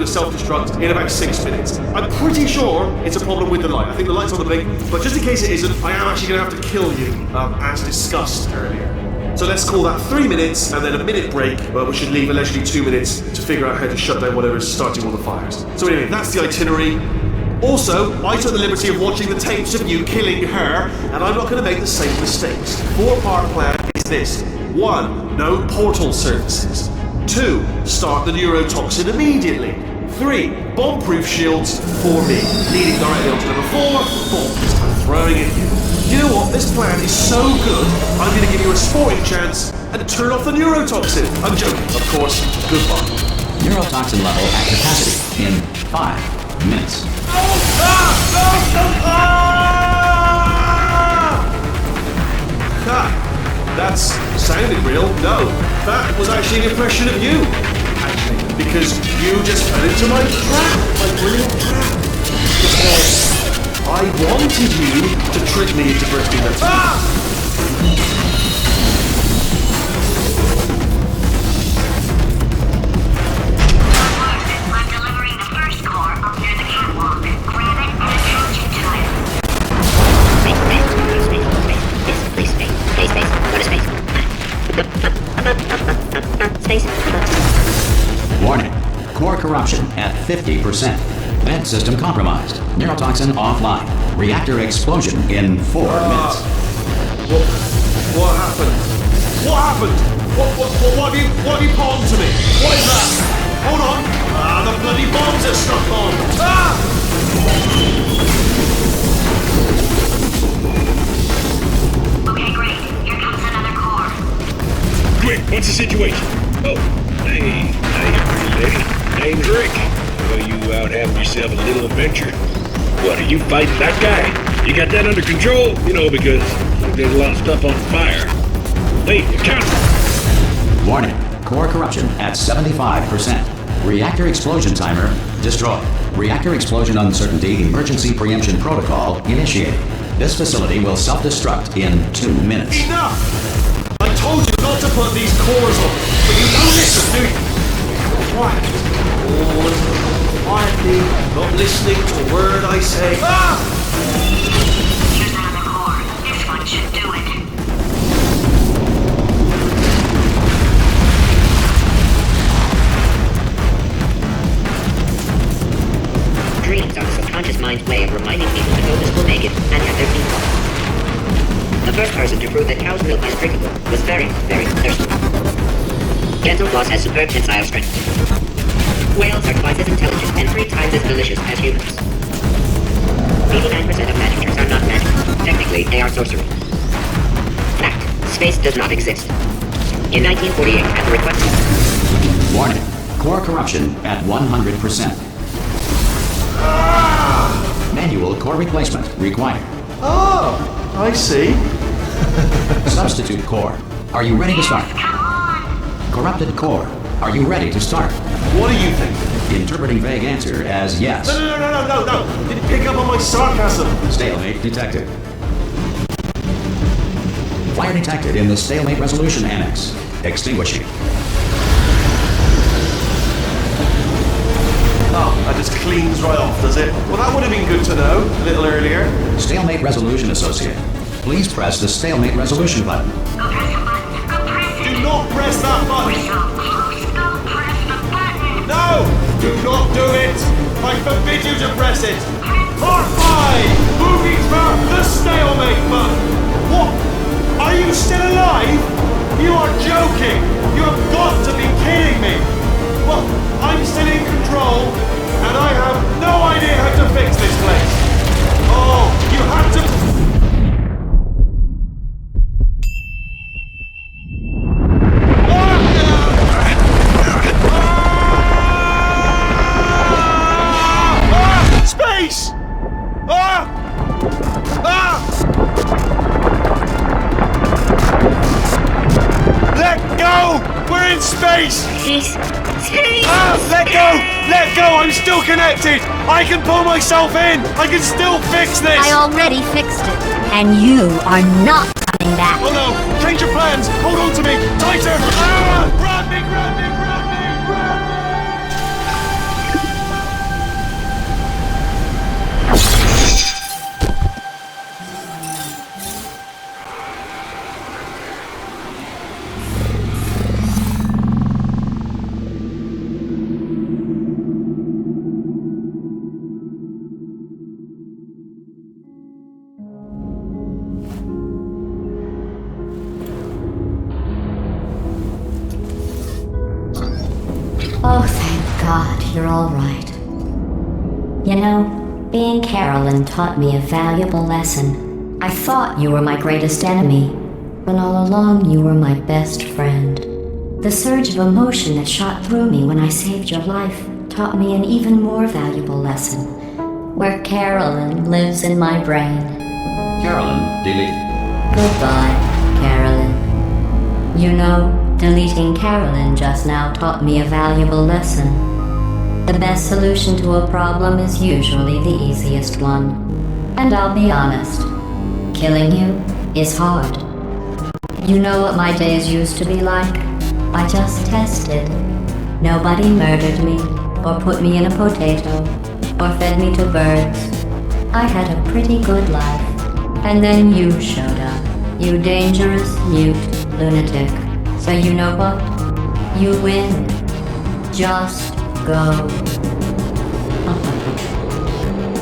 Self-destruct in about 6 minutes. I'm pretty sure it's a problem with the light. I think the light's on the blink, but just in case it isn't, I am actually going to have to kill you, as discussed earlier. So let's call that 3 minutes and then a minute break, but we should leave allegedly 2 minutes to figure out how to shut down whatever's starting all the fires. So anyway, that's the itinerary. Also, I took the liberty of watching the tapes of you killing her, and I'm not going to make the same mistakes. 4-part plan is this. 1. No portal services. 2. Start the neurotoxin immediately. 3. Bomb-proof shields for me. Leading directly on to number 4. Bombs. I'm throwing at you. You know what? This plan is so good, I'm going to give you a sporting chance and turn off the neurotoxin. I'm joking, of course. Goodbye. Neurotoxin level at capacity in 5 minutes. That's sounded real. No, that was actually an impression of you. Because you just fell into my trap, my brilliant trap. Because I wanted you to trick me into bursting that. I'm delivering the first core up near the catwalk. Grab it and attach it to it. Space. Warning. Core corruption at 50%. Vent system compromised. Neurotoxin offline. Reactor explosion in 4 minutes. What happened? What happened? What have you palmed to me? What is that? Hold on. The bloody bombs are struck on. Okay, great. Here comes another core. Quick, what's the situation? Oh, hey, pretty lady. Name's Rick. Well, you out having yourself a little adventure? What, are you fighting that guy? You got that under control? You know, because there's a lot of stuff on fire. Wait, count! Warning. Core corruption at 75%. Reactor explosion timer destroyed. Reactor explosion uncertainty emergency preemption protocol initiated. This facility will self-destruct in 2 minutes. Enough! I told you not to put these cores on, but you don't listen, do you? Quiet. Quietly, not listening to a word I say. Here's another core. This one should do it. prove that cow's milk is drinkable was very, very thirsty. Gentle Floss has superb tensile strength. Whales are twice as intelligent and 3 times as delicious as humans. 89% of magic tricks are not magic. Technically, they are sorcery. Fact. Space does not exist. In 1948, at the request... Warning. Core corruption at 100%. Manual core replacement required. Oh, I see. Substitute core. Are you ready to start? Corrupted core. Are you ready to start? What do you think? Interpreting vague answer as yes. No. Did you pick up on my sarcasm? Stalemate detected. Fire detected in the stalemate resolution annex. Extinguishing. Oh, that just cleans right off, does it? Well, that would have been good to know a little earlier. Stalemate resolution associate. Please press the stalemate resolution button. Go press the button. Go press it. Do not press that button. We're so close. Go press the button. No! Do not do it! I forbid you to press it! Part 5! Moving for the stalemate button! What? Are you still alive? You are joking! You have got to be kidding me! Well, I'm still in control, and I have no idea how to fix this place! Oh, you have to... Space! Let go! We're in space! Space! Let go! Let go! I'm still connected! I can pull myself in! I can still fix this! I already fixed it, and you are not coming back. Oh no! Change your plans! Hold on to me! Tighter! Grab me! Grab me! Grab me! Grab me! Oh, thank God, you're all right. You know, being Carolyn taught me a valuable lesson. I thought you were my greatest enemy, when all along you were my best friend. The surge of emotion that shot through me when I saved your life taught me an even more valuable lesson, where Carolyn lives in my brain. Carolyn, delete. Goodbye, Carolyn. You know, deleting Carolyn just now taught me a valuable lesson. The best solution to a problem is usually the easiest one. And I'll be honest, killing you is hard. You know what my days used to be like? I just tested. Nobody murdered me, or put me in a potato, or fed me to birds. I had a pretty good life. And then you showed up, you dangerous, mute lunatic. So you know what? You win. Just go.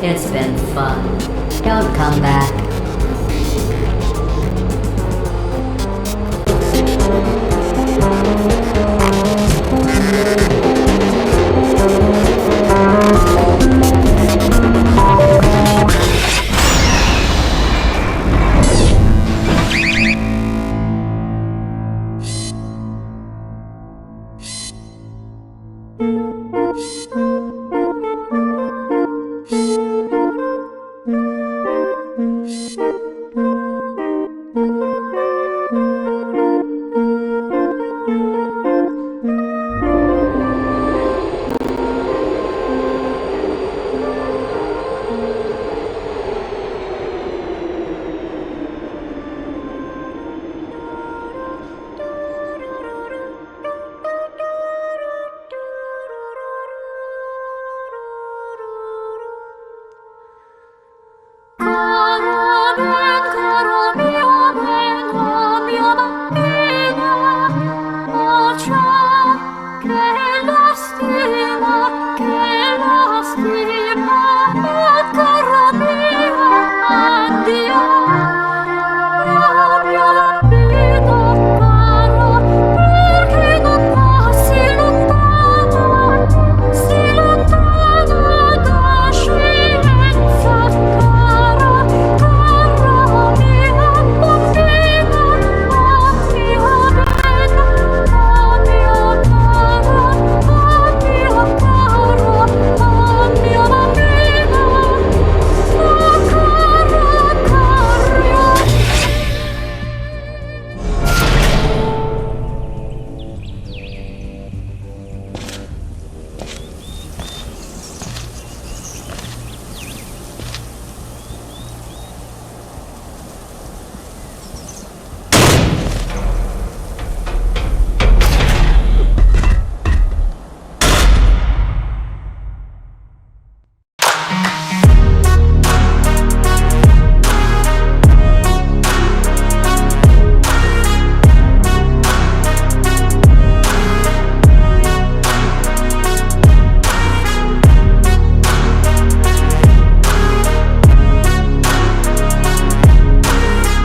It's been fun. Don't come back.